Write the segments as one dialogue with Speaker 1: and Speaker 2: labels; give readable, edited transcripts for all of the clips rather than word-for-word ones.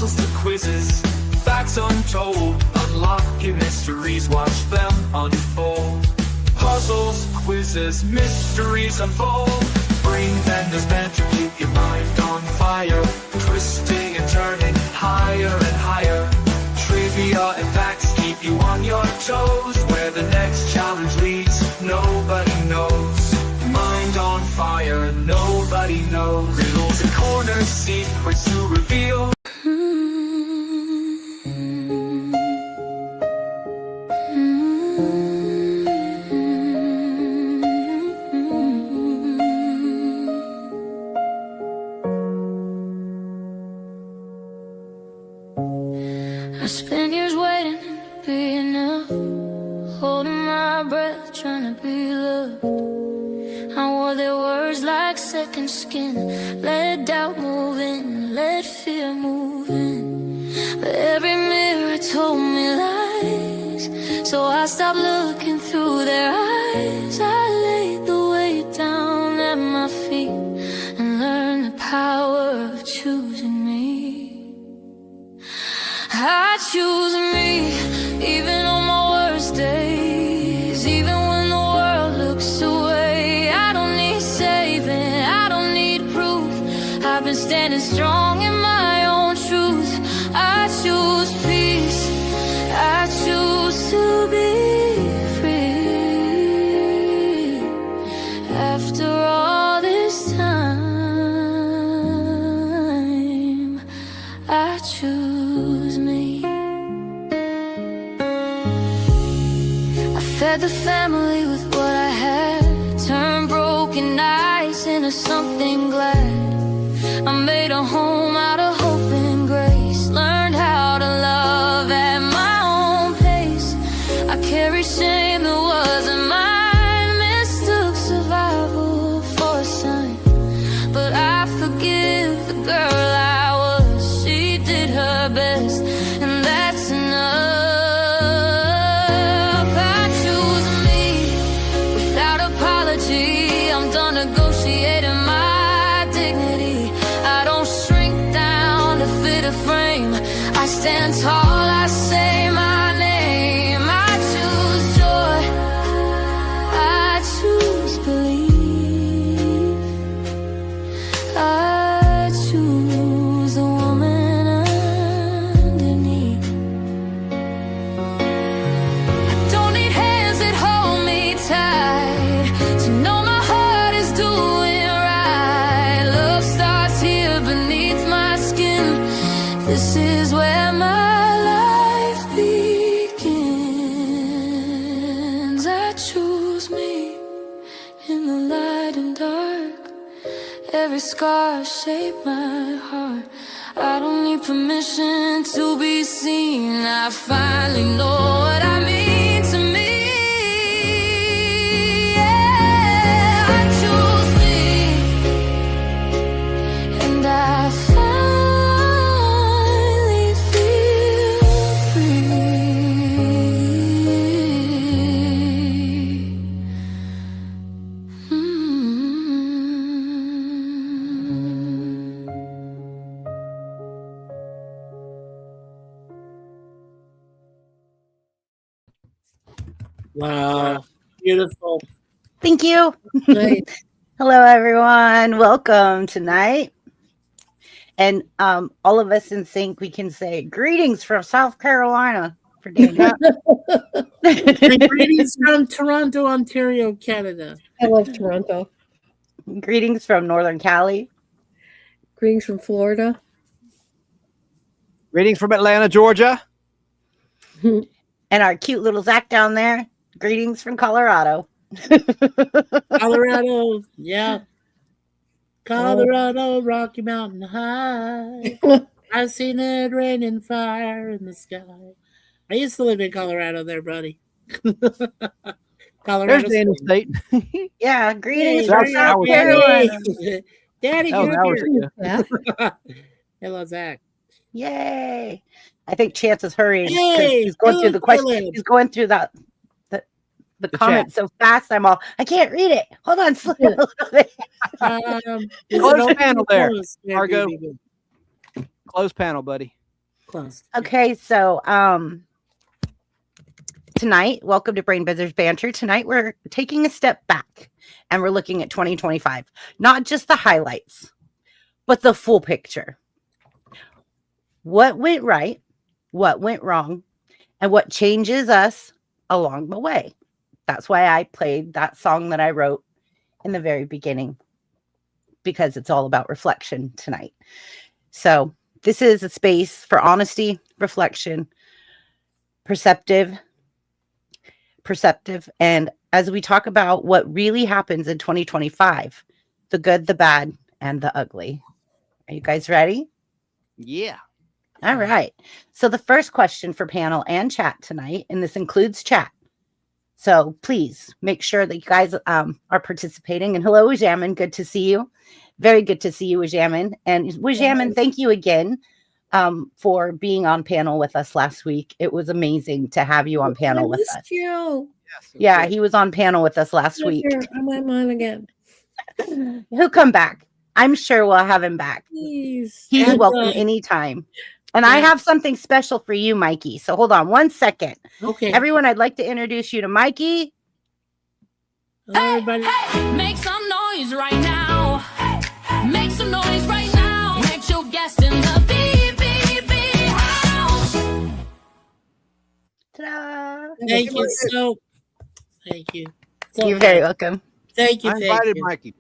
Speaker 1: puzzles to quizzes, facts untold, unlocking mysteries, watch them unfold. Puzzles, quizzes, mysteries unfold. Brain benders meant to keep your mind on fire, twisting and turning higher and higher. Trivia and facts keep you on your toes. Where the next challenge leads, nobody knows. Mind on fire, nobody knows. Riddles and corners, secrets to reveal.
Speaker 2: I spent years waiting to be enough, holding my breath, trying to be loved. I wore their words like second skin, let doubt move in, let fear move in. But every mirror told me lies, so I stopped looking through their eyes. I laid the weight down at my feet and learned the power of choosing me. I choose me, even on my worst days, even when the world looks away. I don't need saving, I don't need proof. I've been standing strong in my own truth. I choose peace, I choose to be free. After all this time, I choose me. I fed the family with what I had, turned broken ice into something glad. I made a home out of hope and grace, learned how to love at my own pace. I carried shame that wasn't mine, mistook survival for a sign. But I forgive the girl I was, she did her best, and that's enough. I choose me without apology. I'm done negotiating my dignity. I don't shrink down to fit a frame. I stand tall, I say my name. I choose joy, I choose belief. I choose the woman underneath. I don't need hands that hold me tight to know my heart is doing right. Love starts here beneath my skin. This is where my life begins. I choose me in the light and dark. Every scar shaped my heart. I don't need permission to be seen. I finally know what I mean to me. Yeah, I choose me, and I finally feel free.
Speaker 3: Wow. Beautiful.
Speaker 4: Thank you.
Speaker 3: Nice.
Speaker 4: Hello, everyone. Welcome tonight. And all of us in sync, we can say greetings from South Carolina for Daniel.
Speaker 3: And greetings from Toronto, Ontario, Canada.
Speaker 5: I love Toronto.
Speaker 4: Greetings from Northern Cali.
Speaker 5: Greetings from Florida.
Speaker 6: Greetings from Atlanta, Georgia.
Speaker 4: And our cute little Zach down there. Greetings from Colorado.
Speaker 3: Colorado, yeah. Colorado, Rocky Mountain High. I've seen it rain and fire in the sky. I used to live in Colorado there, buddy. Colorado.
Speaker 6: There's Daniel State.
Speaker 4: Yeah, greetings
Speaker 3: Hey,
Speaker 4: from
Speaker 6: Zach,
Speaker 4: South
Speaker 6: how are you?
Speaker 4: Carolina.
Speaker 3: Daddy,
Speaker 6: Oh,
Speaker 3: get
Speaker 6: how
Speaker 3: up
Speaker 6: are
Speaker 3: here.
Speaker 6: you?
Speaker 5: Yeah.
Speaker 3: Hello, Zach.
Speaker 4: Yay. I think Chance is hurrying. 'cause
Speaker 3: Hey,
Speaker 4: he's going through the question.
Speaker 3: Caleb.
Speaker 4: He's going through the comments so fast. I can't read it. Hold on. Slow down a little bit.
Speaker 3: Is
Speaker 6: Close
Speaker 3: it open
Speaker 6: panel
Speaker 3: or
Speaker 6: there,
Speaker 3: closed? Yeah,
Speaker 6: Margo.
Speaker 3: good.
Speaker 6: Close panel, buddy.
Speaker 3: close.
Speaker 4: Okay, so tonight, welcome to Brain Buzzers Banter. Tonight we're taking a step back and we're looking at 2025. Not just the highlights, but the full picture. What went right, what went wrong, and what changes us along the way. That's why I played that song that I wrote in the very beginning, because it's all about reflection tonight. So this is a space for honesty, reflection, perceptive, and as we talk about what really happens in 2025, the good, the bad, and the ugly. Are you guys ready?
Speaker 6: Yeah.
Speaker 4: All right. So the first question for panel and chat tonight, and this includes chat. So please make sure that you guys are participating. And hello, Wajamin. Good to see you. Very good to see you, Wajamin. And Wajamin, thank you again for being on panel with us last week. It was amazing to have you on panel with us.
Speaker 5: You.
Speaker 6: Yes,
Speaker 4: Yeah, he was on panel with us last week.
Speaker 5: I'm on again.
Speaker 4: He'll come back. I'm sure we'll have him back.
Speaker 5: Please.
Speaker 4: He's
Speaker 3: And,
Speaker 4: welcome anytime. And I
Speaker 3: yeah.
Speaker 4: have something special for you, Mikey. So hold on 1 second.
Speaker 3: Okay.
Speaker 4: Everyone, I'd like to introduce you to Mikey.
Speaker 3: Hello, everybody.
Speaker 2: Make some noise right now. Make some noise right now. Make your guest in the BBB house.
Speaker 4: Ta-da!
Speaker 3: Thank you so. Thank you. So
Speaker 4: You're very welcome.
Speaker 3: Thank you.
Speaker 6: I
Speaker 3: Thank
Speaker 6: invited
Speaker 3: you.
Speaker 6: Mikey.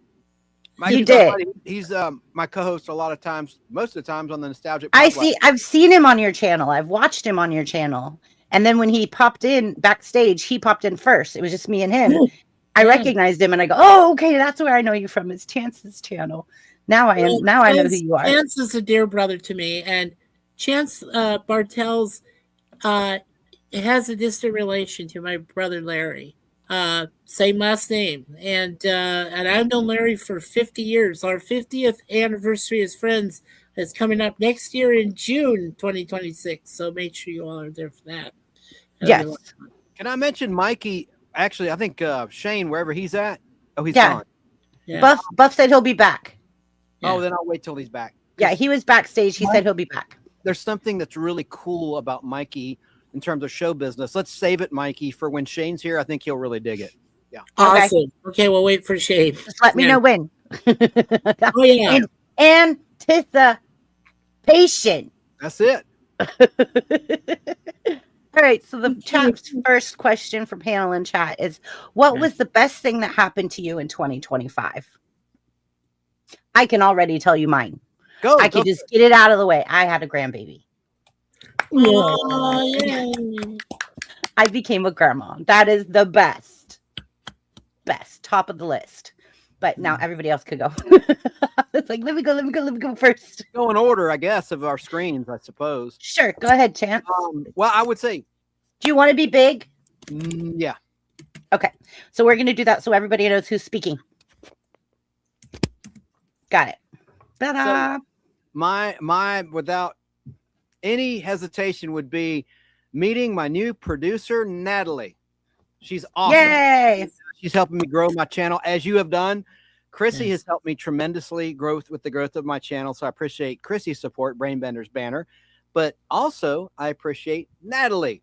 Speaker 4: You did.
Speaker 6: He's my co-host a lot of times, most of the times on the Nostalgic.
Speaker 4: I've seen him on your channel. I've watched him on your channel. And then when he popped in backstage, he popped in first. It was just me and him. I recognized him and I go, oh, okay, that's where I know you from. It's Chance's channel. Now I know who you are.
Speaker 3: Chance is a dear brother to me, and Chance Bartels has a distant relation to my brother Larry. Same last name, and I've known Larry for 50 years. Our 50th anniversary as friends is coming up next year in June 2026. So make sure you all are there for that.
Speaker 4: Yes.
Speaker 6: Can I mention Mikey? Actually, I think Shane, wherever he's at. Oh, he's
Speaker 4: Yeah.
Speaker 6: gone.
Speaker 3: Yeah.
Speaker 4: Buff said he'll be back.
Speaker 3: Yeah.
Speaker 6: Oh, then I'll wait till he's back.
Speaker 4: Yeah, he was backstage. He said he'll be back.
Speaker 6: There's something that's really cool about Mikey in terms of show business. Let's save it, Mikey, for when Shane's here. I think he'll really dig it. Yeah.
Speaker 3: Awesome. Okay, we'll wait for Shane.
Speaker 4: Just let me know when.
Speaker 3: Oh yeah.
Speaker 4: Anticipation.
Speaker 6: That's it.
Speaker 4: All right. So the chat's first question for panel and chat is, what was the best thing that happened to you in 2025? I can already tell you mine. I can just get it out of the way. I had a grandbaby.
Speaker 3: Oh, yeah.
Speaker 4: I became a grandma. That is the best. Top of the list. But now everybody else could go. It's like, let me go first.
Speaker 6: Go in order, I guess, of our screens, I suppose.
Speaker 4: Sure. Go ahead, Chance.
Speaker 6: Well, I would say,
Speaker 4: Do you want to be big?
Speaker 6: yeah.
Speaker 4: Okay. So we're going to do that so everybody knows who's speaking. Got it. Ta-da.
Speaker 6: So my without any hesitation would be meeting my new producer, Natalie. She's awesome.
Speaker 4: Yay.
Speaker 6: She's helping me grow my channel as you have done. Chrissy has helped me tremendously with the growth of my channel. So I appreciate Chrissy's support, Brainbender's banner, but also I appreciate Natalie.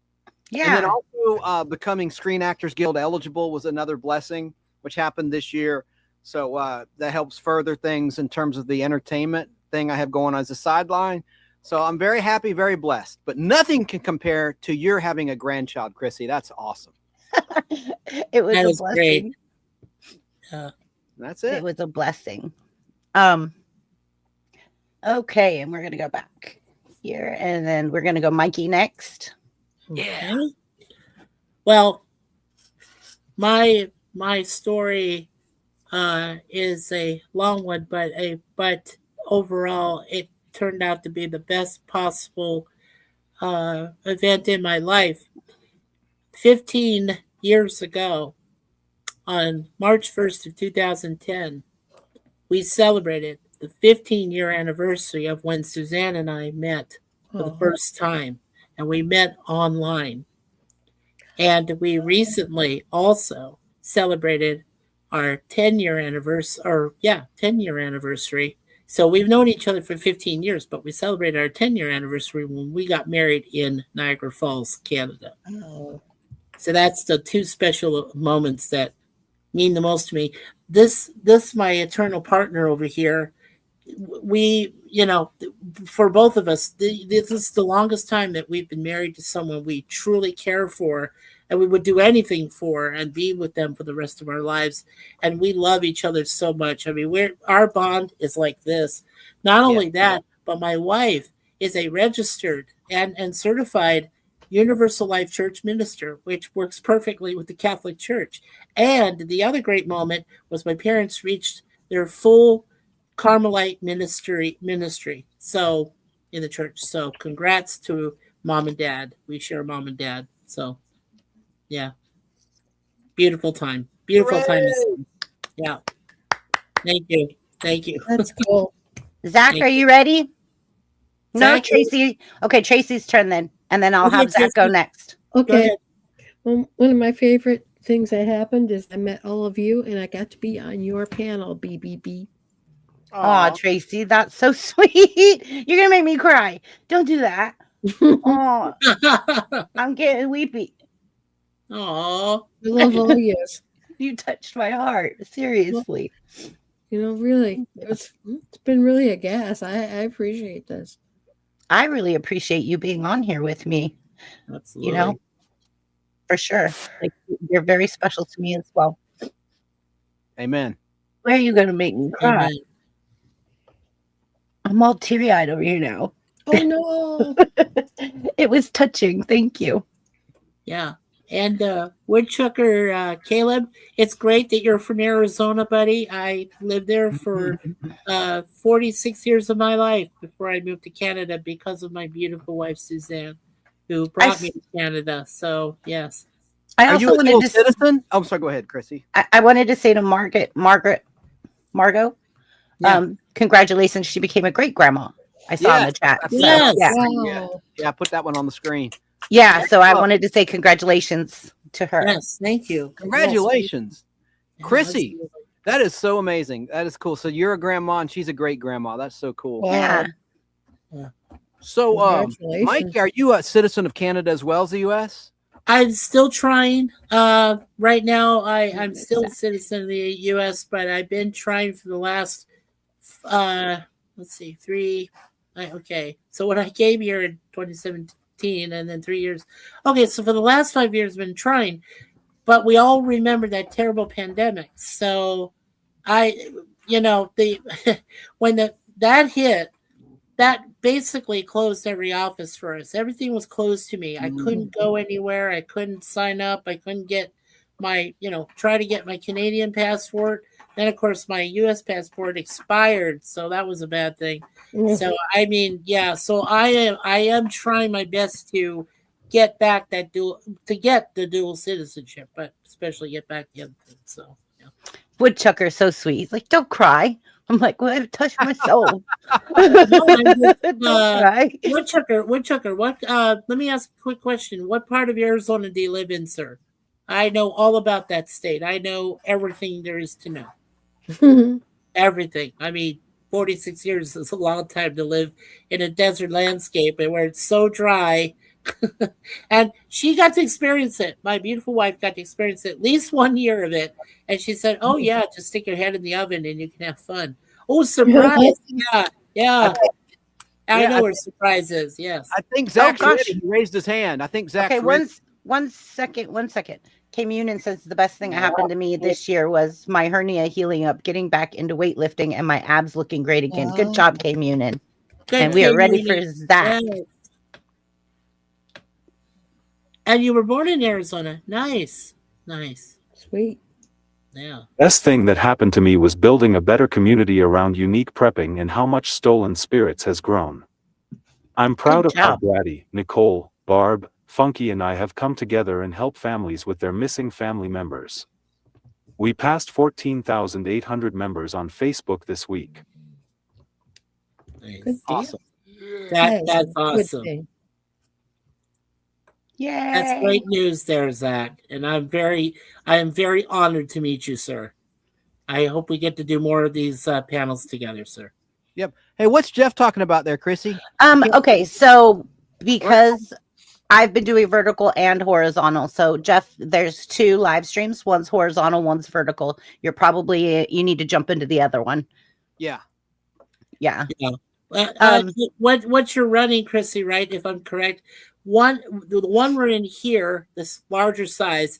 Speaker 4: Yeah.
Speaker 6: And then also becoming Screen Actors Guild eligible was another blessing, which happened this year. So that helps further things in terms of the entertainment thing I have going on as a sideline. So I'm very happy, very blessed, but nothing can compare to your having a grandchild, Chrissy. That's awesome.
Speaker 4: It was
Speaker 3: That
Speaker 4: a
Speaker 3: was
Speaker 4: blessing.
Speaker 3: great.
Speaker 6: That's it.
Speaker 4: It was a blessing. Okay, and we're gonna go back here, and then we're gonna go Mikey next.
Speaker 3: Yeah. Well, my story is a long one, but overall it turned out to be the best possible event in my life. 15 years ago, on March 1st of 2010, we celebrated the 15-year anniversary of when Suzanne and I met for the first time, and we met online. And we recently also celebrated our 10-year anniversary, So we've known each other for 15 years, but we celebrated our 10-year anniversary when we got married in Niagara Falls, Canada.
Speaker 5: Oh,
Speaker 3: So that's the two special moments that mean the most to me. This my eternal partner over here. We, for both of us, this is the longest time that we've been married to someone we truly care for, and we would do anything for and be with them for the rest of our lives. And we love each other so much. I mean, our bond is like this. Not only that, but my wife is a registered and certified Universal Life Church minister, which works perfectly with the Catholic Church. And the other great moment was my parents reached their full Carmelite ministry. So in the church. So congrats to mom and dad. We share mom and dad. So yeah. Beautiful time. Beautiful time. Yeah. Thank you. Thank you.
Speaker 5: that's cool.
Speaker 4: Zach,
Speaker 3: Thank
Speaker 4: are you ready? No,
Speaker 3: Zach,
Speaker 4: Tracy. Okay, Tracy's turn then. And then I'll
Speaker 3: Okay,
Speaker 4: have Zach go
Speaker 3: Tracy.
Speaker 4: next.
Speaker 3: Go
Speaker 5: Okay.
Speaker 3: ahead.
Speaker 5: Well, one of my favorite things that happened is I met all of you and I got to be on your panel, BBB.
Speaker 4: Aw, Tracy, that's so sweet. You're gonna make me cry. Don't do that. Oh, I'm getting weepy.
Speaker 3: Aw.
Speaker 5: I love all yours.
Speaker 4: You touched my heart. Seriously.
Speaker 5: Really, it's been really a gas. I appreciate this.
Speaker 4: I really appreciate you being on here with me.
Speaker 3: Absolutely.
Speaker 4: For sure. Like, you're very special to me as well.
Speaker 6: Amen.
Speaker 4: Why are you gonna make me cry?
Speaker 3: Amen.
Speaker 4: I'm all teary-eyed over here now.
Speaker 5: Oh no.
Speaker 4: It was touching. Thank you.
Speaker 3: Yeah. And Woodchucker Caleb, it's great that you're from Arizona, buddy. I lived there for 46 years of my life before I moved to Canada because of my beautiful wife, Suzanne, who brought me to Canada. So, yes.
Speaker 4: I
Speaker 6: Are
Speaker 4: also
Speaker 6: you a
Speaker 4: wanted
Speaker 6: dual
Speaker 4: to
Speaker 6: citizen? Oh, sorry. Go ahead, Chrissy.
Speaker 4: I wanted to say to Margot,
Speaker 3: Yeah.
Speaker 4: congratulations. She became a great grandma. I saw in the chat. So,
Speaker 3: Yes.
Speaker 4: yeah.
Speaker 5: Wow.
Speaker 6: Yeah, put that one on the screen.
Speaker 4: Yeah. So I wanted to say congratulations to her.
Speaker 3: Yes. Thank you.
Speaker 6: Congratulations.
Speaker 3: Yes.
Speaker 6: Chrissy.
Speaker 3: Absolutely.
Speaker 6: That is so amazing. That is cool. So you're a grandma and she's a great grandma. That's so cool.
Speaker 5: Wow.
Speaker 4: Yeah.
Speaker 6: So,
Speaker 5: Congratulations.
Speaker 6: Mike, are you a citizen of Canada as well as the U.S.?
Speaker 3: I'm still trying. Right now, I'm still a citizen of the U.S., but I've been trying for the last, let's see, okay. So when I came here in 2017 and then 3 years. Okay, so for the last 5 years, I've been trying, but we all remember that terrible pandemic. So when that hit, that basically closed every office for us. Everything was closed to me. I couldn't go anywhere. I couldn't sign up. I couldn't get my, try to get my Canadian passport. Then, of course, my U.S. passport expired. So that was a bad thing. So, I mean, yeah. So I am trying my best to get back get the dual citizenship, but especially get back the other thing. So, yeah.
Speaker 4: Woodchucker, so sweet. He's like, don't cry. I'm like, well, it touched my soul.
Speaker 3: Don't
Speaker 4: cry.
Speaker 3: Woodchucker, what let me ask a quick question. What part of Arizona do you live in, sir? I know all about that state. I know everything there is to know. Everything. I mean, 46 years is a long time to live in a desert landscape and where it's so dry. And she got to experience it. My beautiful wife got to experience at least 1 year of it. And she said, oh, yeah, just stick your head in the oven and you can have fun. Oh, surprise. Yeah. I know where surprise is. Yes.
Speaker 6: I think Zach
Speaker 4: gosh.
Speaker 6: he raised his hand. I think Zach.
Speaker 4: Okay, one second. Came Union says the best thing that happened to me this year was my hernia healing up, getting back into weightlifting, and my abs looking great again. Good job, Came Union.
Speaker 3: Good,
Speaker 4: And we are
Speaker 3: Kate
Speaker 4: ready
Speaker 3: Mooney.
Speaker 4: for Zach.
Speaker 3: Yes. And you were born in Arizona. Nice.
Speaker 5: Sweet.
Speaker 3: Yeah.
Speaker 7: Best thing that happened to me was building a better community around unique prepping and how much Stolen Spirits has grown. I'm proud
Speaker 4: Good
Speaker 7: of how
Speaker 4: job.
Speaker 7: Braddy, Nicole, Barb, Funky and I have come together and help families with their missing family members. We passed 14,800 members on Facebook this week.
Speaker 3: Nice.
Speaker 5: Good deal.
Speaker 6: Awesome.
Speaker 3: That's
Speaker 5: That is a good
Speaker 3: awesome.
Speaker 5: thing.
Speaker 4: Yay.
Speaker 3: That's great news there, Zach. And I am very honored to meet you, sir. I hope we get to do more of these panels together, sir.
Speaker 6: Yep. Hey, what's Jeff talking about there, Chrissy?
Speaker 4: Okay, so because I've been doing vertical and horizontal. So Jeff, there's 2 live streams. One's horizontal, one's vertical. You need to jump into the other one.
Speaker 6: Yeah.
Speaker 4: Yeah.
Speaker 3: What you're running, Chrissy, right? If I'm correct, the one we're in here, this larger size,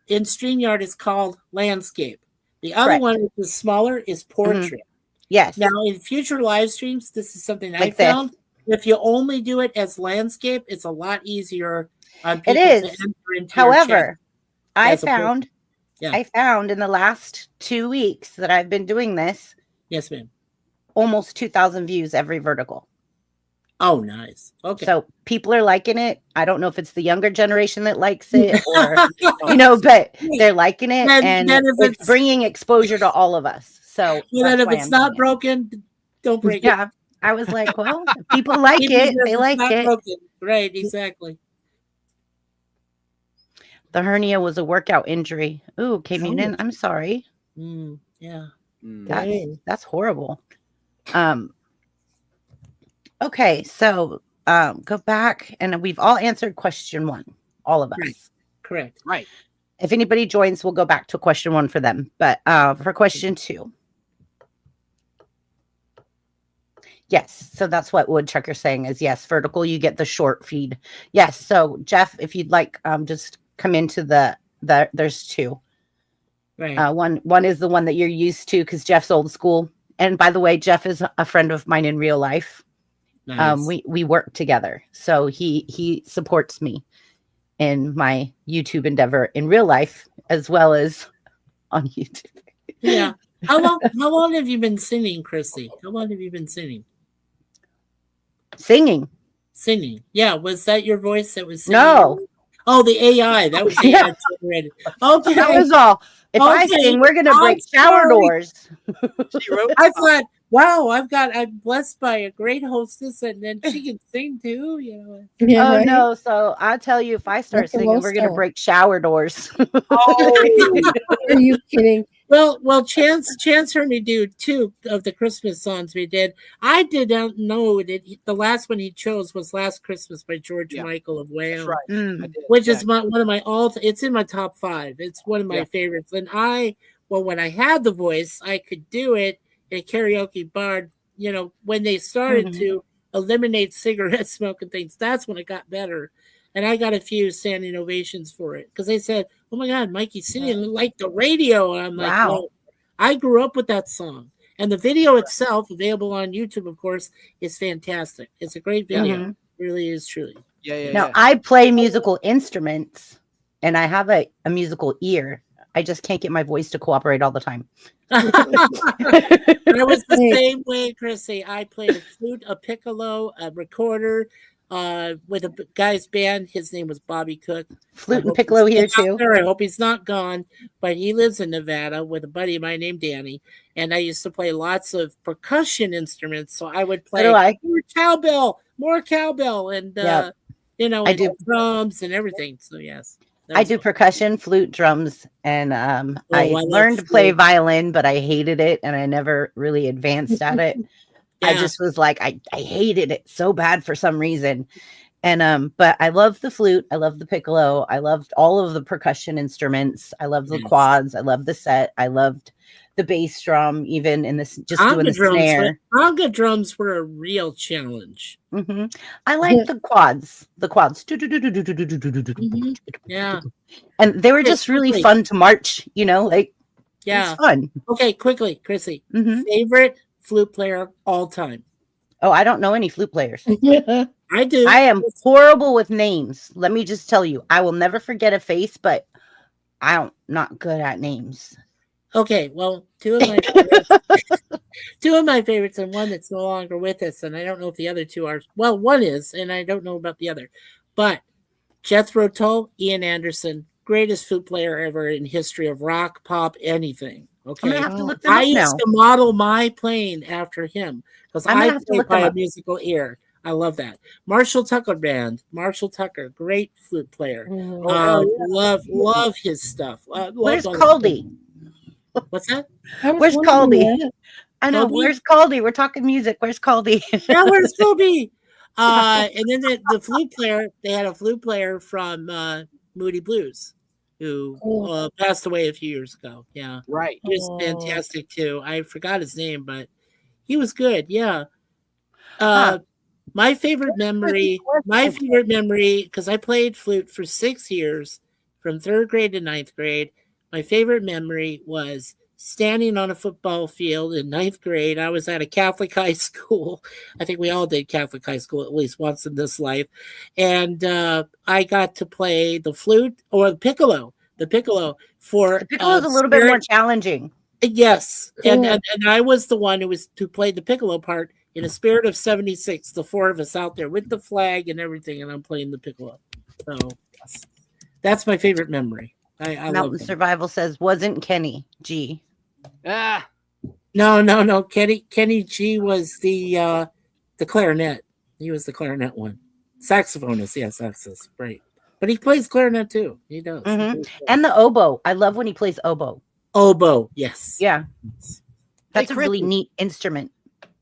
Speaker 3: in StreamYard is called landscape. The other
Speaker 4: Correct.
Speaker 3: one, which is smaller, is portrait.
Speaker 4: Yes.
Speaker 3: Now, in future live streams, this is something I
Speaker 4: Like
Speaker 3: found. If you only do it as landscape, it's a lot easier on people
Speaker 4: It is.
Speaker 3: to enter into
Speaker 4: However, I
Speaker 3: as a
Speaker 4: found in the last 2 weeks that I've been doing this,
Speaker 3: yes, ma'am.
Speaker 4: almost 2,000 views every vertical.
Speaker 3: Oh, nice. Okay.
Speaker 4: So people are liking it. I don't know if it's the younger generation that likes it or, but they're liking it. And
Speaker 3: if
Speaker 4: it's bringing exposure to all of us. So
Speaker 3: then if it's not broken, don't break it.
Speaker 4: Yeah. I was like, well, if people like it. They like it.
Speaker 3: Broken. Right, exactly.
Speaker 4: The hernia was a workout injury. Ooh, K-Munin, I'm sorry.
Speaker 3: Yeah.
Speaker 4: That's horrible. Okay, so go back, and we've all answered question 1, all of us.
Speaker 3: Right. Correct.
Speaker 6: Right.
Speaker 4: If anybody joins, we'll go back to question 1 for them. But for question 2. Yes, so that's what Woodchucker's saying is yes, vertical, you get the short feed. Yes, so Jeff, if you'd like, just come into the there's 2.
Speaker 3: Right.
Speaker 4: One is the one that you're used to because Jeff's old school. And by the way, Jeff is a friend of mine in real life.
Speaker 3: Nice.
Speaker 4: We work together, so he supports me in my YouTube endeavor in real life as well as on YouTube.
Speaker 3: Yeah. How long have you been singing, Chrissy? How long have you been singing?
Speaker 4: Singing.
Speaker 3: Yeah. Was that your voice that was singing?
Speaker 4: No.
Speaker 3: Oh, the AI. That was AI generated. Okay.
Speaker 4: That was all. If I sing, we're gonna break shower doors.
Speaker 3: I thought, wow, I'm blessed by a great hostess, and then she can sing too.
Speaker 5: Yeah,
Speaker 4: Oh
Speaker 5: right?
Speaker 4: no! So I'll tell you, if I start
Speaker 5: That's a
Speaker 4: singing,
Speaker 5: low
Speaker 4: we're gonna
Speaker 5: start.
Speaker 4: break shower doors.
Speaker 5: Are you kidding?
Speaker 3: Well, Chance heard me do 2 of the Christmas songs we did. I didn't know that the last one he chose was "Last Christmas" by George Michael of Wham.
Speaker 6: That's right.
Speaker 4: Mm.
Speaker 6: I did.
Speaker 3: Which is one of my it's in my top 5. It's one of my favorites. And when I had the voice, I could do it in a karaoke bar. When they started to eliminate cigarette smoke and things, that's when it got better. And I got a few standing ovations for it because they said, "Oh my God, Mikey's singing like the radio." And I'm like,
Speaker 4: Wow.
Speaker 3: "Well, I grew up with that song." And the video itself, available on YouTube, of course, is fantastic. It's a great video. It really is, truly.
Speaker 6: Yeah.
Speaker 4: Now I play musical instruments, and I have a musical ear. I just can't get my voice to cooperate all the time.
Speaker 3: I was the same way, Chrissy. I played a flute, a piccolo, a recorder, with a guy's band. His name was Bobby Cook.
Speaker 4: Flute and piccolo here too.
Speaker 3: I hope he's not gone, but he lives in Nevada with a buddy of mine named Danny. And I used to play lots of percussion instruments. So I would play more cowbell, and
Speaker 4: I do
Speaker 3: drums and everything. So yes.
Speaker 4: I do percussion, flute, drums, and I learned to play violin, but I hated it, and I never really advanced at it. I just was like, I hated it so bad for some reason. And but I love the flute, I love the piccolo, I loved all of the percussion instruments, I love the quads, I love the set, I loved the bass drum, even in this doing the snare.
Speaker 3: Conga drums were a real challenge.
Speaker 4: I like the quads.
Speaker 3: Yeah.
Speaker 4: And they were just really fun to march, it was fun.
Speaker 3: Okay, quickly, Chrissy. Favorite flute player all time?
Speaker 4: Oh, I don't know any flute players.
Speaker 5: Yeah.
Speaker 3: I do.
Speaker 4: I am horrible with names. Let me just tell you, I will never forget a face, but I'm not good at names.
Speaker 3: Okay, well, two of my favorites, and one that's no longer with us, and I don't know if the other 2 are. Well, one is, and I don't know about the other. But Jethro Tull, Ian Anderson, greatest flute player ever in history of rock, pop, anything. Okay,
Speaker 4: I'm gonna have to look them
Speaker 3: I
Speaker 4: up now.
Speaker 3: used to model my playing after him because
Speaker 4: I'm gonna
Speaker 3: I
Speaker 4: have to
Speaker 3: play
Speaker 4: look
Speaker 3: by
Speaker 4: them
Speaker 3: a
Speaker 4: up.
Speaker 3: musical ear. I love that. Marshall Tucker Band. Marshall Tucker, great flute player. Love his stuff.
Speaker 4: Where's Caldy?
Speaker 3: What's that?
Speaker 4: Where's Caldy? I know.
Speaker 3: Kobe?
Speaker 4: Where's Caldy? We're talking music. Where's Caldy?
Speaker 3: Yeah, where's Kobe? And then the flute player, they had a flute player from Moody Blues who
Speaker 5: Oh.
Speaker 3: passed away a few years ago. Yeah.
Speaker 6: Right.
Speaker 3: He was fantastic too. I forgot his name, but he was good. Yeah. My favorite memory, because I played flute for 6 years from 3rd grade to 9th grade. My favorite memory was standing on a football field in 9th grade. I was at a Catholic high school. I think we all did Catholic high school at least once in this life. And I got to play the flute or the piccolo. The piccolo for
Speaker 4: The piccolo is a little bit more challenging.
Speaker 3: Yes.
Speaker 5: Cool.
Speaker 3: And I was the one who played the piccolo part in a spirit of 76, the 4 of us out there with the flag and everything, and I'm playing the piccolo. So yes. That's my favorite memory. I
Speaker 4: Mountain
Speaker 3: love
Speaker 4: Survival says, wasn't Kenny G.
Speaker 6: Ah,
Speaker 3: No. Kenny G was the clarinet. He was the clarinet one. Saxophonist, yes, saxophonist, right. But he plays clarinet too. He does.
Speaker 4: Mhm. And the oboe. I love when he plays oboe.
Speaker 3: Oboe, yes.
Speaker 4: Yeah. That's a
Speaker 6: Chris,
Speaker 4: really neat instrument.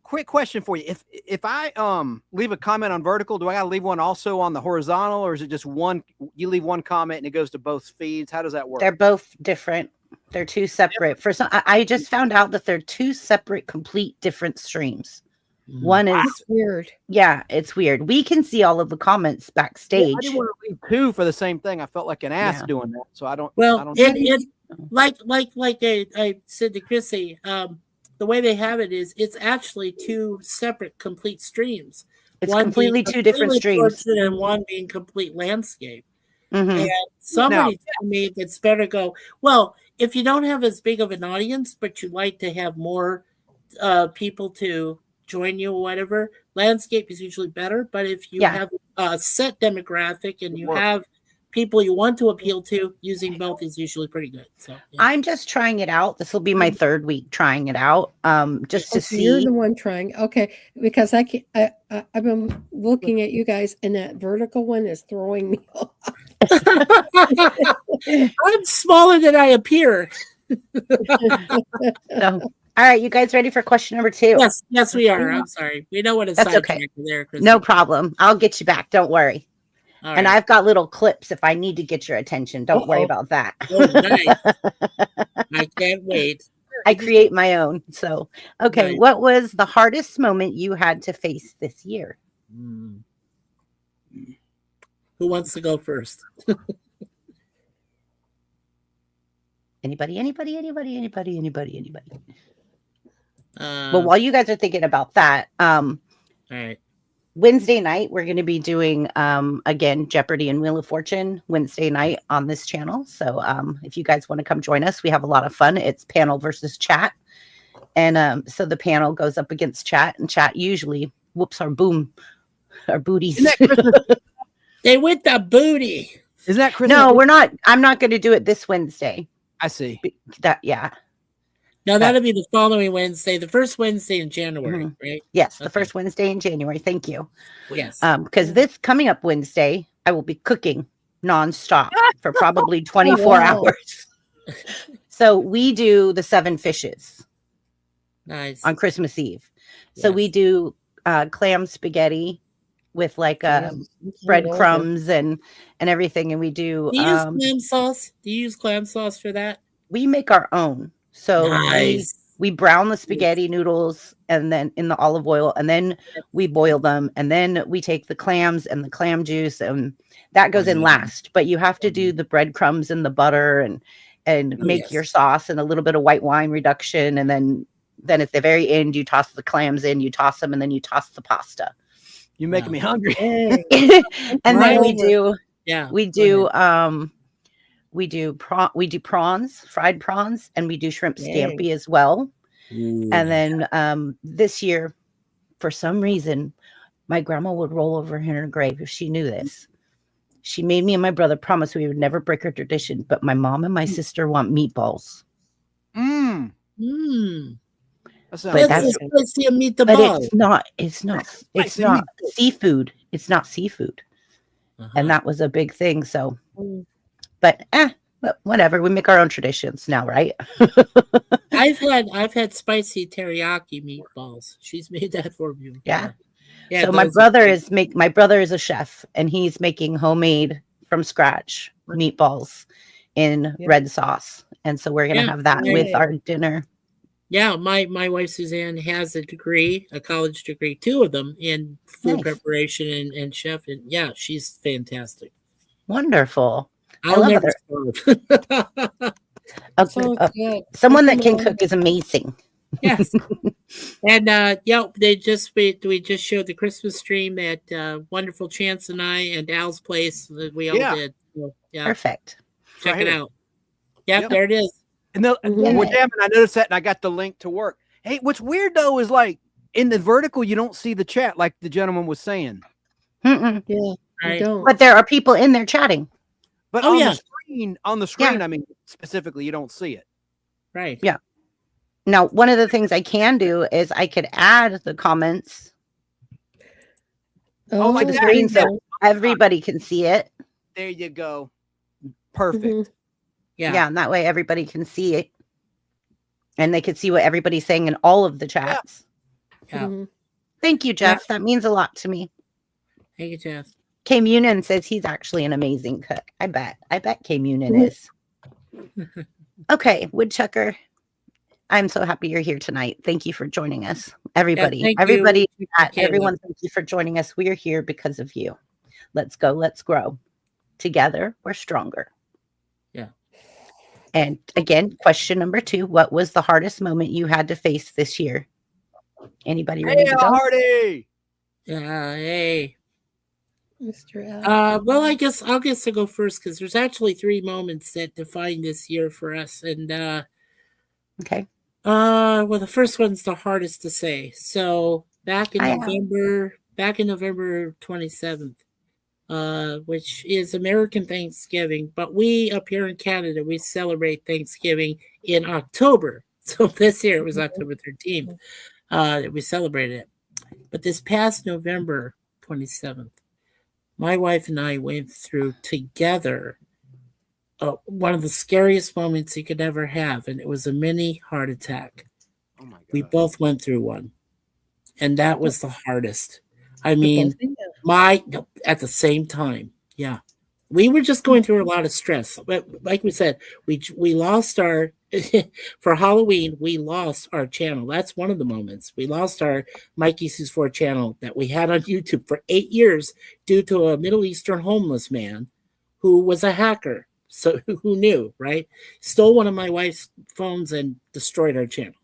Speaker 6: quick question for you. If I leave a comment on vertical, do I gotta leave one also on the horizontal, or is it just one? You leave one comment and it goes to both feeds. How does that work?
Speaker 4: They're both different. They're two separate. For some, I just found out that they're two separate, complete different streams. One is
Speaker 5: That's weird.
Speaker 4: yeah, it's weird. We can see all of the comments
Speaker 6: Yeah,
Speaker 4: backstage.
Speaker 6: I didn't want to leave two for the same thing. I felt like an ass
Speaker 4: Yeah.
Speaker 6: doing that. So I don't.
Speaker 3: Well,
Speaker 6: I don't.
Speaker 3: it like I said to Chrissy, the way they have it is it's actually two separate complete streams.
Speaker 4: It's
Speaker 3: One
Speaker 4: completely
Speaker 3: being
Speaker 4: two different
Speaker 3: completely
Speaker 4: streams.
Speaker 3: portrait and one being complete landscape.
Speaker 4: Mhm.
Speaker 3: And somebody told me it's better go, well, if you don't have as big of an audience, but you like to have more people to join you or whatever, landscape is usually better. But if you
Speaker 4: Yeah.
Speaker 3: have a set demographic and you
Speaker 6: Work.
Speaker 3: have people you want to appeal to, using both is usually pretty good. So yeah.
Speaker 4: I'm just trying it out. This will be my 3rd week trying it out. Just to
Speaker 5: Okay, you're
Speaker 4: see.
Speaker 5: the one trying. Okay, because I've been looking at you guys, and that vertical one is throwing me off.
Speaker 3: I'm smaller than I appear.
Speaker 4: So, all right, you guys ready for question number 2?
Speaker 3: Yes, we are. I'm sorry. We know what a
Speaker 4: That's
Speaker 3: sidetrack
Speaker 4: okay.
Speaker 3: there, Chrissy.
Speaker 4: No problem. I'll get you back. Don't worry.
Speaker 3: All
Speaker 4: And
Speaker 3: right.
Speaker 4: I've got little clips if I need to get your attention. Don't worry about that.
Speaker 3: Oh, nice. I can't wait.
Speaker 4: I create my own. So, okay,
Speaker 3: Right.
Speaker 4: what was the hardest moment you had to face this year?
Speaker 3: Hmm. Who wants to go first?
Speaker 4: Anybody?
Speaker 3: Well,
Speaker 4: Well, while you guys are thinking about that,
Speaker 3: all right.
Speaker 4: Wednesday night, we're going to be doing, again, Jeopardy and Wheel of Fortune Wednesday night on this channel. So if you guys want to come join us, we have a lot of fun. It's panel versus chat. And so the panel goes up against chat, and chat usually whoops our booties.
Speaker 3: They with the booty.
Speaker 6: Is that Chris?
Speaker 4: No, we're not. I'm not going to do it this Wednesday.
Speaker 6: I see.
Speaker 4: Yeah.
Speaker 3: No, that'll be the following Wednesday, the first Wednesday in January, right?
Speaker 4: Yes, the
Speaker 3: Okay.
Speaker 4: first Wednesday in January. Thank you.
Speaker 3: Yes.
Speaker 4: Because this coming up Wednesday, I will be cooking nonstop for probably 24
Speaker 5: wow.
Speaker 4: hours. So we do the 7 fishes
Speaker 3: Nice.
Speaker 4: on Christmas Eve. So
Speaker 3: Yes.
Speaker 4: we do clam spaghetti with like breadcrumbs and everything, and we do.
Speaker 3: Do you use clam sauce? Do you use clam sauce for that?
Speaker 4: We make our own. So
Speaker 3: Nice.
Speaker 4: we brown the spaghetti noodles and then in the olive oil, and then we boil them, and then we take the clams and the clam juice, and that goes in last. But you have to do the breadcrumbs and the butter and make
Speaker 3: Yes.
Speaker 4: your sauce and a little bit of white wine reduction, and then at the very end you toss the clams in, you toss them, and then you toss the pasta.
Speaker 6: You make me hungry.
Speaker 5: Hey,
Speaker 4: And
Speaker 5: Right
Speaker 4: then we
Speaker 5: over.
Speaker 4: do
Speaker 3: Yeah.
Speaker 4: we
Speaker 3: go
Speaker 4: do we do prawns, fried prawns, and we do shrimp
Speaker 5: Yay.
Speaker 4: scampi as well.
Speaker 3: ahead.
Speaker 4: And then this year, for some reason, my grandma would roll over in her grave if she knew this. She made me and my brother promise we would never break her tradition, but my mom and my sister want meatballs.
Speaker 6: Mm.
Speaker 3: Mm.
Speaker 6: That sounds
Speaker 4: But
Speaker 3: Let's
Speaker 4: that's-
Speaker 6: good.
Speaker 3: let's see a meet the
Speaker 4: But
Speaker 3: ball.
Speaker 4: it's not seafood. It's not seafood.
Speaker 3: Uh-huh.
Speaker 4: And that was a big thing. So,
Speaker 5: Mm.
Speaker 4: but But whatever, we make our own traditions now, right?
Speaker 3: I've had spicy teriyaki meatballs. She's made that for me
Speaker 4: Yeah.
Speaker 3: before. Yeah,
Speaker 4: So my
Speaker 3: those are
Speaker 4: brother
Speaker 3: great.
Speaker 4: my brother is a chef, and he's making homemade from scratch meatballs in
Speaker 5: Yeah.
Speaker 4: red sauce. And so we're gonna
Speaker 3: Yeah,
Speaker 4: have that with
Speaker 5: Yay.
Speaker 4: our dinner.
Speaker 3: yeah. My wife Suzanne has a degree, a college degree, two of them in food
Speaker 4: Nice.
Speaker 3: preparation and chef. And yeah, she's fantastic.
Speaker 4: Wonderful. I
Speaker 3: I'll
Speaker 4: love
Speaker 3: never
Speaker 4: other
Speaker 3: starve.
Speaker 5: So
Speaker 4: uh,
Speaker 5: good.
Speaker 4: someone
Speaker 5: Keep
Speaker 4: that
Speaker 5: 'em
Speaker 4: can
Speaker 5: on.
Speaker 4: cook is amazing.
Speaker 3: Yes. And yeah, we just showed the Christmas stream at Wonderful Chance and I and Al's place that we all
Speaker 6: Yeah.
Speaker 3: did. So, yeah,
Speaker 4: Perfect.
Speaker 6: It's right
Speaker 3: check it
Speaker 6: here.
Speaker 3: out. Yep,
Speaker 6: Yep.
Speaker 3: there it is.
Speaker 6: And
Speaker 5: Mhm.
Speaker 6: we're jamming. I noticed that, and I got the link to work. Hey, what's weird though is like in the vertical, you don't see the chat, like the gentleman was saying.
Speaker 4: Mm-mm.
Speaker 5: Yeah, you
Speaker 3: Right.
Speaker 5: don't.
Speaker 4: But there are people in there chatting.
Speaker 6: But
Speaker 3: Oh,
Speaker 6: on
Speaker 3: yeah.
Speaker 6: the screen,
Speaker 4: Yeah.
Speaker 6: I mean, specifically, you don't see it.
Speaker 3: Right.
Speaker 4: Yeah. Now, one of the things I can do is I could add the comments
Speaker 6: Oh, like
Speaker 4: to the
Speaker 6: that.
Speaker 4: screen
Speaker 5: there
Speaker 4: so
Speaker 5: you
Speaker 4: everybody can see it.
Speaker 6: There you go.
Speaker 5: go.
Speaker 6: Perfect.
Speaker 5: Mhm.
Speaker 4: Yeah. And that way everybody can see it. And they could see what everybody's saying in all of the chats.
Speaker 3: Yeah.
Speaker 5: Mhm.
Speaker 4: Thank you, Jeff. That means a lot to me.
Speaker 3: Thank you, Jeff.
Speaker 4: K Munin says he's actually an amazing cook. I bet K Munin is. Okay, Woodchucker. I'm so happy you're here tonight. Thank you for joining us. Everybody,
Speaker 3: thank you,
Speaker 4: everybody,
Speaker 3: Caleb.
Speaker 4: everyone, thank you for joining us. We are here because of you. Let's go, let's grow. Together, we're stronger.
Speaker 3: Yeah.
Speaker 4: And again, question number 2, what was the hardest moment you had to face this year? Anybody ready
Speaker 6: Hey,
Speaker 4: to go?
Speaker 6: Hardy.
Speaker 3: Yeah. Hey.
Speaker 5: Mr. Al.
Speaker 3: Well, I guess I'll go first because there's actually 3 moments that define this year for us, and
Speaker 4: Okay.
Speaker 3: well, the first one's the hardest to say. So back in
Speaker 4: I am.
Speaker 3: November 27th, which is American Thanksgiving, but we up here in Canada we celebrate Thanksgiving in October. So this year it was October 13th that we celebrated it. But this past November 27th, my wife and I went through together one of the scariest moments you could ever have, and it was a mini heart attack.
Speaker 6: Oh my God.
Speaker 3: We both went through one, and that was the hardest. I
Speaker 5: The
Speaker 3: mean,
Speaker 5: both of you?
Speaker 3: at the same time, yeah. We were just going through a lot of stress. But like we said, we lost our for Halloween. We lost our channel. That's one of the moments. We lost our Mikey Sus 4 channel that we had on YouTube for 8 years due to a Middle Eastern homeless man who was a hacker. So who knew, right? Stole one of my wife's phones and destroyed our channel.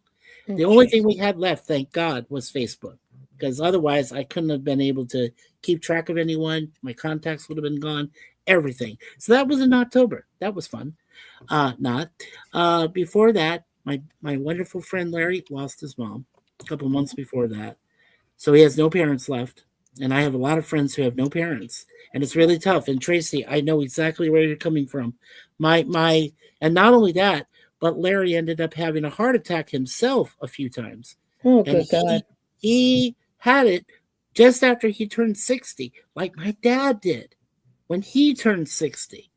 Speaker 3: The only thing we had left, thank God, was Facebook, because otherwise I couldn't have been able to keep track of anyone. My contacts would have been gone, everything. So that was in October. That was fun. Before that, my wonderful friend Larry lost his mom a couple months before that. So he has no parents left. And I have a lot of friends who have no parents. And it's really tough. And Tracy, I know exactly where you're coming from. And not only that, but Larry ended up having a heart attack himself a few times.
Speaker 5: Oh,
Speaker 3: And
Speaker 5: good God.
Speaker 3: he had it just after he turned 60, like my dad did when he turned 60.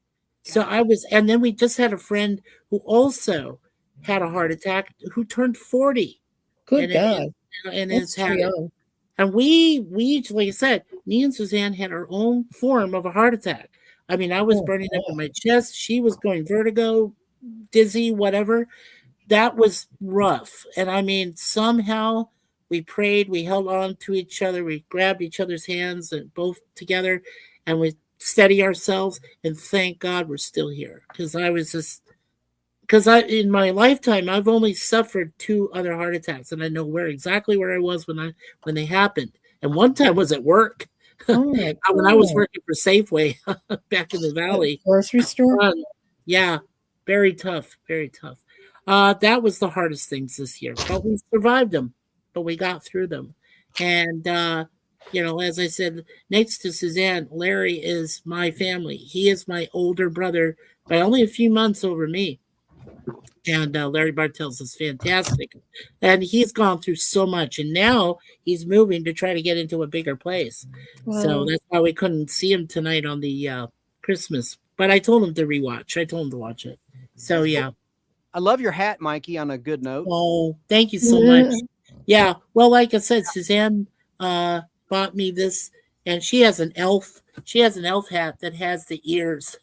Speaker 3: So and then we just had a friend who also had a heart attack who turned 40.
Speaker 5: Good God.
Speaker 3: And
Speaker 5: That's
Speaker 3: has had
Speaker 5: too
Speaker 3: it.
Speaker 5: young.
Speaker 3: And we each, like I said, me and Suzanne had our own form of a heart attack. I mean, I was
Speaker 5: Oh,
Speaker 3: burning up in
Speaker 5: God.
Speaker 3: my chest. She was going vertigo, dizzy, whatever. That was rough. And I mean, somehow we prayed, we held on to each other, we grabbed each other's hands and both together, and we steady ourselves. And thank God we're still here. Because in my lifetime I've only suffered 2 other heart attacks, and I know exactly where I was when they happened. And one time was at work.
Speaker 5: Oh, my
Speaker 3: When I was
Speaker 5: God.
Speaker 3: working for Safeway back in the valley.
Speaker 5: Grocery store?
Speaker 3: Yeah, very tough, very tough. That was the hardest things this year, but we survived them, but we got through them. And as I said, next to Suzanne, Larry is my family. He is my older brother by only a few months over me. And Larry Bartels is fantastic. And he's gone through so much. And now he's moving to try to get into a bigger place.
Speaker 5: Wow.
Speaker 3: So that's why we couldn't see him tonight on the Christmas but I told him to rewatch. I told him to watch it. So yeah.
Speaker 6: I love your hat, Mikey. On a good note.
Speaker 3: Oh, thank you so much. Yeah. Well, like I said, Suzanne bought me this, and she has an elf. She has an elf hat that has the ears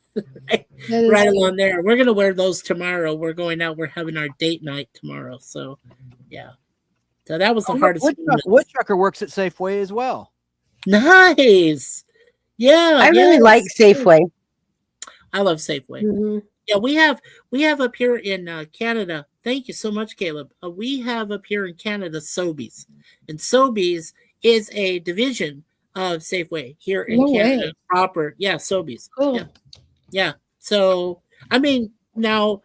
Speaker 3: right along there. We're gonna wear those tomorrow. We're going out. We're having our date night tomorrow. So, yeah. So that was the hardest.
Speaker 6: Woodchucker works at Safeway as well.
Speaker 3: Nice. Yeah.
Speaker 4: I really like Safeway.
Speaker 3: I love Safeway.
Speaker 5: Mm-hmm.
Speaker 3: Yeah, we have up here in Canada. Thank you so much, Caleb. We have up here in Canada Sobeys, and Sobeys is a division of Safeway here in Canada proper. Yeah, Sobeys.
Speaker 5: Cool.
Speaker 3: Yeah. So I mean, now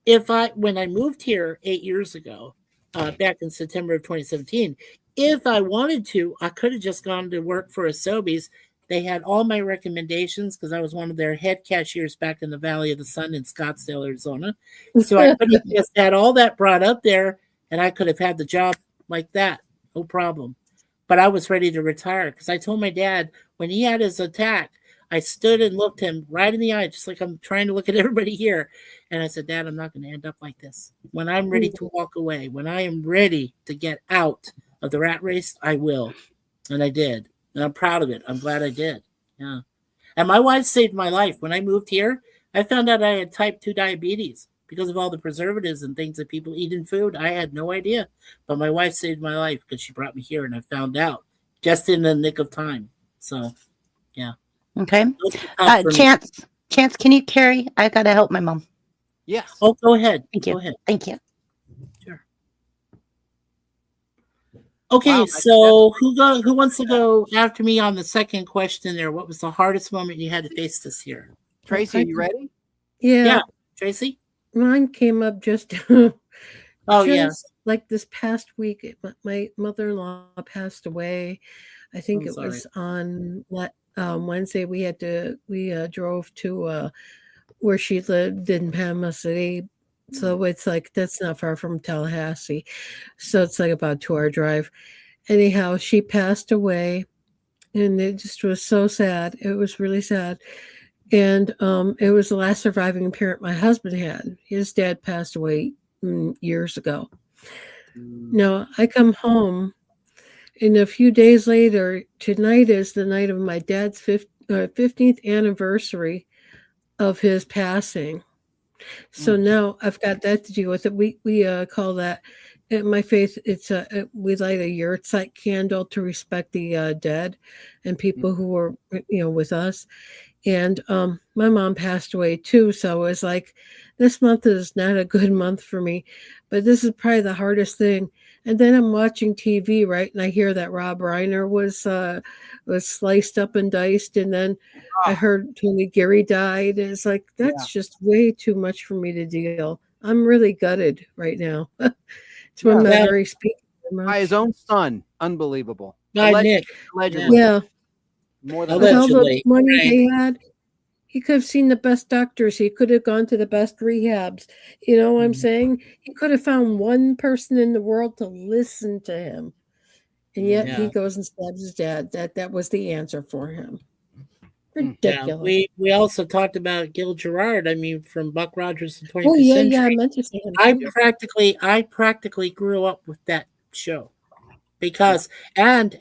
Speaker 3: when I moved here 8 years ago, back in September of 2017, if I wanted to, I could have just gone to work for a Sobeys. They had all my recommendations because I was one of their head cashiers back in the Valley of the Sun in Scottsdale, Arizona. So I could have just had all that brought up there, and I could have had the job like that, no problem. But I was ready to retire because I told my dad when he had his attack, I stood and looked him right in the eye, just like I'm trying to look at everybody here. And I said, Dad, I'm not going to end up like this. When I'm ready to walk away, when I am ready to get out of the rat race, I will. And I did. And I'm proud of it. I'm glad I did. Yeah. And my wife saved my life. When I moved here, I found out I had type 2 diabetes because of all the preservatives and things that people eat in food. I had no idea. But my wife saved my life because she brought me here and I found just in the nick of time. So, yeah.
Speaker 4: Okay. Chance, can you carry? I got to help my mom.
Speaker 6: Yes.
Speaker 3: Oh, go ahead.
Speaker 4: Thank you.
Speaker 3: Go ahead.
Speaker 4: Thank you.
Speaker 3: Sure. Okay, wow, so who wants to go after me on the second question there? What was the hardest moment you had to face this year?
Speaker 6: Tracy, are you ready?
Speaker 5: Yeah.
Speaker 3: Tracy?
Speaker 5: Mine came up just like this past week. My mother-in-law passed away. I think it was on Wednesday. We drove to where she lived in Panama City. So it's like, that's not far from Tallahassee. So it's like about a 2-hour drive. Anyhow, she passed away and it just was so sad. It was really sad. And it was the last surviving parent my husband had. His dad passed away years ago. Now, I come home and a few days later, tonight is the night of my dad's 15th anniversary of his passing. So now I've got that to deal with it. We call that at my faith. It's we light a yurtzeit candle to respect the dead and people who were with us. And my mom passed away too, so it was like this month is not a good month for me, but this is probably the hardest thing. And then I'm watching TV, right, and I hear that Rob Reiner was sliced up and diced, and then I heard Tony Geary died. And it's like that's just way too much for me to deal. I'm really gutted right now. It's I'm not very speaking.
Speaker 6: By his own son, unbelievable.
Speaker 3: Nick.
Speaker 6: Allegedly.
Speaker 5: Yeah.
Speaker 6: More than
Speaker 5: with all the money he had, he could have seen the best doctors. He could have gone to the best rehabs. You know what I'm saying? He could have found one person in the world to listen to him. And yet he goes and stabs his dad. That was the answer for him. Ridiculous.
Speaker 3: Yeah, we also talked about Gil Gerard. I mean, from Buck Rogers in 25th
Speaker 5: Century.
Speaker 3: Yeah,
Speaker 5: I meant to say him.
Speaker 3: I practically grew up with that show because and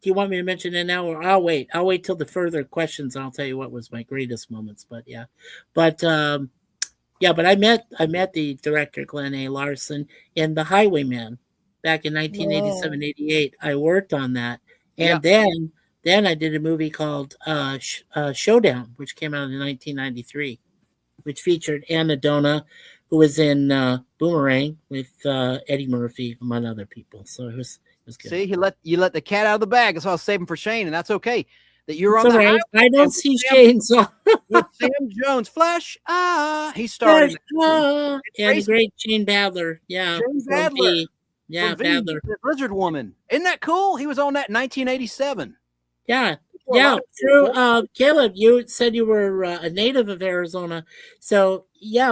Speaker 3: do you want me to mention it now, or I'll wait till the further questions and I'll tell you what was my greatest moments. But but I met the director Glenn A. Larson in The Highwayman back in 1987-88. I worked on that, and then I did a movie called Showdown, which came out in 1993, which featured Anna Dona, who was in Boomerang with Eddie Murphy, among other people. So it was good.
Speaker 6: See, you let the cat out of the bag. That's why I was saving for Shane, and that's okay. That you're on the
Speaker 3: highway. I don't see Shane. So
Speaker 6: with Sam Jones, Flesh. He's starting.
Speaker 3: And the great Shane Badler. Yeah,
Speaker 6: Shane Badler.
Speaker 3: Badler.
Speaker 6: The Lizard Woman. Isn't that cool? He was on that in 1987.
Speaker 3: Yeah. True. Caleb, you said you were a native of Arizona. So,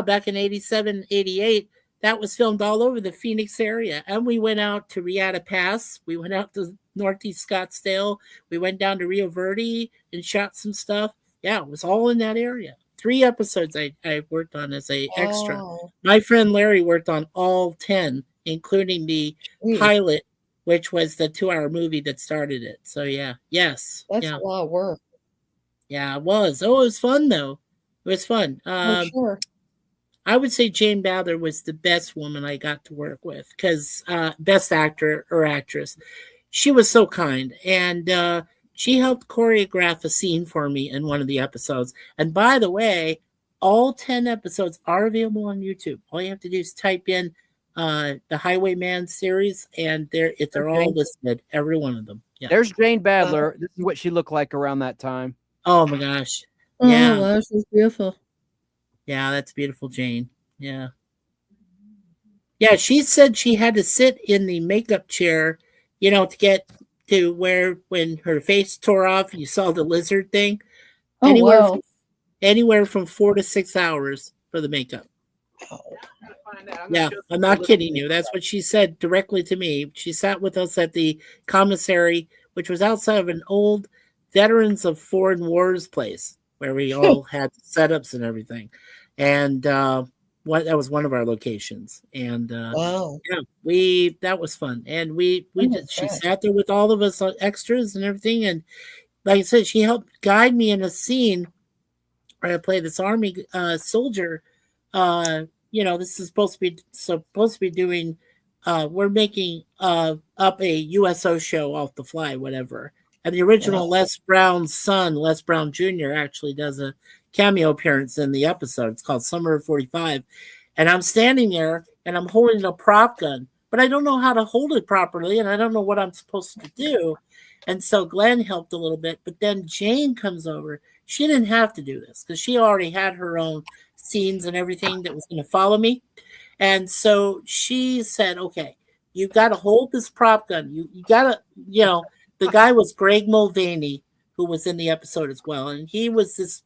Speaker 3: back in 87, 88, that was filmed all over the Phoenix area. And we went out to Riata Pass. We went out to Northeast Scottsdale. We went down to Rio Verde and shot some stuff. Yeah, it was all in that area. 3 episodes I worked on as a extra.
Speaker 5: Oh,
Speaker 3: My friend Larry worked on all 10, including the
Speaker 5: geez,
Speaker 3: pilot, which was the 2-hour movie that started it. So yeah, yes,
Speaker 5: that's
Speaker 3: yeah,
Speaker 5: a lot of work.
Speaker 3: yeah, it was. Oh, it was fun though. It was fun.
Speaker 5: Oh, sure.
Speaker 3: I would say Jane Bowler was the best woman I got to work with because best actor or actress. She was so kind, and she helped choreograph a scene for me in one of the episodes. And by the way, all 10 episodes are available on YouTube. All you have to do is type in the Highwayman series, and they're all
Speaker 6: Okay.
Speaker 3: listed, every one of them. Yeah.
Speaker 6: There's Jane Badler. This is what she looked like around that time.
Speaker 3: Oh my gosh.
Speaker 5: Oh,
Speaker 3: Yeah.
Speaker 5: wow, she's beautiful.
Speaker 3: Yeah, that's beautiful, Jane. Yeah. Yeah, she said she had to sit in the makeup chair, to get to where when her face tore off, you saw the lizard thing.
Speaker 5: Oh,
Speaker 3: Anywhere
Speaker 5: wow.
Speaker 3: from anywhere from 4 to 6 hours for the makeup. Yeah, I'm not kidding you. That's what she said directly to me. She sat with us at the commissary, which was outside of an old Veterans of Foreign Wars place where we all had setups and everything. And that was one of our locations. And
Speaker 5: Wow.
Speaker 3: yeah, that was fun. And she sat there with all of us extras and everything. And like I said, she helped guide me in a scene where I play this army soldier. This is supposed to be doing. We're making up a USO show off the fly, whatever. And the original Les Brown's son, Les Brown Jr., actually does a cameo appearance in the episode. It's called Summer of 45. And I'm standing there and I'm holding a prop gun, but I don't know how to hold it properly and I don't know what I'm supposed to do. And so Glenn helped a little bit, but then Jane comes over. She didn't have to do this because she already had her own scenes and everything that was going to follow me. And so she said, okay, you got to hold this prop gun. You got to, the guy was Greg Mulvaney, who was in the episode as well. And he was this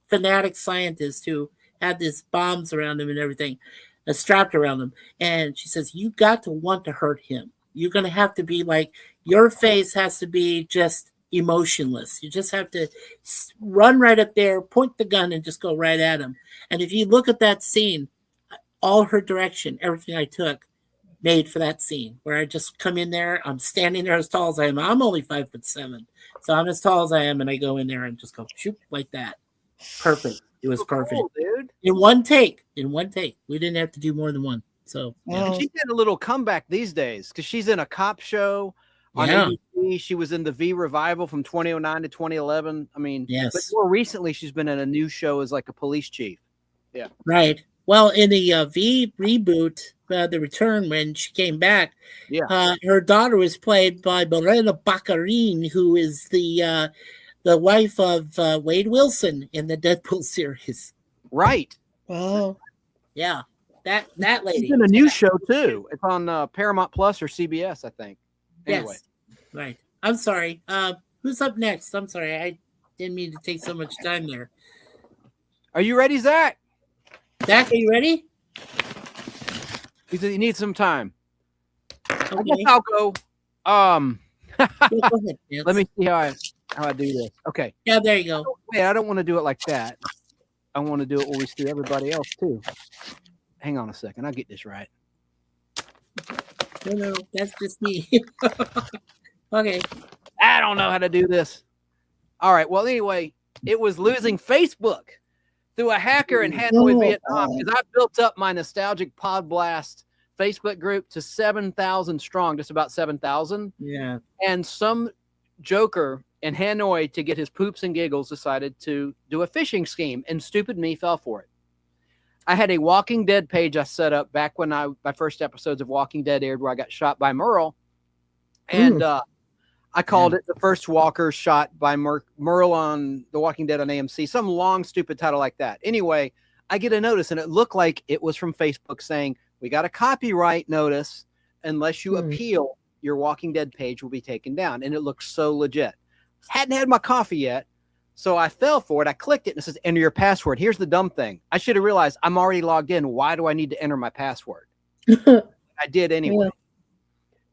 Speaker 3: fanatic scientist who had these bombs around him and everything strapped around him. And she says, you got to want to hurt him. You're going to have to be like, your face has to be just emotionless. You just have to run right up there, point the gun, and just go right at him. And if you look at that scene, all her direction, everything I took, made for that scene where I just come in there. I'm standing there as tall as I am. I'm only 5'7", so I'm as tall as I am, and I go in there and just go shoot like that. Perfect. It was perfect,
Speaker 6: cool, dude.
Speaker 3: In one take. We didn't have to do more than one. So
Speaker 5: Wow.
Speaker 6: She's had a little comeback these days because she's in a cop show on ABC. She was in the V revival from 2009 to 2011. I mean,
Speaker 3: Yes.
Speaker 6: But more recently, she's been in a new show as like a police chief. Yeah.
Speaker 3: Right. Well, in the V reboot, The Return, when she came back, her daughter was played by Morena Baccarin, who is the wife of Wade Wilson in the Deadpool series.
Speaker 6: Right.
Speaker 5: Wow.
Speaker 3: Yeah, that lady.
Speaker 6: She's in a new show too. It's on Paramount Plus or CBS, I think. Anyway.
Speaker 3: Yes. Right. I'm sorry. Who's up next? I'm sorry. I didn't mean to take so much time there.
Speaker 6: Are you ready, Zach?
Speaker 3: Zach, are you ready?
Speaker 6: He said you need some time.
Speaker 3: Okay.
Speaker 6: I guess I'll go.
Speaker 3: Yeah, go ahead, Vance.
Speaker 6: Let me see how I do this. Okay.
Speaker 3: Yeah, there you go.
Speaker 6: Wait, I don't want to do it like that. I want to do it where we see everybody else too. Hang on a second. I'll get this right.
Speaker 3: No, that's just me. Okay.
Speaker 6: I don't know how to do this. All right. Well, anyway, it was losing Facebook through a hacker in Hanoi, Vietnam, because I built up my nostalgic Pod Blast Facebook group to 7,000 strong, just about 7,000.
Speaker 3: Yeah.
Speaker 6: And some joker in Hanoi, to get his poops and giggles, decided to do a phishing scheme, and stupid me fell for it. I had a Walking Dead page I set up back when my first episodes of Walking Dead aired, where I got shot by Merle. And I called it The First Walker Shot by Merle on The Walking Dead on AMC, some long, stupid title like that. Anyway, I get a notice, and it looked like it was from Facebook saying, we got a copyright notice. Unless you appeal, your Walking Dead page will be taken down. And it looked so legit. Hadn't had my coffee yet, so I fell for it. I clicked it, and it says, enter your password. Here's the dumb thing. I should have realized I'm already logged in. Why do I need to enter my password? I did anyway. Yeah.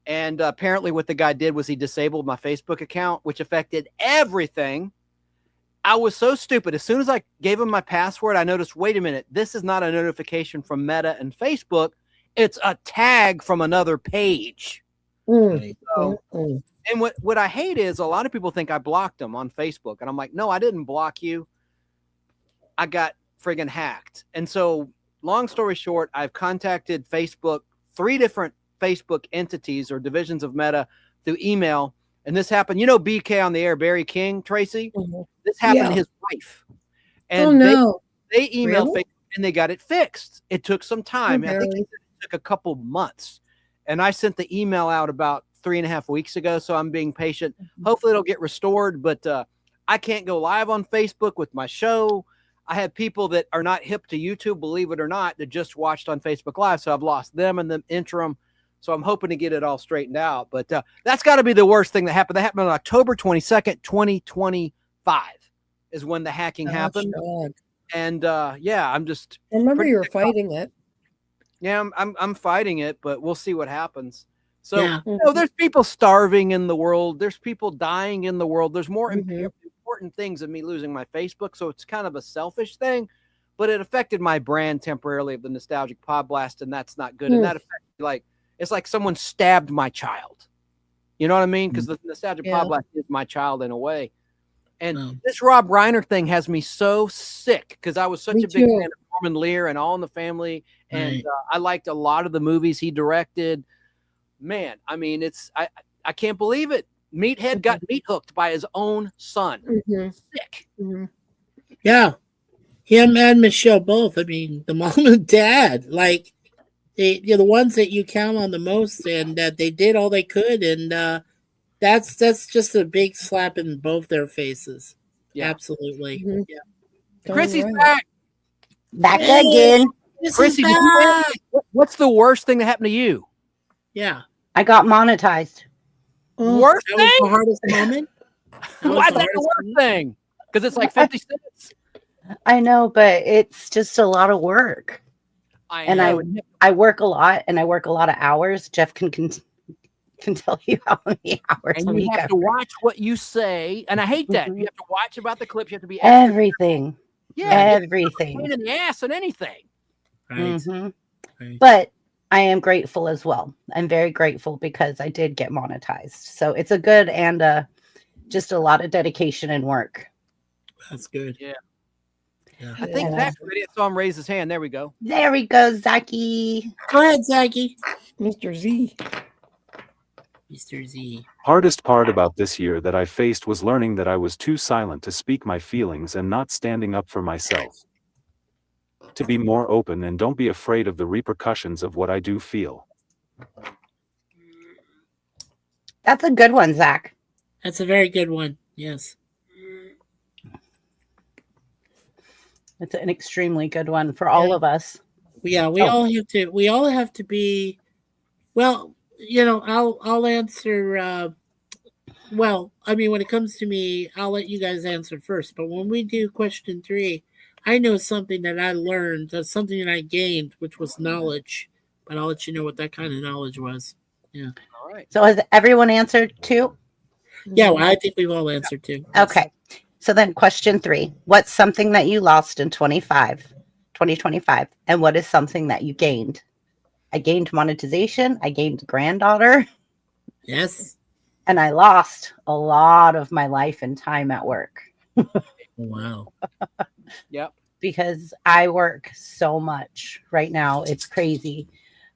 Speaker 6: And apparently what the guy did was he disabled my Facebook account, which affected everything. I was so stupid. As soon as I gave them my password, I noticed, wait a minute, this is not a notification from Meta and Facebook. It's a tag from another page. So, and what I hate is a lot of people think I blocked them on Facebook. And I'm like, no, I didn't block you. I got friggin' hacked. And so long story short, I've contacted Facebook, 3 different Facebook entities or divisions of Meta through email. And this happened, BK on the air, Barry King, Tracy. This happened to his wife. And they emailed Facebook and they got it fixed. It took some time. I think it took a couple months. And I sent the email out about 3.5 weeks ago. So I'm being patient. Hopefully it'll get restored. But I can't go live on Facebook with my show. I have people that are not hip to YouTube, believe it or not, that just watched on Facebook Live. So I've lost them in the interim. So I'm hoping to get it all straightened out. But that's got to be the worst thing that happened. That happened on October 22nd, 2025 is when the hacking happened. God. And I'm just.
Speaker 5: I remember you were fighting it.
Speaker 6: Yeah, I'm fighting it, but we'll see what happens. So there's people starving in the world. There's people dying in the world. There's more important things than me losing my Facebook. So it's kind of a selfish thing, but it affected my brand temporarily of the Nostalgic Pod Blast, and that's not good. And that affected it's like someone stabbed my child. You know what I mean? Because the Nostalgic Pod Blast is my child in a way. And this Rob Reiner thing has me so sick because I was such a big fan of Norman Lear and All in the Family. And I liked a lot of the movies he directed. Man, I mean, I can't believe it. Meathead got meat hooked by his own son. Sick.
Speaker 3: Yeah. Him and Michelle both. I mean, the mom and dad, the ones that you count on the most, and that they did all they could, and that's just a big slap in both their faces. Yeah. Absolutely. Yeah.
Speaker 6: Chrissy's back.
Speaker 4: Back again.
Speaker 6: Chrissy, what's the worst thing that happened to you?
Speaker 3: Yeah.
Speaker 4: I got monetized.
Speaker 6: Worst
Speaker 3: that
Speaker 6: thing?
Speaker 3: Was the hardest moment?
Speaker 6: Why's that the worst thing? Because it's like 50 cents.
Speaker 4: I know, but it's just a lot of work. I work a lot, and I work a lot of hours. Jeff can tell you how many hours.
Speaker 6: And you have to watch what you say, and I hate that. You have to watch about the clips. You have to be
Speaker 4: everything.
Speaker 6: Yeah,
Speaker 4: everything.
Speaker 6: Pain in the ass and anything.
Speaker 3: Right.
Speaker 4: Right. But I am grateful as well. I'm very grateful because I did get monetized. So it's a good and just a lot of dedication and work.
Speaker 3: That's good.
Speaker 6: Yeah. I think Zach's ready. I saw him raise his hand. There we go.
Speaker 4: There we go, Zachy.
Speaker 3: Go ahead, Zachy.
Speaker 5: Mr. Z.
Speaker 3: Mr. Z.
Speaker 7: Hardest part about this year that I faced was learning that I was too silent to speak my feelings and not standing up for myself. To be more open and don't be afraid of the repercussions of what I do feel.
Speaker 4: That's a good one, Zach.
Speaker 3: That's a very good one. Yes.
Speaker 4: It's an extremely good one for all of us.
Speaker 3: Yeah, we all have to be. Well, I'll answer. Well, I mean, when it comes to me, I'll let you guys answer first. But when we do question 3, I know something that I learned. That's something that I gained, which was knowledge. But I'll let you know what that kind of knowledge was. Yeah.
Speaker 6: All right.
Speaker 4: So has everyone answered 2?
Speaker 3: Yeah, well, I think we've all answered 2.
Speaker 4: Okay. So then question 3, what's something that you lost in 2025? And what is something that you gained? I gained monetization. I gained granddaughter.
Speaker 3: Yes.
Speaker 4: And I lost a lot of my life and time at work.
Speaker 3: Wow.
Speaker 6: Yep.
Speaker 4: Because I work so much right now. It's crazy.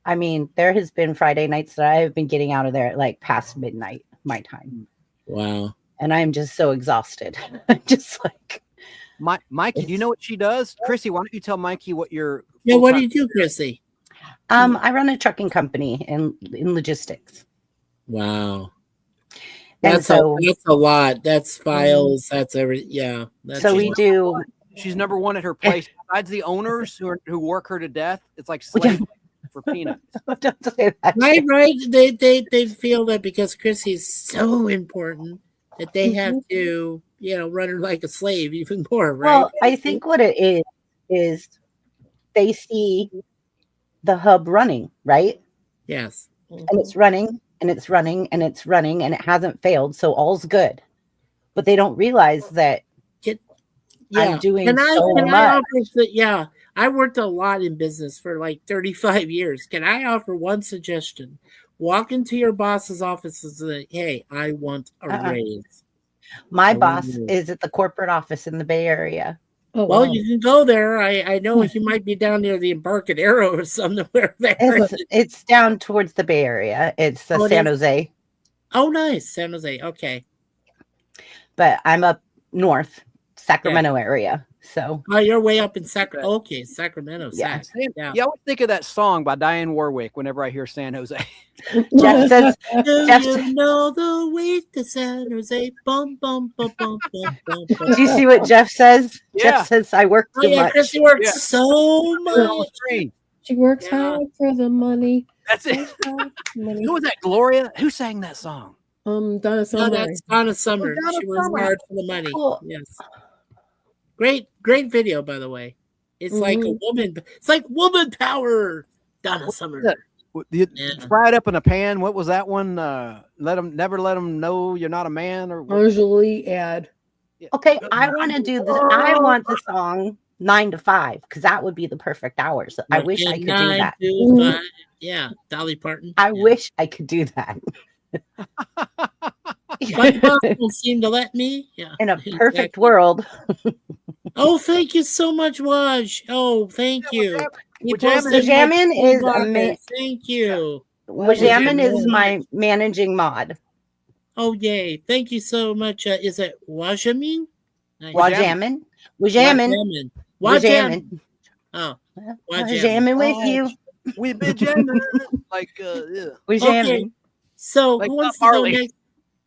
Speaker 4: I mean, there has been Friday nights that I have been getting out of there at past midnight, my time.
Speaker 3: Wow.
Speaker 4: And I'm just so exhausted. Just
Speaker 6: Mikey, do you know what she does? Chrissy, why don't you tell Mikey what your
Speaker 3: what do you do, Chrissy?
Speaker 4: I run a trucking company in logistics.
Speaker 3: Wow.
Speaker 4: And
Speaker 3: that's a lot. That's files. That's every
Speaker 4: so we do.
Speaker 6: She's number one at her place. Besides the owners who work her to death, it's like slave for peanuts.
Speaker 4: Don't say that.
Speaker 3: Right. They feel that because Chrissy's so important that they have to, run her like a slave even more, right?
Speaker 4: Well, I think what it is they see the hub running, right?
Speaker 3: Yes.
Speaker 4: And it's running and it's running and it's running and it hasn't failed. So all's good. But they don't realize that
Speaker 3: Yeah.
Speaker 4: I'm doing
Speaker 3: Can I
Speaker 4: so
Speaker 3: can I
Speaker 4: much.
Speaker 3: offer yeah, I worked a lot in business for like 35 years. Can I offer one suggestion? Walk into your boss's office and say, "Hey, I want a
Speaker 4: Uh-uh.
Speaker 3: raise."
Speaker 4: My
Speaker 3: I want a
Speaker 4: boss
Speaker 3: raise.
Speaker 4: is at the corporate office in the Bay Area.
Speaker 5: Oh,
Speaker 3: Well,
Speaker 5: wow.
Speaker 3: you can go there. I know he might be down near the Embarcadero or somewhere there.
Speaker 4: It's down towards the Bay Area. It's
Speaker 3: Oh, it
Speaker 4: San
Speaker 3: is?
Speaker 4: Jose,
Speaker 3: Oh, nice. San Jose. Okay.
Speaker 4: but I'm up north, Sacramento area. So
Speaker 3: Oh, you're way up in Sacramento. Okay, Sacramento.
Speaker 4: Yeah.
Speaker 3: Yeah.
Speaker 6: Yeah, I always think of that song by Diane Warwick whenever I hear San Jose.
Speaker 4: Jeff says,
Speaker 3: Do
Speaker 4: Jeff,
Speaker 3: you know the way to San Jose? Bum, bum, bum, bum, bum, bum, bum.
Speaker 4: do you see what Jeff says?
Speaker 6: Yeah.
Speaker 4: Jeff says I work
Speaker 3: Oh,
Speaker 4: too
Speaker 3: yeah,
Speaker 4: much.
Speaker 3: Chrissy works
Speaker 6: Yeah.
Speaker 3: so
Speaker 6: On the
Speaker 3: much.
Speaker 6: screen.
Speaker 5: She works
Speaker 3: Yeah.
Speaker 5: hard for the money.
Speaker 6: That's it.
Speaker 5: Works hard for the money.
Speaker 6: Who was that? Gloria? Who sang that song?
Speaker 5: Donna
Speaker 3: No,
Speaker 5: Summer.
Speaker 3: that's Donna Summer.
Speaker 6: Donna
Speaker 3: She was
Speaker 6: Summer.
Speaker 3: hard for the money.
Speaker 4: Cool.
Speaker 3: Yes. Great video, by the way. It's like a woman. It's like woman power. Donna Summer.
Speaker 6: that?
Speaker 3: Yeah.
Speaker 6: Fried up in a pan. What was that one? Never let them know you're not a man, or what?
Speaker 5: Marjorie ad.
Speaker 4: Okay, I want to do this. I want the song 9 to 5 because that would be the perfect hours. I wish I could do
Speaker 3: 9
Speaker 4: that.
Speaker 3: to 5. Yeah, Dolly Parton.
Speaker 4: I
Speaker 3: Yeah.
Speaker 4: wish I could do that.
Speaker 3: My boss won't seem to let me. Yeah.
Speaker 4: In a perfect
Speaker 3: Exactly.
Speaker 4: world.
Speaker 3: Oh, thank you so much, Waj. Oh, thank you. He posted my
Speaker 4: Wajamin is
Speaker 3: blogger. Thank you.
Speaker 4: Wajamin is my managing mod.
Speaker 3: Oh, yay. Thank you so much. Is it Wajamin? Nice.
Speaker 4: Wajamin.
Speaker 3: Wajamin.
Speaker 4: Wajamin.
Speaker 3: Oh,
Speaker 4: Wajamin with you.
Speaker 6: We've been jamming. Like, yeah.
Speaker 4: Wajamin.
Speaker 3: Okay. So
Speaker 6: Like
Speaker 3: who wants
Speaker 6: Bob
Speaker 3: to go
Speaker 6: Marley.
Speaker 3: next?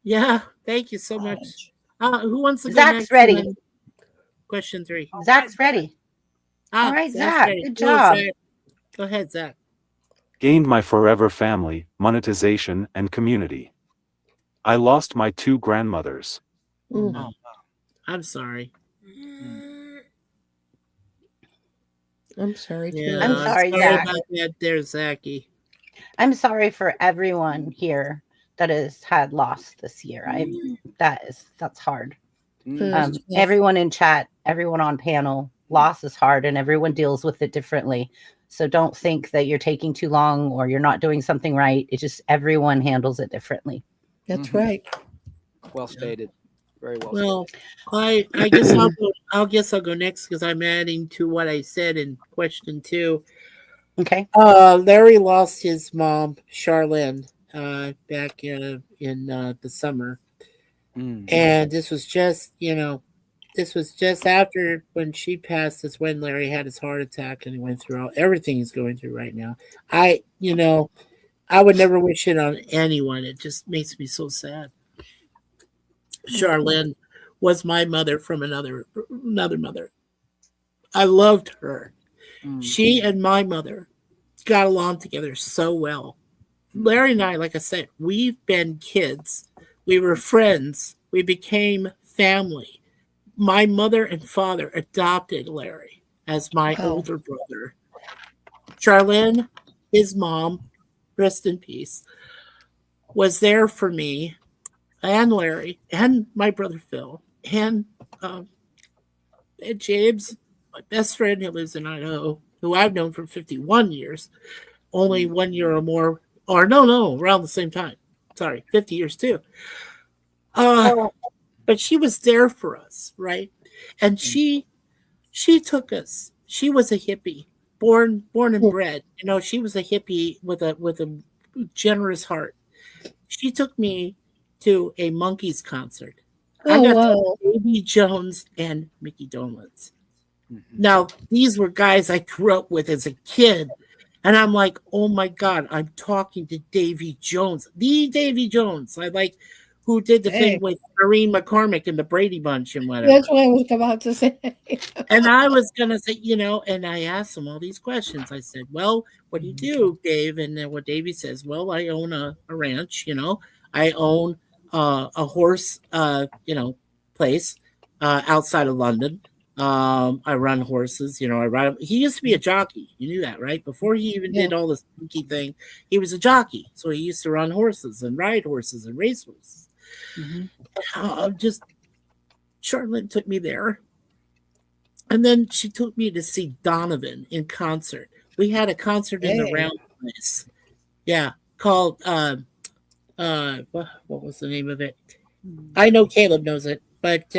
Speaker 3: Yeah, thank you so much. Who wants to go
Speaker 4: Zach's
Speaker 3: next?
Speaker 4: ready.
Speaker 3: And then Question 3.
Speaker 4: Zach's ready. All right,
Speaker 3: Zach's
Speaker 4: Zach.
Speaker 3: ready.
Speaker 4: Good
Speaker 3: Go,
Speaker 4: job.
Speaker 3: Zach. Go ahead, Zach.
Speaker 7: Gained my forever family, monetization, and community. I lost my 2 grandmothers.
Speaker 5: Mm.
Speaker 3: I'm sorry.
Speaker 5: I'm sorry. Too.
Speaker 3: Yeah,
Speaker 4: I'm sorry, Zach.
Speaker 3: about that there, Zachy.
Speaker 4: I'm sorry for everyone here that has had loss this year. That's hard.
Speaker 5: That's tough.
Speaker 4: Everyone in chat, everyone on panel, loss is hard and everyone deals with it differently. So don't think that you're taking too long or you're not doing something right. It's just everyone handles it differently.
Speaker 5: That's right.
Speaker 6: Well stated. Very well.
Speaker 3: Well, I guess I'll go next because I'm adding to what I said in question 2.
Speaker 4: Okay.
Speaker 3: Larry lost his mom, Charlene, back in the summer, and this was just after when she passed. Is when Larry had his heart attack and he went through everything he's going through right now. I would never wish it on anyone. It just makes me so sad. Charlene was my mother from another mother. I loved her. She and my mother got along together so well. Larry and I, like I said, we've been kids. We were friends. We became family. My mother and father adopted Larry as my older brother. Charlene, his mom, rest in peace, was there for me and Larry and my brother Phil and James, my best friend who lives in Idaho, who I've known for 51 years, only 1 year or more, or no, around the same time. Sorry, 50 years too. But she was there for us, right? And she took us. She was a hippie, born and bred. She was a hippie with a generous heart. She took me to a Monkees concert. I got to Davy Jones and Mickey Dolenz. Now, these were guys I grew up with as a kid. And I'm like, oh my God, I'm talking to Davy Jones. The Davy Jones. Who did the thing with Maureen McCormick and the Brady Bunch and whatever.
Speaker 5: That's what I was about to say.
Speaker 3: And I was going to say, and I asked him all these questions. I said, well, what do you do, Dave? And then what Davey says, well, I own a ranch, I own a horse, place outside of London. I run horses, I ride. He used to be a jockey. You knew that, right? Before he even did all this funky thing, he was a jockey. So he used to run horses and ride horses and race horses. Charlotte took me there. And then she took me to see Donovan in concert. We had a concert in the
Speaker 5: Hey.
Speaker 3: Round Place. Yeah, called what was the name of it? I know Caleb knows it, but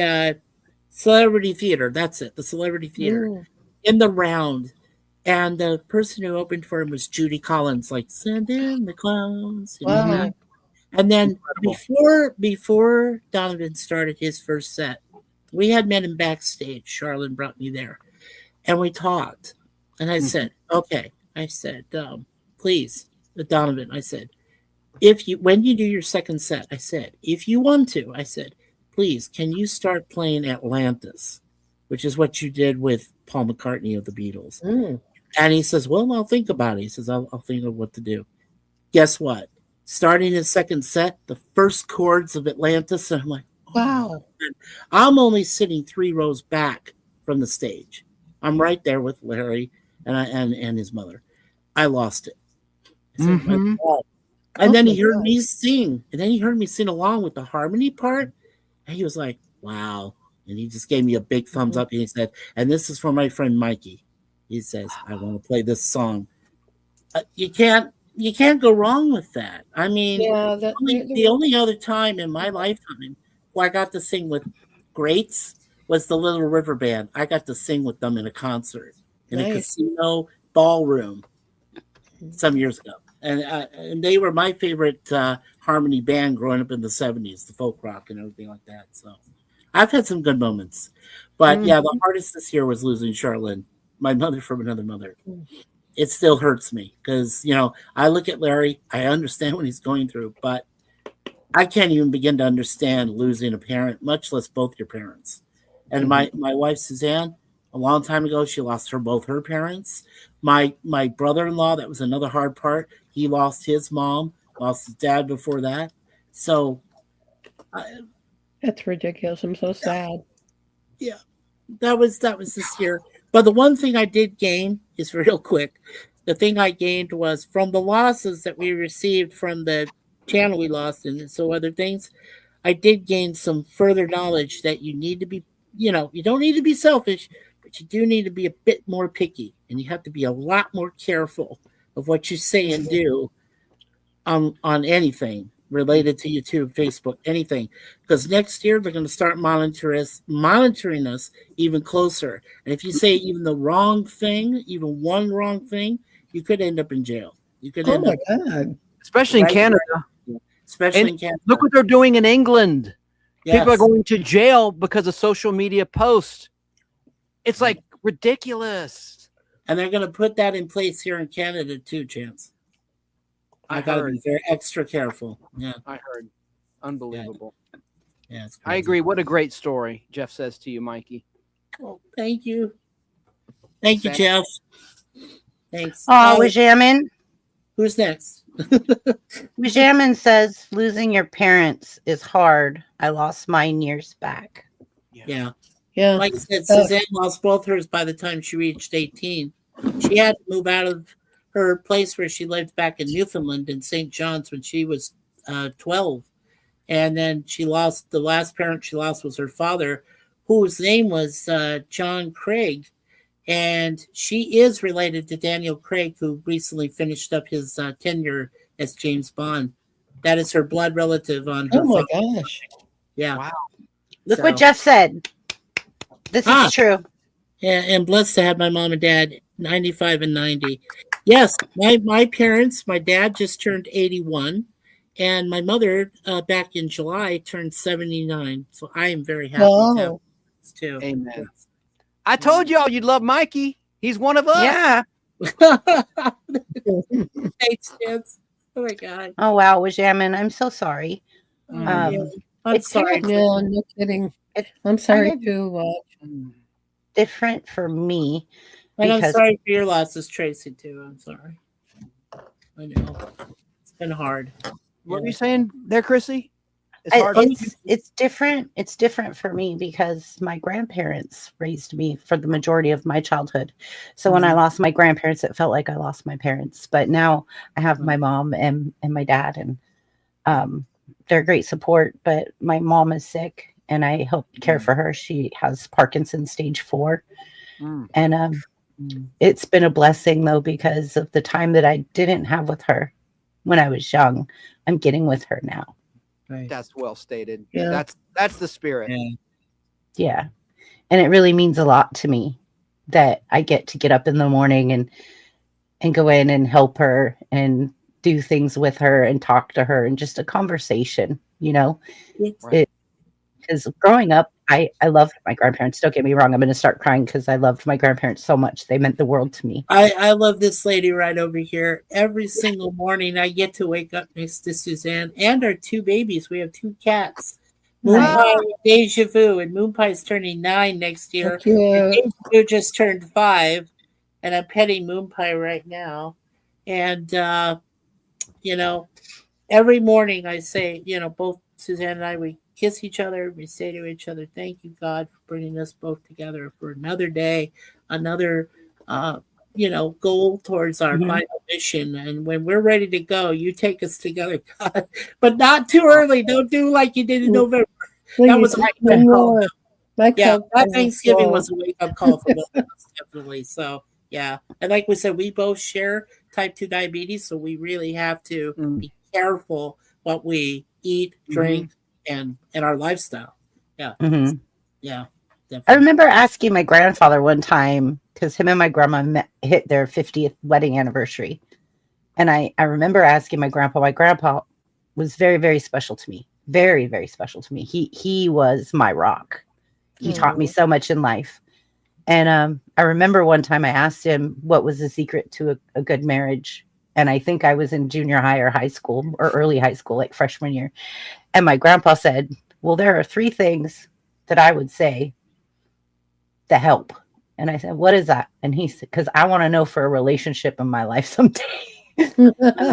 Speaker 3: Celebrity Theater. That's it. The Celebrity Theater
Speaker 5: Mm.
Speaker 3: in the Round. And the person who opened for him was Judy Collins, like "Send in the clowns."
Speaker 5: Wow.
Speaker 3: And then
Speaker 6: Incredible.
Speaker 3: before Donovan started his first set, we had met him backstage. Charlene brought me there, and we talked. And I said, "Okay," I said, "Please, Donovan," I said, "if you when you do your second set," I said, "if you want to," I said, "please, can you start playing Atlantis, which is what you did with Paul McCartney of the Beatles?"
Speaker 5: Mm.
Speaker 3: And he says, "Well, I'll think about it." He says, I'll think of what to do." Guess what? Starting his second set, the first chords of Atlantis, and I'm like,
Speaker 5: Wow.
Speaker 3: I'm only sitting 3 rows back from the stage. I'm right there with Larry and his mother. I lost it. I said, "My God." And then he heard me sing, and then he heard me sing along with the harmony part, and he was like, "Wow!" And he just gave me a big thumbs up, and he said, "And this is for my friend Mikey." He says, "I want to play this song." You can't go wrong with that. I mean,
Speaker 5: Yeah,
Speaker 3: the only other time in my lifetime where I got to sing with greats was the Little River Band. I got to sing with them in a concert in a
Speaker 5: Nice.
Speaker 3: casino ballroom some years ago. And they were my favorite harmony band growing up in the 70s, the folk rock and everything like that. So I've had some good moments. But yeah, the hardest this year was losing Charlene, my mother from another mother. It still hurts me because, I look at Larry, I understand what he's going through, but I can't even begin to understand losing a parent, much less both your parents. And my wife, Suzanne, a long time ago, she lost both her parents. My brother-in-law, that was another hard part. He lost his mom, lost his dad before that. So,
Speaker 5: That's ridiculous. I'm so sad.
Speaker 3: yeah, that was this year. But the one thing I did gain is real quick. The thing I gained was from the losses that we received from the channel we lost and so other things. I did gain some further knowledge that you need to be, you don't need to be selfish, but you do need to be a bit more picky, and you have to be a lot more careful of what you say and do on anything related to YouTube, Facebook, anything. Because next year they're going to start monitoring us even closer. And if you say even the wrong thing, even one wrong thing, you could end up in jail. You could
Speaker 5: Oh
Speaker 3: end
Speaker 5: my
Speaker 3: up,
Speaker 5: God.
Speaker 6: Especially in Canada.
Speaker 3: especially
Speaker 6: And
Speaker 3: in Canada.
Speaker 6: look what they're doing in England. People are
Speaker 3: Yes.
Speaker 6: going to jail because of social media posts. It's like ridiculous.
Speaker 3: And they're going to put that in place here in Canada too, Chance. I got to be very extra careful. Yeah.
Speaker 6: I heard. Unbelievable.
Speaker 3: Yeah. It's
Speaker 6: I
Speaker 3: crazy.
Speaker 6: agree. What a great story, Jeff says to you, Mikey.
Speaker 3: Oh, thank you. Thank you,
Speaker 6: Sam.
Speaker 3: Jeff. Thanks.
Speaker 4: Oh, Wajamin.
Speaker 3: Who's next?
Speaker 4: Wajamin says losing your parents is hard. I lost mine years back.
Speaker 3: Yeah.
Speaker 5: Yeah.
Speaker 3: Like I said, Suzanne lost both hers by the time she reached 18. She had to move out of her place where she lived back in Newfoundland in St. John's when she was 12. And then she lost, the last parent she lost was her father, whose name was John Craig. And she is related to Daniel Craig, who recently finished up his tenure as James Bond. That is her blood relative on her
Speaker 5: Oh my
Speaker 3: father.
Speaker 5: gosh.
Speaker 3: Yeah.
Speaker 6: Wow.
Speaker 4: Look what Jeff said. This is true.
Speaker 3: Yeah, and blessed to have my mom and dad, 95 and 90. Yes, my parents, my dad just turned 81, and my mother back in July turned 79. So I am very happy to have this too.
Speaker 6: Amen. I told y'all you'd love Mikey. He's one of us.
Speaker 4: Yeah.
Speaker 3: Thanks, Chance. Oh my God.
Speaker 4: Oh wow, Wajamin. I'm so sorry.
Speaker 3: I'm
Speaker 4: it's
Speaker 3: sorry.
Speaker 4: kind of-
Speaker 5: No, no kidding.
Speaker 4: It's
Speaker 5: I'm sorry
Speaker 4: kind of
Speaker 5: too.
Speaker 4: different for me.
Speaker 3: And I'm
Speaker 4: because-
Speaker 3: sorry for your losses, Tracy, too. I'm sorry. I know. It's been hard.
Speaker 6: What were you saying there, Chrissy? It's hard.
Speaker 4: It's different. It's different for me because my grandparents raised me for the majority of my childhood. So when I lost my grandparents, it felt like I lost my parents. But now I have my mom and my dad, and they're great support. But my mom is sick, and I help care for her. She has Parkinson's stage 4, And it's been a blessing though, because of the time that I didn't have with her when I was young. I'm getting with her now.
Speaker 3: Right.
Speaker 6: That's well stated.
Speaker 5: Yeah.
Speaker 6: That's the spirit.
Speaker 4: Yeah. And it really means a lot to me that I get to get up in the morning and go in and help her and do things with her and talk to her, and just a conversation, you know.
Speaker 6: Right.
Speaker 4: Because growing up, I loved my grandparents. Don't get me wrong. I'm going to start crying because I loved my grandparents so much. They meant the world to me.
Speaker 3: I love this lady right over here. Every single morning I get to wake up next to Suzanne and our two babies. We have two cats. Moon
Speaker 4: Nice.
Speaker 3: Pie and Deja Vu, and Moon Pie's turning 9 next year.
Speaker 5: Cute.
Speaker 3: And Deja Vu just turned 5, and I'm petting Moon Pie right now. And you know, every morning I say, you know, both Suzanne and I, we kiss each other. We say to each other, "Thank you, God, for bringing us both together for another day, another." You know, goal towards our final mission. And when we're ready to go, you take us together, God, but not too early. Don't do like you did in November. That was a wake up call. Yeah, that Thanksgiving was a wake up call for both of us, definitely. So, yeah. And like we said, we both share type 2 diabetes, so we really have to be careful what we eat, drink, and our lifestyle. Yeah. Yeah. Definitely.
Speaker 4: I remember asking my grandfather one time, because him and my grandma hit their 50th wedding anniversary. And I remember asking my grandpa was very, very special to me. Very, very special to me. He was my rock. He taught me so much in life. And I remember one time I asked him what was the secret to a good marriage. And I think I was in junior high or high school or early high school, like freshman year. And my grandpa said, well, there are 3 things that I would say to help. And I said, what is that? And he said, because I want to know for a relationship in my life someday.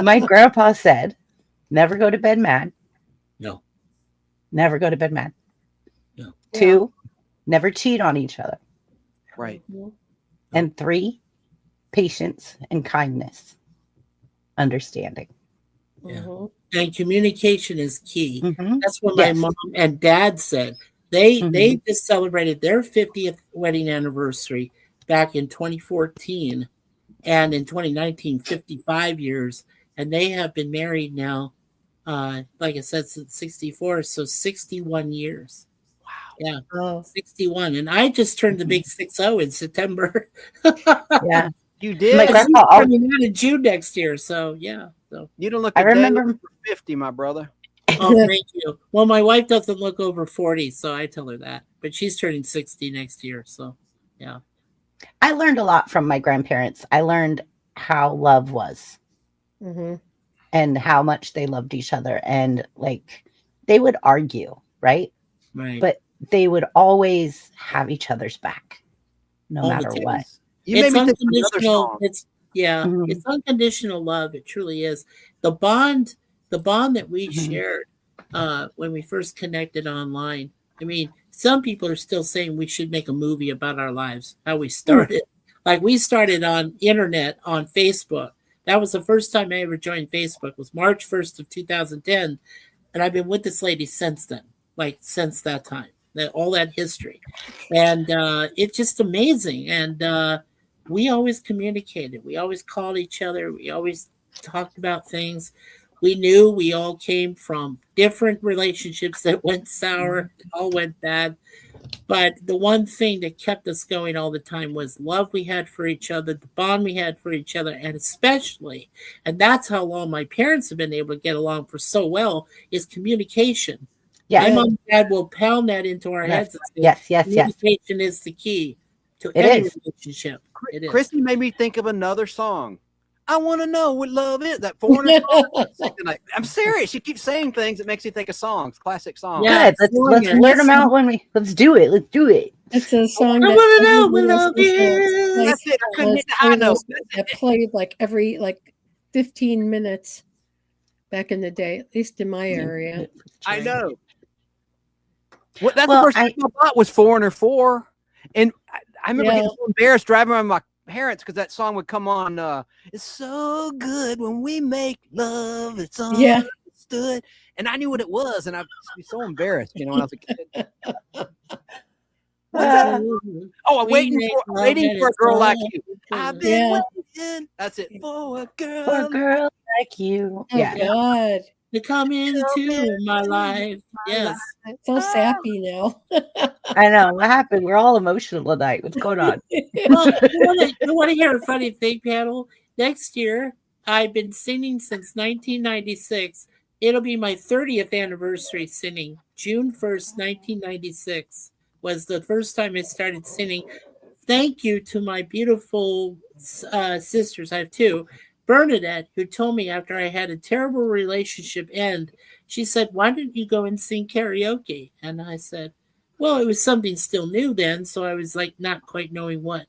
Speaker 4: My grandpa said, never go to bed mad.
Speaker 3: No.
Speaker 4: Never go to bed mad.
Speaker 3: No.
Speaker 4: 2, never cheat on each other.
Speaker 6: Right.
Speaker 4: And 3, patience and kindness. Understanding.
Speaker 3: Yeah. And communication is key. That's what my
Speaker 4: Yes.
Speaker 3: mom and dad said. They just celebrated their 50th wedding anniversary back in 2014, and in 2019, 55 years. And they have been married now, like I said, since 64, so 61 years. Wow. Yeah.
Speaker 5: Oh.
Speaker 3: 61. And I just turned the big 60 in September.
Speaker 4: Yeah.
Speaker 6: You did?
Speaker 4: My grandpa
Speaker 3: turning out in June next year. So, yeah. So
Speaker 6: You don't look
Speaker 4: I
Speaker 6: a day
Speaker 4: remember-
Speaker 6: over 50, my brother.
Speaker 3: Oh, thank you. Well, my wife doesn't look over 40, so I tell her that. But she's turning 60 next year, so yeah.
Speaker 4: I learned a lot from my grandparents. I learned how love was and how much they loved each other. And like they would argue, right?
Speaker 3: Right.
Speaker 4: But they would always have each other's back, no
Speaker 3: All the
Speaker 4: matter
Speaker 3: time.
Speaker 4: what.
Speaker 6: You made
Speaker 3: It's
Speaker 6: me think of another
Speaker 3: unconditional.
Speaker 6: song.
Speaker 3: It's it's unconditional love. It truly is. The bond that we shared when we first connected online. I mean, some people are still saying we should make a movie about our lives, how we started. Like we started on internet on Facebook. That was the first time I ever joined Facebook. Was March 1st of 2010, and I've been with this lady since then. Like since that time, all that history, and it's just amazing. And we always communicated. We always called each other. We always talked about things. We knew we all came from different relationships that went sour, all went bad. But the one thing that kept us going all the time was love we had for each other, the bond we had for each other, and especially, and that's how long my parents have been able to get along for so well, is communication.
Speaker 4: Yeah.
Speaker 3: My mom and dad will pound that into our heads. And say,
Speaker 4: Yes.
Speaker 3: communication is the key to
Speaker 4: It
Speaker 3: any
Speaker 4: is.
Speaker 3: relationship. It is.
Speaker 6: Christy made me think of another song. I want to know what love is. That foreigner song. I'm serious. She keeps saying things that makes you think of songs, classic songs.
Speaker 3: Yeah.
Speaker 4: Good. Let's learn them out let's do it. Let's do it.
Speaker 5: It's a song
Speaker 3: I
Speaker 5: that
Speaker 3: want to know what
Speaker 5: everybody
Speaker 3: love
Speaker 5: listens to.
Speaker 3: is.
Speaker 5: Like,
Speaker 6: That's it. I couldn't hit the high note.
Speaker 5: that played like every 15 minutes back in the day, at least in my area.
Speaker 6: I know. Well, that's
Speaker 4: Well,
Speaker 6: the first thing I thought was Foreigner 4. And I remember getting so embarrassed driving around with my parents because that song would come on. It's so good when we make love. It's understood. And I knew what it was. And I'd be so embarrassed, when I was a kid. I'm waiting for a girl like you. I've been
Speaker 5: Yeah.
Speaker 6: waiting. That's it. For a girl.
Speaker 4: For a girl like you.
Speaker 5: Oh
Speaker 4: Yeah.
Speaker 5: God.
Speaker 3: To come into my life. Yes.
Speaker 5: So sappy now.
Speaker 4: I know. What happened? We're all emotional tonight. What's going on?
Speaker 3: Well, you want to hear a funny thing, panel? Next year, I've been singing since 1996. It'll be my 30th anniversary singing. June 1st, 1996 was the first time I started singing. Thank you to my beautiful sisters. I have two. Bernadette, who told me after I had a terrible relationship end, she said, "Why don't you go and sing karaoke?" And I said, well, it was something still new then, so I was like not quite knowing what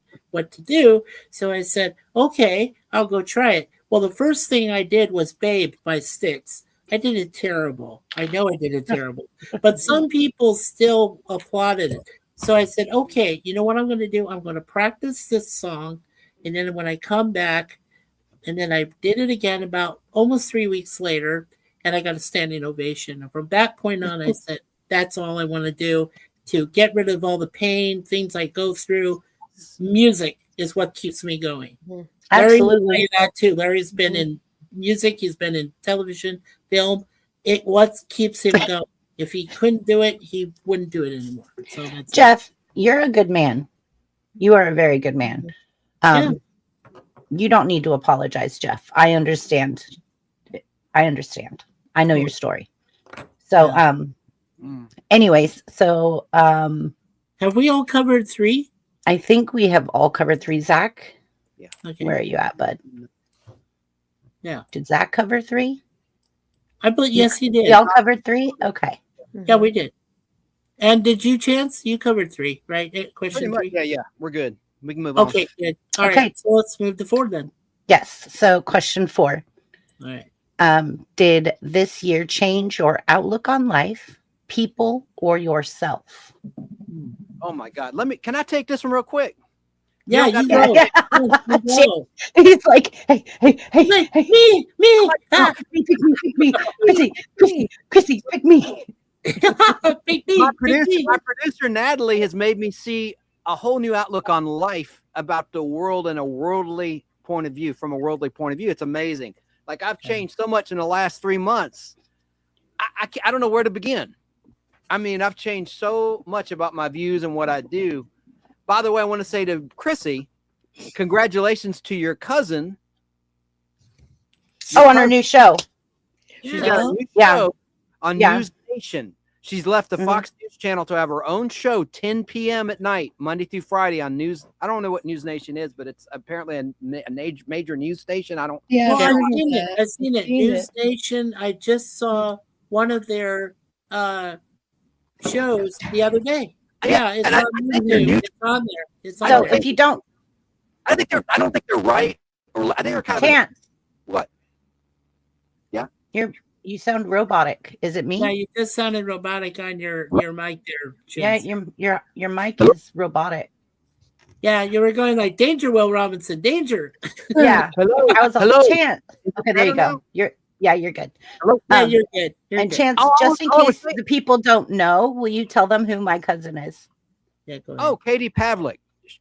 Speaker 3: to do. So I said, okay, I'll go try it. Well, the first thing I did was Babe by Styx. I did it terrible. I know I did it terrible. But some people still applauded it. So I said, okay, you know what I'm going to do? I'm going to practice this song. And then when I come back, and then I did it again about almost 3 weeks later, and I got a standing ovation. And from that point on, I said, that's all I want to do to get rid of all the pain, things I go through. Music is what keeps me going. Larry will tell you that too. Larry's been in music. He's been in television, film. It what keeps him going. If he couldn't do it, he wouldn't do it anymore. So that's
Speaker 4: Jeff, you're a good man. You are a very good man. You don't need to apologize, Jeff. I understand. I know your story. So, anyways, so
Speaker 3: have we all covered 3?
Speaker 4: I think we have all covered 3. Zach,
Speaker 6: Yeah.
Speaker 3: Okay.
Speaker 4: Where are you at, bud?
Speaker 3: Yeah.
Speaker 4: Did Zach cover 3?
Speaker 3: I believe yes, he did.
Speaker 4: We all covered 3. Okay.
Speaker 3: Yeah, we did. And did you, Chance? You covered 3, right? Question 3.
Speaker 6: Yeah. We're good. We can move on.
Speaker 3: Okay, good. All right. So let's move to 4 then.
Speaker 4: Yes. So question 4.
Speaker 3: All right.
Speaker 4: Did this year change your outlook on life, people, or yourself?
Speaker 6: Oh my God. Can I take this one real quick?
Speaker 3: Yeah, you go. You go.
Speaker 4: He's like, hey,
Speaker 3: Me.
Speaker 4: Chrissy, pick me.
Speaker 6: My producer Natalie has made me see a whole new outlook on life about the world and a worldly point of view. From a worldly point of view, it's amazing. Like I've changed so much in the last 3 months. I don't know where to begin. I mean, I've changed so much about my views and what I do. By the way, I want to say to Chrissy, congratulations to your cousin.
Speaker 4: On her new show.
Speaker 6: She's got a new show on News Nation. She's left the Fox News channel to have her own show, 10 p.m. at night, Monday through Friday on News. I don't know what News Nation is, but it's apparently a major news station. I don't.
Speaker 5: Yeah,
Speaker 3: Well, I've seen it. News Nation. I just saw one of their shows the other day. Yeah, it's on YouTube. It's on there. It's on
Speaker 4: So
Speaker 3: there.
Speaker 4: if you don't,
Speaker 6: I don't think they're right. Or I think they're kind of
Speaker 4: can't.
Speaker 6: What? Yeah.
Speaker 4: You sound robotic. Is it me?
Speaker 3: Yeah, you just sounded robotic on your mic there.
Speaker 4: Yeah,
Speaker 3: Chance.
Speaker 4: your mic is robotic.
Speaker 3: Yeah, you were going like danger, Will Robinson, danger.
Speaker 4: Yeah.
Speaker 6: Hello.
Speaker 4: I was like,
Speaker 6: Hello.
Speaker 4: Chance. Okay, there you go. You're good.
Speaker 6: Hello.
Speaker 3: Yeah, you're good. You're
Speaker 4: And
Speaker 3: good.
Speaker 4: Chance, just in case the people don't know, will you tell them who my cousin is?
Speaker 3: Yeah, go ahead.
Speaker 6: Oh, Katie Pavlik. She's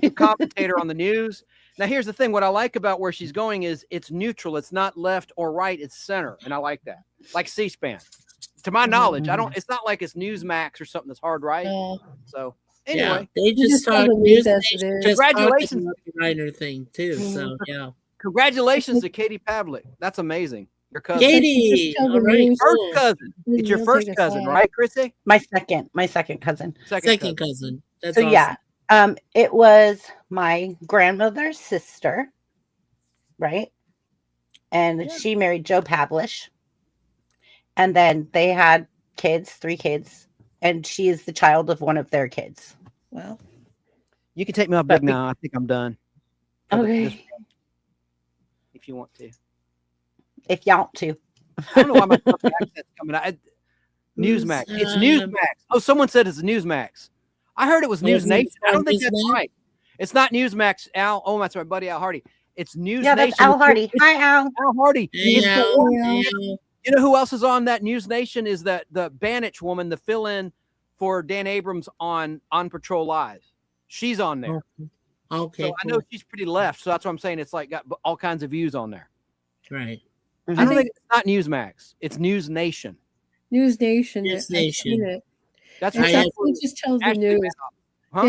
Speaker 6: a commentator on the news. Now, here's the thing. What I like about where she's going is it's neutral. It's not left or right. It's center. And I like that. Like C-SPAN. To my knowledge, it's not like it's Newsmax or something that's hard right. So anyway.
Speaker 3: Yeah, they just
Speaker 5: tell
Speaker 3: talk
Speaker 5: the
Speaker 3: news.
Speaker 5: news as it is.
Speaker 6: Congratulations.
Speaker 3: Writer thing too. So yeah.
Speaker 6: Congratulations to Katie Pavlik. That's amazing. Your cousin.
Speaker 3: Katie,
Speaker 5: Just tell the
Speaker 3: all right.
Speaker 5: news.
Speaker 6: First cousin. It's your
Speaker 5: You'll
Speaker 6: first
Speaker 5: take a
Speaker 6: cousin,
Speaker 5: side.
Speaker 6: right, Chrissy?
Speaker 4: My second cousin.
Speaker 3: Second cousin. That's
Speaker 4: So
Speaker 3: awesome.
Speaker 4: yeah, it was my grandmother's sister, right? And she married Joe Pavlish. And then they had 3 kids, and she is the child of one of their kids.
Speaker 5: Well,
Speaker 6: You can take me off big now. I think I'm done.
Speaker 4: Okay.
Speaker 6: If you want to.
Speaker 4: If you want to.
Speaker 6: I don't know why my accent's coming out. Newsmax. It's Newsmax. Oh, someone said it's Newsmax. I heard it was News Nation. I don't think that's right. It's not Newsmax. Al. Oh, that's my buddy Al Hardy. It's News
Speaker 4: Yeah,
Speaker 6: Nation.
Speaker 4: that's Al Hardy. Hi, Al.
Speaker 6: Al Hardy. It's the one-
Speaker 3: Yeah.
Speaker 6: You know who else is on that News Nation is the Banich woman, the fill-in for Dan Abrams on Patrol Live. She's on there.
Speaker 3: Okay.
Speaker 6: So I know she's pretty left. So that's what I'm saying. It's like got all kinds of views on there.
Speaker 3: Right.
Speaker 4: Mhm.
Speaker 6: I don't think it's not Newsmax. It's News Nation.
Speaker 5: News Nation.
Speaker 3: News
Speaker 5: I've seen
Speaker 3: Nation.
Speaker 5: it.
Speaker 6: That's
Speaker 5: It's
Speaker 6: what
Speaker 3: had-
Speaker 5: actually just tells the
Speaker 6: Ashley
Speaker 5: news.
Speaker 6: went up. Huh?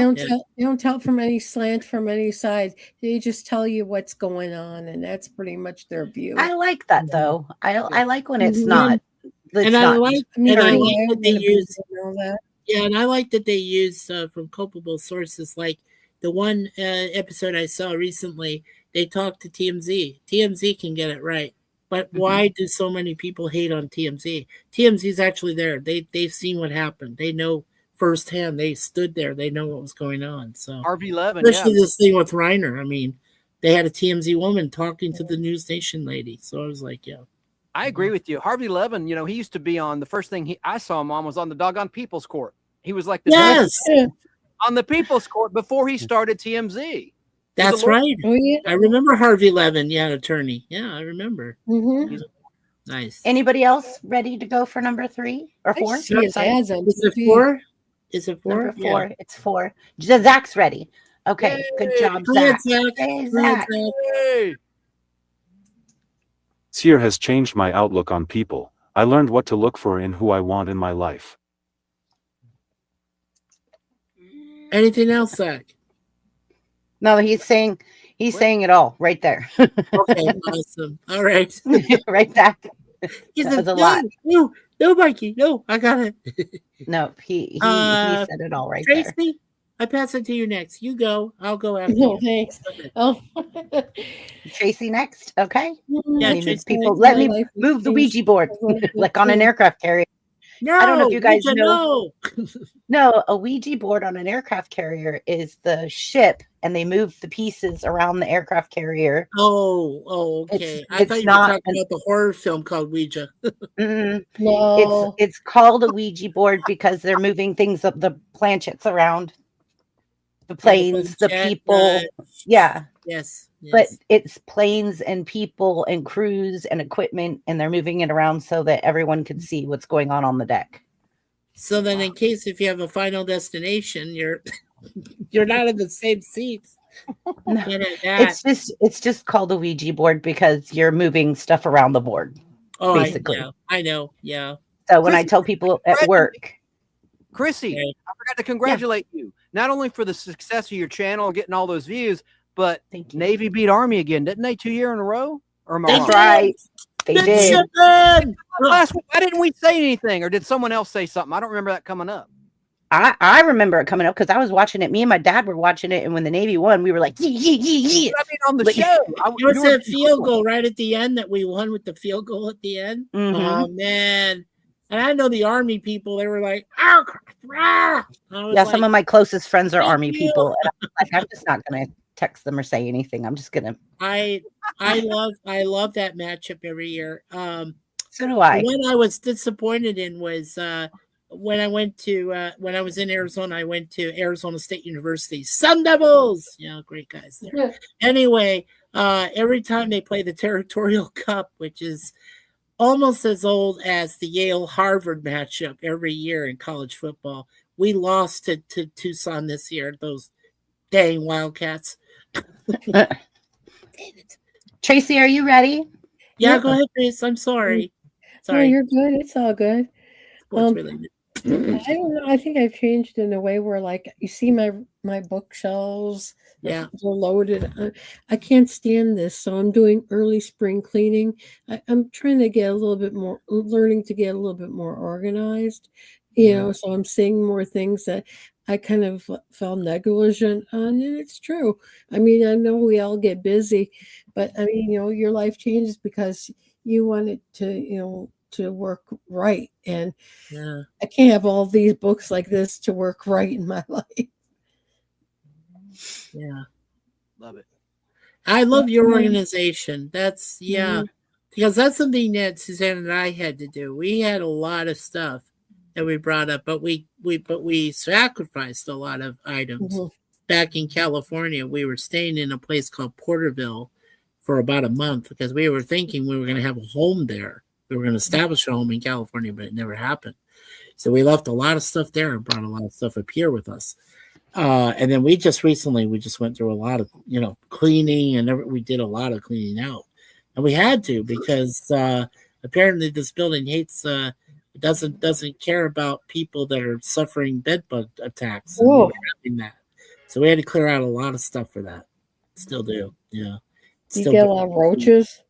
Speaker 5: They don't tell from any slant from any side. They just tell you what's going on, and that's pretty much their view.
Speaker 4: I like that though. I like when it's
Speaker 5: Mhm.
Speaker 4: not. It's
Speaker 3: And I
Speaker 4: not
Speaker 3: like,
Speaker 5: I mean,
Speaker 3: and I
Speaker 4: dirty.
Speaker 3: like that they use,
Speaker 5: all that.
Speaker 3: yeah, and I like that they use from culpable sources. Like the one episode I saw recently, they talked to TMZ. TMZ can get it right, but why do so many people hate on TMZ? TMZ is actually there. They've seen what happened. They know firsthand. They stood there. They know what was going on. So
Speaker 6: RV11.
Speaker 3: especially this thing with Reiner. I mean, they had a TMZ woman talking to the News Nation lady. So I was like, yeah.
Speaker 6: I agree with you. Harvey Levin, he used to be on the first thing I saw him on was on the doggone People's Court. He was like the
Speaker 3: Yes,
Speaker 6: on the People's Court before he started TMZ.
Speaker 3: that's
Speaker 6: a lawyer.
Speaker 3: right.
Speaker 5: Oh yeah.
Speaker 3: I remember Harvey Levin, yeah, attorney. Yeah, I remember.
Speaker 5: Mm-hmm.
Speaker 3: Nice.
Speaker 4: Anybody else ready to go for number 3 or 4?
Speaker 5: See his
Speaker 4: Sorry.
Speaker 5: ads on
Speaker 3: Is it
Speaker 5: TV.
Speaker 3: 4? Is it 4?
Speaker 4: Number 4. It's 4. Zach's ready. Okay. Good job,
Speaker 3: Go ahead,
Speaker 4: Zach.
Speaker 3: Zach.
Speaker 4: Hey,
Speaker 3: Go ahead,
Speaker 4: Zach.
Speaker 3: Zach.
Speaker 6: Hey!
Speaker 7: This year has changed my outlook on people. I learned what to look for in who I want in my life.
Speaker 3: Anything else, Zach?
Speaker 4: No, he's saying it all right there.
Speaker 3: Okay, awesome. All right.
Speaker 4: Right, Zach.
Speaker 3: He
Speaker 4: That
Speaker 3: said,
Speaker 4: was a lot.
Speaker 3: No, Mikey. No, I got it.
Speaker 4: No, he
Speaker 3: Uh,
Speaker 4: said it all right there.
Speaker 3: Tracy, I pass it to you next. You go. I'll go after
Speaker 5: No,
Speaker 3: you.
Speaker 5: thanks. Oh.
Speaker 4: Tracy next. Okay.
Speaker 3: Yeah,
Speaker 4: Let me move
Speaker 3: Tracy,
Speaker 4: people.
Speaker 5: my
Speaker 4: Let me
Speaker 5: life
Speaker 4: move the
Speaker 5: changed.
Speaker 4: Ouija board like on an aircraft carrier.
Speaker 3: No,
Speaker 4: I don't know if you guys
Speaker 3: Ouija,
Speaker 4: know.
Speaker 3: No.
Speaker 4: No, a Ouija board on an aircraft carrier is the ship, and they move the pieces around the aircraft carrier.
Speaker 3: Oh, okay.
Speaker 4: It's-
Speaker 3: I thought
Speaker 4: it's
Speaker 3: you were
Speaker 4: not
Speaker 3: talking about the horror film called Ouija.
Speaker 4: Mm,
Speaker 5: No.
Speaker 4: it's called a Ouija board because they're moving things up the planchets around, the planes, the
Speaker 3: planchette,
Speaker 4: people. Yeah,
Speaker 3: Yes.
Speaker 4: but it's planes and people and crews and equipment, and they're moving it around so that everyone can see what's going on the deck.
Speaker 3: So then, in case if you have a final destination, you're not in the same seats.
Speaker 4: No,
Speaker 3: Get it, that.
Speaker 4: it's just called a Ouija board because you're moving stuff around the board. basically.
Speaker 3: I know. Yeah.
Speaker 4: So when I
Speaker 6: Chrissy,
Speaker 4: tell people at work,
Speaker 6: Chrissy,
Speaker 3: Right.
Speaker 6: I forgot to congratulate you. Not only for the success of your channel and getting all those views, but
Speaker 4: thank you.
Speaker 6: Navy beat Army again, didn't they? 2 years in a row? Or am I
Speaker 3: They
Speaker 6: wrong?
Speaker 4: That's right. They did.
Speaker 3: Midshipman!
Speaker 6: Last week, why didn't we say anything, or did someone else say something? I don't remember that coming up.
Speaker 4: I remember it coming up because I was watching it. Me and my dad were watching it, and when the Navy won, we were like, yeah, yeah, yeah, yeah.
Speaker 6: I mean, on the
Speaker 4: Like-
Speaker 6: show,
Speaker 3: It was that field goal right at the end that we won with the field goal at the end.
Speaker 4: Mhm.
Speaker 3: Oh man! And I know the Army people; they were like, "Oh, rah!" I was
Speaker 4: Yeah,
Speaker 3: like,
Speaker 4: some of my closest friends are
Speaker 3: Thank
Speaker 4: Army
Speaker 3: you.
Speaker 4: people, and I'm like, I'm just not gonna text them or say anything. I'm just gonna.
Speaker 3: I love that matchup every year.
Speaker 4: So do I.
Speaker 3: The one I was disappointed in was when I went to when I was in Arizona. I went to Arizona State University Sun Devils. Yeah, great guys there.
Speaker 5: Yeah.
Speaker 3: Anyway, every time they play the Territorial Cup, which is almost as old as the Yale Harvard matchup every year in college football, we lost to Tucson this year. Those dang Wildcats.
Speaker 4: Tracy, are you ready?
Speaker 3: Yeah,
Speaker 5: Yeah.
Speaker 3: go ahead, Chris. I'm sorry.
Speaker 5: No,
Speaker 3: Sorry.
Speaker 5: you're good. It's all good.
Speaker 3: Sports related.
Speaker 5: I don't know. I think I've changed in a way where, like, you see my bookshelves.
Speaker 3: Yeah.
Speaker 5: They're loaded. I can't stand this, so I'm doing early spring cleaning. I'm trying to get a little bit more, learning to get a little bit more organized. So I'm seeing more things that I kind of felt negligent on, and it's true. I mean, I know we all get busy, but I mean, your life changes because you want it to work right, and
Speaker 3: Yeah.
Speaker 5: I can't have all these books like this to work right in my life.
Speaker 3: Yeah.
Speaker 6: Love it.
Speaker 3: I love your
Speaker 5: Mhm.
Speaker 3: organization. That's
Speaker 5: Mhm.
Speaker 3: because that's something that Suzanne and I had to do. We had a lot of stuff that we brought up, but we sacrificed a lot of items.
Speaker 5: Mhm.
Speaker 3: Back in California, we were staying in a place called Porterville for about a month because we were thinking we were going to have a home there. We were going to establish a home in California, but it never happened. So we left a lot of stuff there and brought a lot of stuff up here with us. And then we just went through a lot of, cleaning, and we did a lot of cleaning out, and we had to, because apparently this building doesn't care about people that are suffering bed bug attacks. And we were having that. So we had to clear out a lot of stuff for that. Still do. Yeah.
Speaker 5: You get a lot of roaches?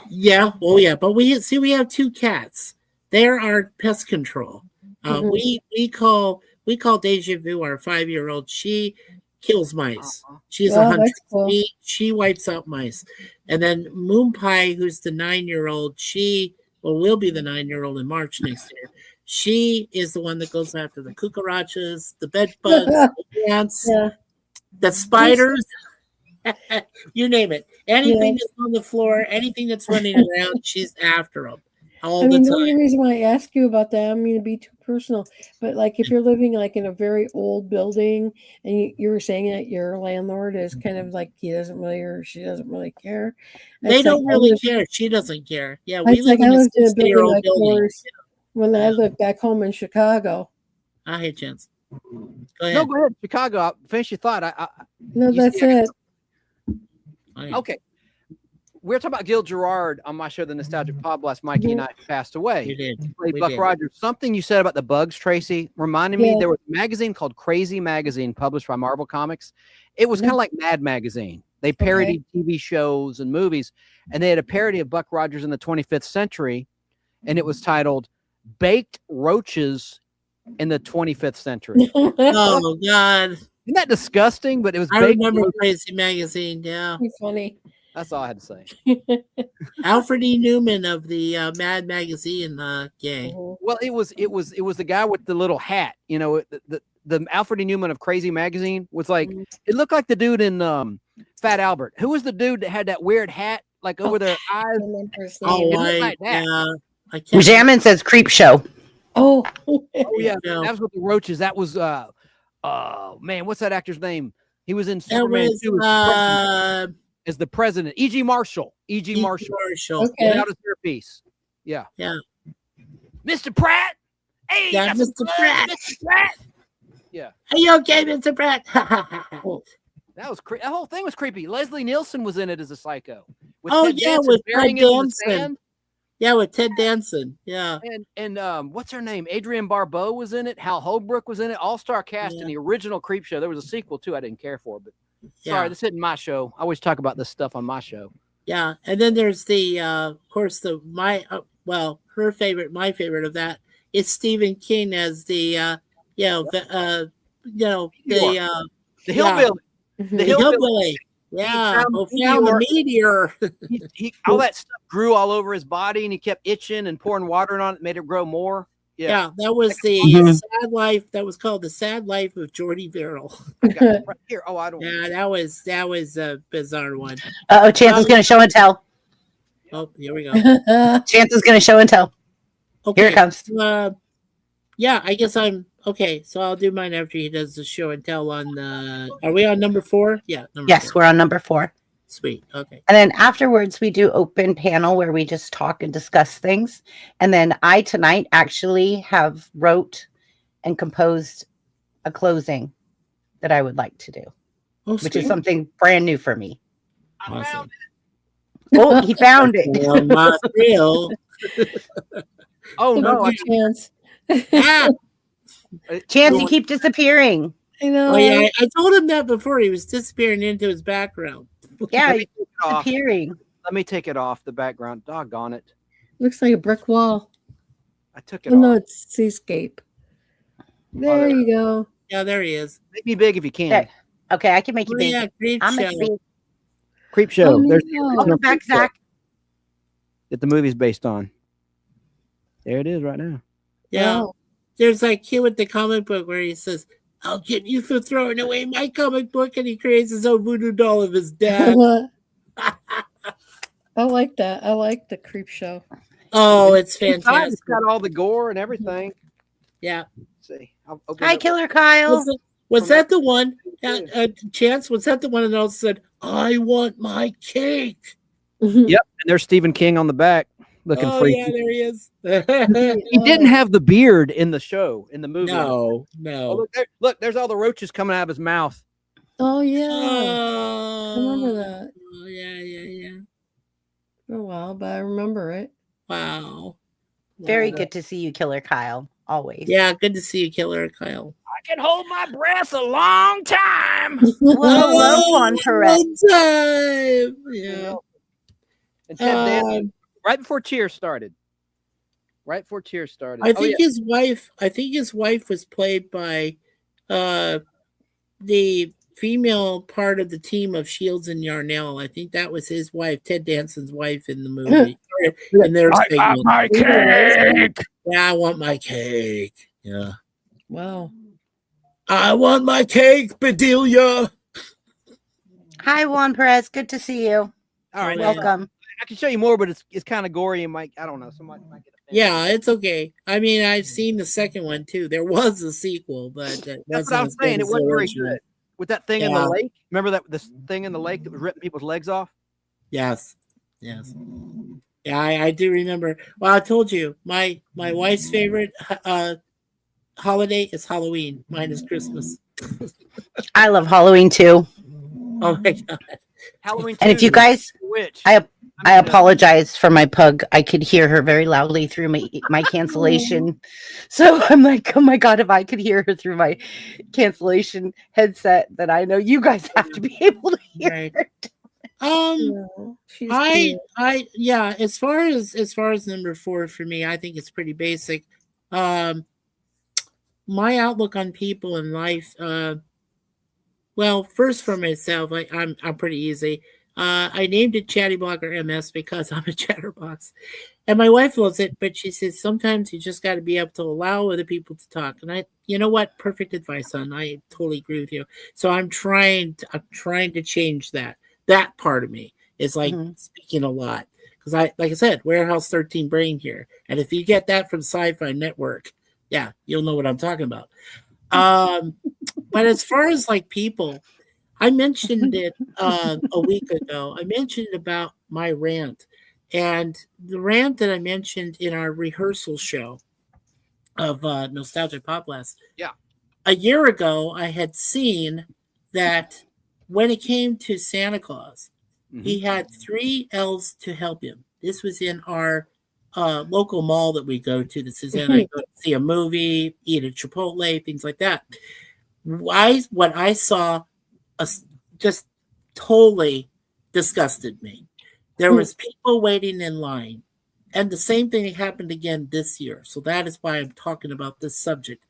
Speaker 3: Yeah. Oh yeah. But we have 2 cats. They're our pest control. We call Deja Vu, our 5-year-old. She kills mice. She's a hunter. Cool. She wipes out mice. And then Moon Pie, who's the 9-year-old, will be the 9-year-old in March next year. She is the one that goes after the cucarachas, the bed bugs, the ants, the spiders, you name it. Anything that's on the floor, anything that's running around, she's after them all the time.
Speaker 5: The only reason why I ask you about that, I'm going to be too personal, but like if you're living like in a very old building, and you were saying that your landlord is kind of like she doesn't really care.
Speaker 3: They don't really care. She doesn't care. Yeah, we live in a 60-year-old building.
Speaker 5: When I lived back home in Chicago.
Speaker 3: I hate Chance. Go ahead.
Speaker 6: No, go ahead, Chicago. Finish your thought.
Speaker 5: No, that's it.
Speaker 6: Okay. We're talking about Gil Gerard on my show, The Nostalgic Pod Blast. Mikey and I passed away.
Speaker 3: You did.
Speaker 6: He played Buck Rogers. Something you said about the bugs, Tracy, reminded me there was a magazine called Crazy Magazine published by Marvel Comics. It was kind of like Mad Magazine. They parodied TV shows and movies, and they had a parody of Buck Rogers in the 25th century, and it was titled Baked Roaches in the 25th Century.
Speaker 3: Oh, God.
Speaker 6: Isn't that disgusting? But it was.
Speaker 3: I remember Crazy Magazine. Yeah.
Speaker 5: It's funny.
Speaker 6: That's all I had to say.
Speaker 3: Alfred E. Newman of the Mad Magazine gang.
Speaker 6: Well, it was the guy with the little hat. The Alfred E. Newman of Crazy Magazine was like, it looked like the dude in Fat Albert. Who was the dude that had that weird hat like over their eyes?
Speaker 3: Like that.
Speaker 4: Jammin says Creep Show.
Speaker 6: Oh yeah, that was with the roaches. That was man, what's that actor's name? He was in Superman 2 as the president. E.G. Marshall. E.G. Marshall.
Speaker 3: Okay.
Speaker 6: Without his earpiece. Yeah.
Speaker 3: Yeah.
Speaker 6: Mr. Pratt. Hey,
Speaker 3: yeah, Mr. Pratt.
Speaker 6: Mr. Pratt. Yeah.
Speaker 3: Are you okay, Mr. Pratt?
Speaker 6: That was that whole thing was creepy. Leslie Nielsen was in it as a psycho.
Speaker 3: With Ted Danson. Yeah, with Ted Danson. Yeah.
Speaker 6: And what's her name? Adrienne Barbeau was in it. Hal Holbrook was in it. All-star cast in the original Creep Show. There was a sequel too I didn't care for, but sorry, this isn't my show. I always talk about this stuff on my show.
Speaker 3: Yeah, and then there's the of course my favorite of that is Stephen King as the the hillbilly. The hillbilly. Yeah, found the meteor.
Speaker 6: All that stuff grew all over his body, and he kept itching and pouring water on it, made it grow more. Yeah,
Speaker 3: that was the sad life. That was called The Sad Life of Jordy Verrill.
Speaker 6: I got it right here. Oh, I don't.
Speaker 3: Yeah, that was a bizarre one.
Speaker 4: Chance is going to show and tell.
Speaker 3: Oh, here we go.
Speaker 4: Chance is going to show and tell.
Speaker 3: Okay.
Speaker 4: Here it comes.
Speaker 3: Yeah, I guess I'm okay. So I'll do mine after he does the show and tell on the. Are we on number 4? Yeah.
Speaker 4: Yes, 4. We're on number 4.
Speaker 3: Sweet. Okay.
Speaker 4: And then afterwards, we do open panel where we just talk and discuss things. And then I tonight actually have wrote and composed a closing that I would like to do, which is something brand new for me.
Speaker 6: I found
Speaker 4: it. Oh, he found it.
Speaker 3: Well, not real.
Speaker 6: Oh no!
Speaker 5: Chance.
Speaker 4: Chance, you keep disappearing.
Speaker 5: I know.
Speaker 3: Oh yeah, I told him that before. He was disappearing into his background.
Speaker 4: Yeah, he's disappearing.
Speaker 6: Let me take it off the background. Doggone it!
Speaker 5: Looks like a brick wall.
Speaker 6: I took it off.
Speaker 5: No, it's seascape. There you go.
Speaker 3: Yeah, there he is.
Speaker 6: Make me big if you can.
Speaker 4: There. Okay, I can make you big.
Speaker 3: Yeah, Creep Show.
Speaker 6: Creep Show. There's
Speaker 4: welcome back, Zach.
Speaker 6: That the movie's based on. There it is right now.
Speaker 3: Yeah. Wow. There's that kid with the comic book where he says, "I'll get you for throwing away my comic book," and he creates his own voodoo doll of his dad.
Speaker 5: I like that. I like the Creep Show.
Speaker 3: Oh, it's fantastic.
Speaker 6: It's got all the gore and everything.
Speaker 3: Yeah.
Speaker 6: Let's see.
Speaker 4: Hi, Killer Kyle.
Speaker 3: Was that the one? Chance, was that the one that also said, "I want my cake"?
Speaker 6: Yep. And there's Stephen King on the back looking
Speaker 3: Oh
Speaker 6: freaky.
Speaker 3: yeah, there he is.
Speaker 6: He didn't have the beard in the show, in the movie.
Speaker 3: No.
Speaker 6: Oh, look, there's all the roaches coming out of his mouth.
Speaker 5: Oh yeah,
Speaker 3: Oh,
Speaker 5: I remember that
Speaker 3: yeah.
Speaker 5: for a while, but I remember it.
Speaker 3: Wow.
Speaker 4: Very
Speaker 3: Wow.
Speaker 4: good to see you, Killer Kyle. Always.
Speaker 3: Yeah, good to see you, Killer Kyle.
Speaker 6: I can hold my breath a long time.
Speaker 4: Well, hello, Juan Perez.
Speaker 3: One time. Yeah.
Speaker 6: And Ted Dan, right before Cheers started.
Speaker 3: I think his wife was played by the female part of the team of Shields and Yarnell. I think that was his wife, Ted Danson's wife in the movie. In their segment.
Speaker 6: my cake.
Speaker 3: Yeah, I want my cake. Yeah.
Speaker 5: Wow.
Speaker 3: I want my cake, Bedelia.
Speaker 4: Hi, Juan Perez. Good to see you.
Speaker 6: All right,
Speaker 4: Welcome.
Speaker 6: I can show you more, but it's kind of gory and I don't know. Somebody might get offended.
Speaker 3: Yeah, it's okay. I mean, I've seen the second one too. There was a sequel, but
Speaker 6: That's what I was saying. It wasn't very good. With that thing in the
Speaker 3: Yeah.
Speaker 6: lake. Remember this thing in the lake that was ripping people's legs off?
Speaker 3: Yes. Yeah, I do remember. Well, I told you, my wife's favorite holiday is Halloween. Mine is Christmas.
Speaker 4: I love Halloween too.
Speaker 3: Oh my god.
Speaker 6: Halloween.
Speaker 4: And if
Speaker 6: 2,
Speaker 4: you guys,
Speaker 6: Witch.
Speaker 4: I apologize for my pug. I could hear her very loudly through my cancellation. So I'm like, oh my God, if I could hear her through my cancellation headset, then I know you guys have to be able to hear
Speaker 3: Right.
Speaker 4: her.
Speaker 5: She's
Speaker 3: Yeah, as far as number 4 for me, I think it's pretty basic. My outlook on people in life, well, first for myself, I'm pretty easy. I named it Chattyblogger MS because I'm a chatterbox. And my wife loves it, but she says sometimes you just got to be able to allow other people to talk. And you know what? Perfect advice, son. I totally agree with you. So I'm trying to change that. That part of me is like speaking a lot. Because like I said, Warehouse 13 brain here. And if you get that from Sci-Fi Network, yeah, you'll know what I'm talking about. But as far as like people, I mentioned it a week ago. I mentioned about my rant, and the rant that I mentioned in our rehearsal show of Nostalgic Pop Blast.
Speaker 6: Yeah.
Speaker 3: A year ago, I had seen that when it came to Santa Claus, he had 3 elves to help him. This was in our local mall that we go to. This is in I go to see a movie, eat at Chipotle, things like that. What I saw just totally disgusted me. There was people waiting in line, and the same thing happened again this year. So that is why I'm talking about this subject.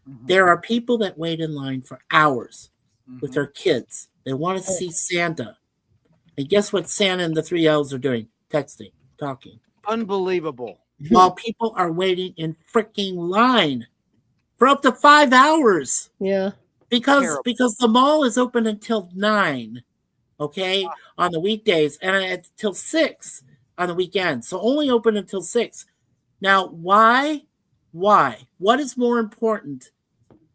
Speaker 3: There are people that wait in line for hours with their kids. They want to see Santa. And guess what Santa and the 3 elves are doing? Texting, talking.
Speaker 6: Unbelievable.
Speaker 3: While people are waiting in freaking line for up to 5 hours.
Speaker 5: Yeah.
Speaker 3: Because the mall is open until 9, okay, on the weekdays, and until 6 on the weekends. So only open until 6. Now, why? What is more important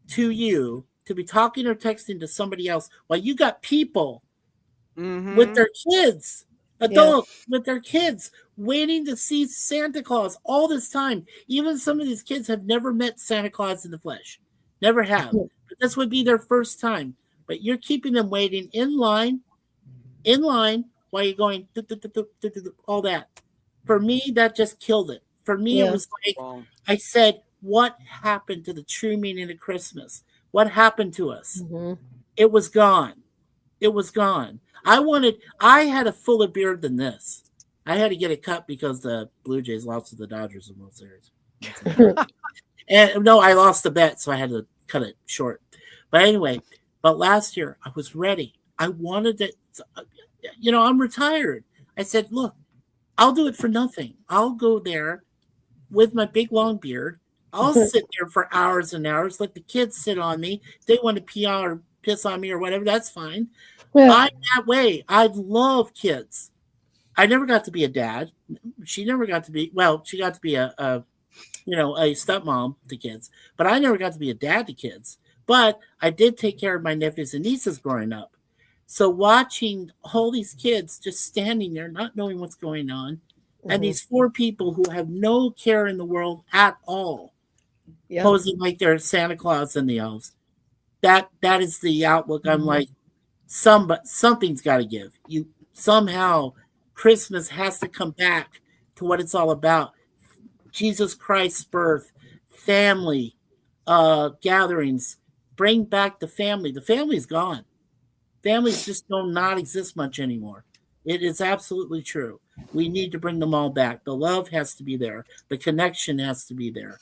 Speaker 3: to you to be talking or texting to somebody else while you got people with their kids, adults with their kids, waiting to see Santa Claus all this time? Even some of these kids have never met Santa Claus in the flesh. Never have. But this would be their first time. But you're keeping them waiting in line while you're going all that. For me, that just killed it. For me, it was like I said, what happened to the true meaning of Christmas? What happened to us? It was gone. It was gone. I had a fuller beard than this. I had to get it cut because the Blue Jays lost to the Dodgers in World Series. And no, I lost the bet, so I had to cut it short. But anyway, last year I was ready. I wanted to, I'm retired. I said, look, I'll do it for nothing. I'll go there with my big long beard. I'll sit there for hours and hours, let the kids sit on me. If they want to pee on or piss on me or whatever, that's fine. Yeah. I'm that way. I love kids. I never got to be a dad. She never got to be, she got to be a stepmom to kids, but I never got to be a dad to kids. But I did take care of my nephews and nieces growing up. So watching all these kids just standing there, not knowing what's going on, And these 4 people who have no care in the world at all,
Speaker 5: Yeah.
Speaker 3: posing like they're Santa Claus and the elves. That is the outlook. I'm like, something's got to give. You somehow Christmas has to come back to what it's all about. Jesus Christ's birth, family, gatherings. Bring back the family. The family's gone. Families just do not exist much anymore. It is absolutely true. We need to bring them all back. The love has to be there. The connection has to be there.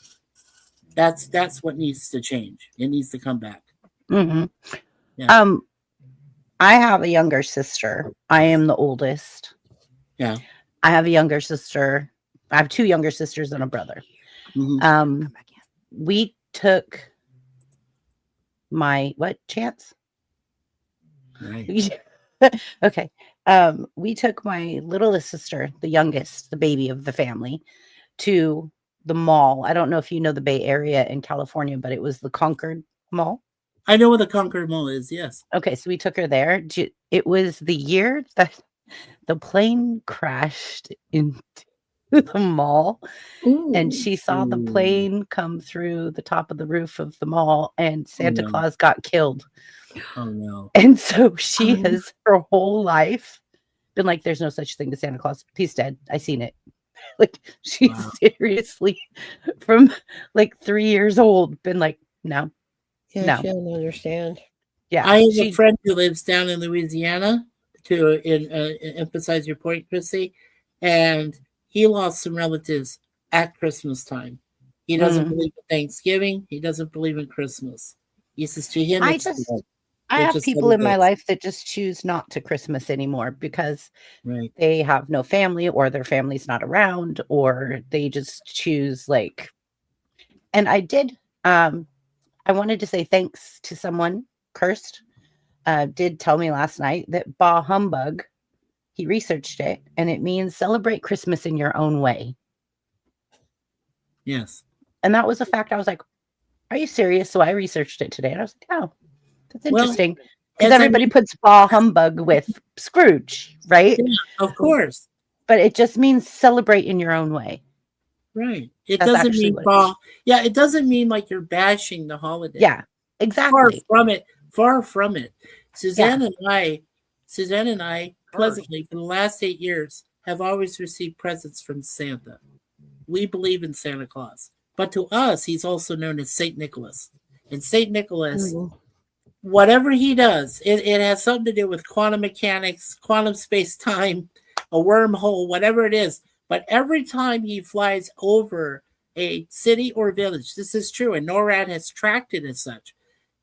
Speaker 3: That's what needs to change. It needs to come back.
Speaker 4: Mm-hmm.
Speaker 3: Yeah.
Speaker 4: I have a younger sister. I am the oldest.
Speaker 3: Yeah.
Speaker 4: I have a younger sister. I have 2 younger sisters and a brother.
Speaker 3: Mhm.
Speaker 4: We took my Chance?
Speaker 3: Right.
Speaker 4: Okay. We took my littlest sister, the youngest, the baby of the family, to the mall. I don't know if you know the Bay Area in California, but it was the Concord Mall.
Speaker 3: I know what the Concord Mall is. Yes.
Speaker 4: Okay, so we took her there. It was the year that the plane crashed into the mall, and she saw the plane come through the top of the roof of the mall, and Santa Claus got killed.
Speaker 3: Oh no.
Speaker 4: And so she has her whole life been like, there's no such thing as Santa Claus. He's dead. I seen it. Like, she's seriously from like 3 years old been like, no.
Speaker 5: Yeah,
Speaker 4: No.
Speaker 5: she doesn't understand.
Speaker 4: Yeah.
Speaker 3: I have a friend who lives down in Louisiana, to emphasize your point, Chrissy, and he lost some relatives at Christmas time. He doesn't believe in Thanksgiving. He doesn't believe in Christmas. He says to him,
Speaker 4: I have people in my life that just choose not to Christmas anymore because they have no family, or their family's not around, or they just choose like. And I did. I wanted to say thanks to someone. Cursed did tell me last night that Bah Humbug, he researched it, and it means celebrate Christmas in your own way.
Speaker 3: Yes.
Speaker 4: And that was a fact. I was like, are you serious? So I researched it today, and I was like, oh, that's interesting. Because everybody puts Bah Humbug with Scrooge, right?
Speaker 3: Yeah, of course.
Speaker 4: But it just means celebrate in your own way.
Speaker 3: Right. It doesn't mean it doesn't mean like you're bashing the holiday.
Speaker 4: Yeah, exactly.
Speaker 3: Far from it. Suzanne and I pleasantly for the last 8 years have always received presents from Santa. We believe in Santa Claus. But to us, he's also known as Saint Nicholas. And Saint Nicholas, whatever he does, it has something to do with quantum mechanics, quantum space-time, a wormhole, whatever it is. But every time he flies over a city or village, this is true, and NORAD has tracked it as such,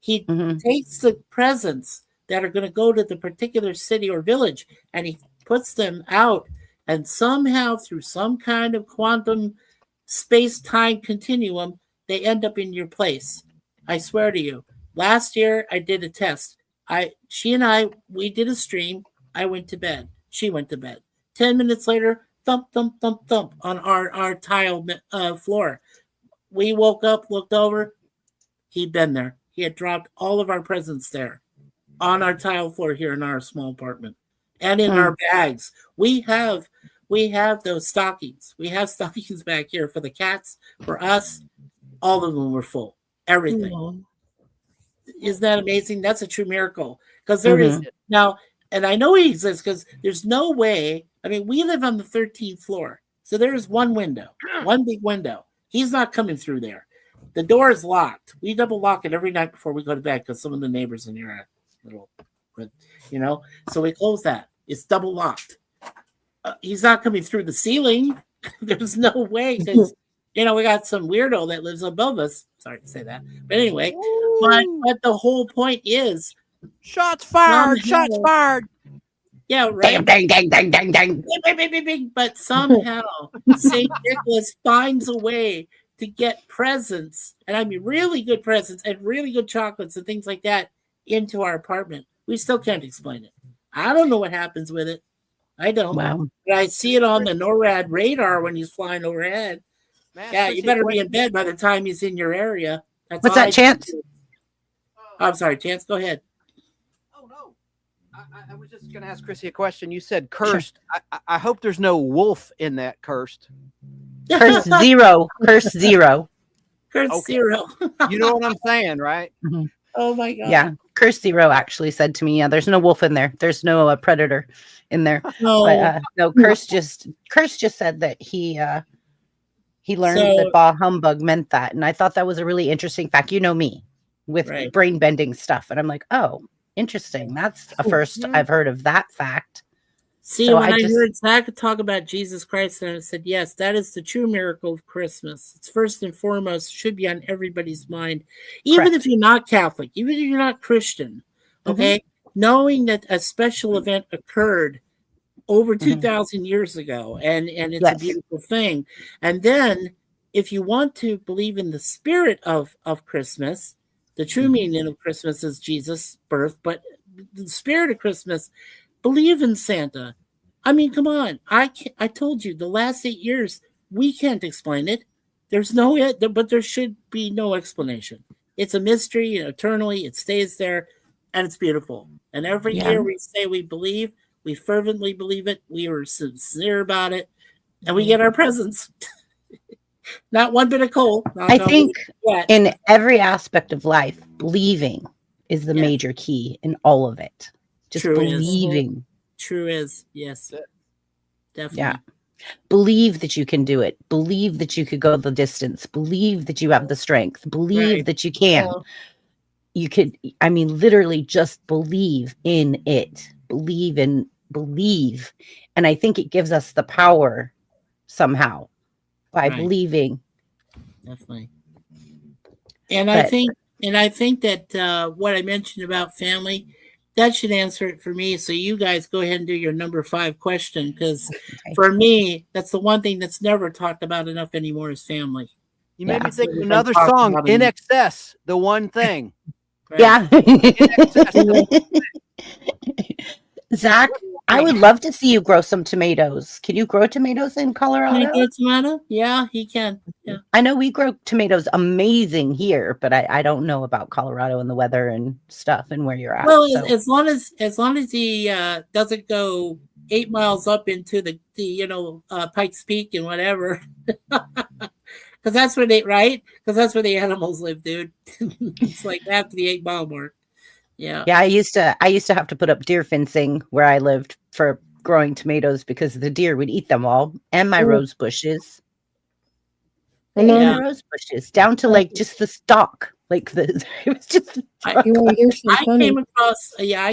Speaker 3: he takes the presents that are going to go to the particular city or village, and he puts them out, and somehow through some kind of quantum space-time continuum, they end up in your place. I swear to you. Last year, I did a test. She and I, we did a stream. I went to bed. She went to bed. 10 minutes later, thump, thump, thump, thump on our tile floor. We woke up, looked over. He'd been there. He had dropped all of our presents there on our tile floor here in our small apartment and in our bags. We have those stockings. We have stockings back here for the cats. For us, all of them were full. Everything. Isn't that amazing? That's a true miracle. Because there is now, and I know he exists because there's no way. I mean, we live on the 13th floor. So there's one window, one big window. He's not coming through there. The door is locked. We double lock it every night before we go to bed because some of the neighbors in here are little, so we close that. It's double locked. He's not coming through the ceiling. There's no way because, we got some weirdo that lives above us. Sorry to say that. But anyway, but the whole point is
Speaker 6: shots fired. Shots fired.
Speaker 3: Yeah, right.
Speaker 4: Dang, dang, dang, dang, dang.
Speaker 3: But somehow St. Nicholas finds a way to get presents, and I mean really good presents and really good chocolates and things like that into our apartment. We still can't explain it. I don't know what happens with it. I don't.
Speaker 4: Wow.
Speaker 3: But I see it on the NORAD radar when he's flying overhead. Yeah, you better be in bed by the time he's in your area.
Speaker 4: What's that, Chance?
Speaker 3: I'm sorry, Chance. Go ahead.
Speaker 6: Oh no, I was just going to ask Chrissy a question. You said cursed. I hope there's no wolf in that cursed.
Speaker 4: Curse zero. Curse zero.
Speaker 3: Curse
Speaker 6: Okay.
Speaker 3: zero.
Speaker 6: You know what I'm saying, right?
Speaker 3: Oh my god.
Speaker 4: Yeah. Curse zero actually said to me, yeah, there's no wolf in there. There's no predator in there.
Speaker 3: No.
Speaker 4: But no, Curse just said that he learned
Speaker 3: So-
Speaker 4: that bah humbug meant that. And I thought that was a really interesting fact. You know me with
Speaker 3: Right.
Speaker 4: brain bending stuff. And I'm like, oh, interesting. That's a first I've heard of that fact.
Speaker 3: See,
Speaker 4: So
Speaker 3: when
Speaker 4: I
Speaker 3: I
Speaker 4: just-
Speaker 3: heard Zach talk about Jesus Christ, and I said, yes, that is the true miracle of Christmas. It's first and foremost, should be on everybody's mind, even
Speaker 4: Correct.
Speaker 3: if you're not Catholic, even if you're not Christian, okay? Knowing that a special event occurred over 2,000 years ago, and it's a
Speaker 4: Yes.
Speaker 3: beautiful thing. And then, if you want to believe in the spirit of Christmas, the true meaning of Christmas is Jesus' birth, but the spirit of Christmas, believe in Santa. I mean, come on. I told you the last 8 years, we can't explain it. There's no, but there should be no explanation. It's a mystery, and eternally it stays there, and it's beautiful. And every
Speaker 4: Yeah.
Speaker 3: year we say we believe, we fervently believe it, we are sincere about it, and we get our presents. Not one bit of coal.
Speaker 4: I think
Speaker 3: yet.
Speaker 4: in every aspect of life, believing is the
Speaker 3: Yeah.
Speaker 4: major key in all of it. Just
Speaker 3: True is.
Speaker 4: believing.
Speaker 3: True is, yes. Definitely.
Speaker 4: Yeah. Believe that you can do it. Believe that you could go the distance. Believe that you have the strength. Believe
Speaker 3: Right.
Speaker 4: that you can.
Speaker 5: Yeah.
Speaker 4: You could, I mean, literally just believe in it. Believe. And I think it gives us the power somehow by
Speaker 3: Right.
Speaker 4: believing.
Speaker 3: Definitely. And I
Speaker 4: But-
Speaker 3: think that what I mentioned about family, that should answer it for me. So you guys go ahead and do your number 5 question, because
Speaker 4: Okay.
Speaker 3: for me, that's the one thing that's never talked about enough anymore is family.
Speaker 6: You made me
Speaker 4: Yeah.
Speaker 6: think of
Speaker 3: We've been
Speaker 6: another
Speaker 3: talking
Speaker 6: song,
Speaker 3: about it.
Speaker 6: In Excess, the one thing.
Speaker 3: Right?
Speaker 4: Yeah.
Speaker 6: excess.
Speaker 4: Zach, I would love to see you grow some tomatoes. Can you grow tomatoes in
Speaker 3: Can
Speaker 4: Colorado?
Speaker 3: I get a tomato? Yeah, he can. Yeah.
Speaker 4: I know we grow tomatoes amazing here, but I don't know about Colorado and the weather and stuff and where you're at.
Speaker 3: Well,
Speaker 4: so.
Speaker 3: as long as he doesn't go 8 miles up into the Pikes Peak and whatever, because that's where the animals live, dude. It's like after the 8 mile mark. Yeah.
Speaker 4: Yeah, I used to have to put up deer fencing where I lived for growing tomatoes because the deer would eat them all, and my rose bushes. They ate
Speaker 3: Yeah.
Speaker 4: the rose bushes down to like just the stalk. Like it was just
Speaker 5: You want to hear some
Speaker 3: I
Speaker 5: funny?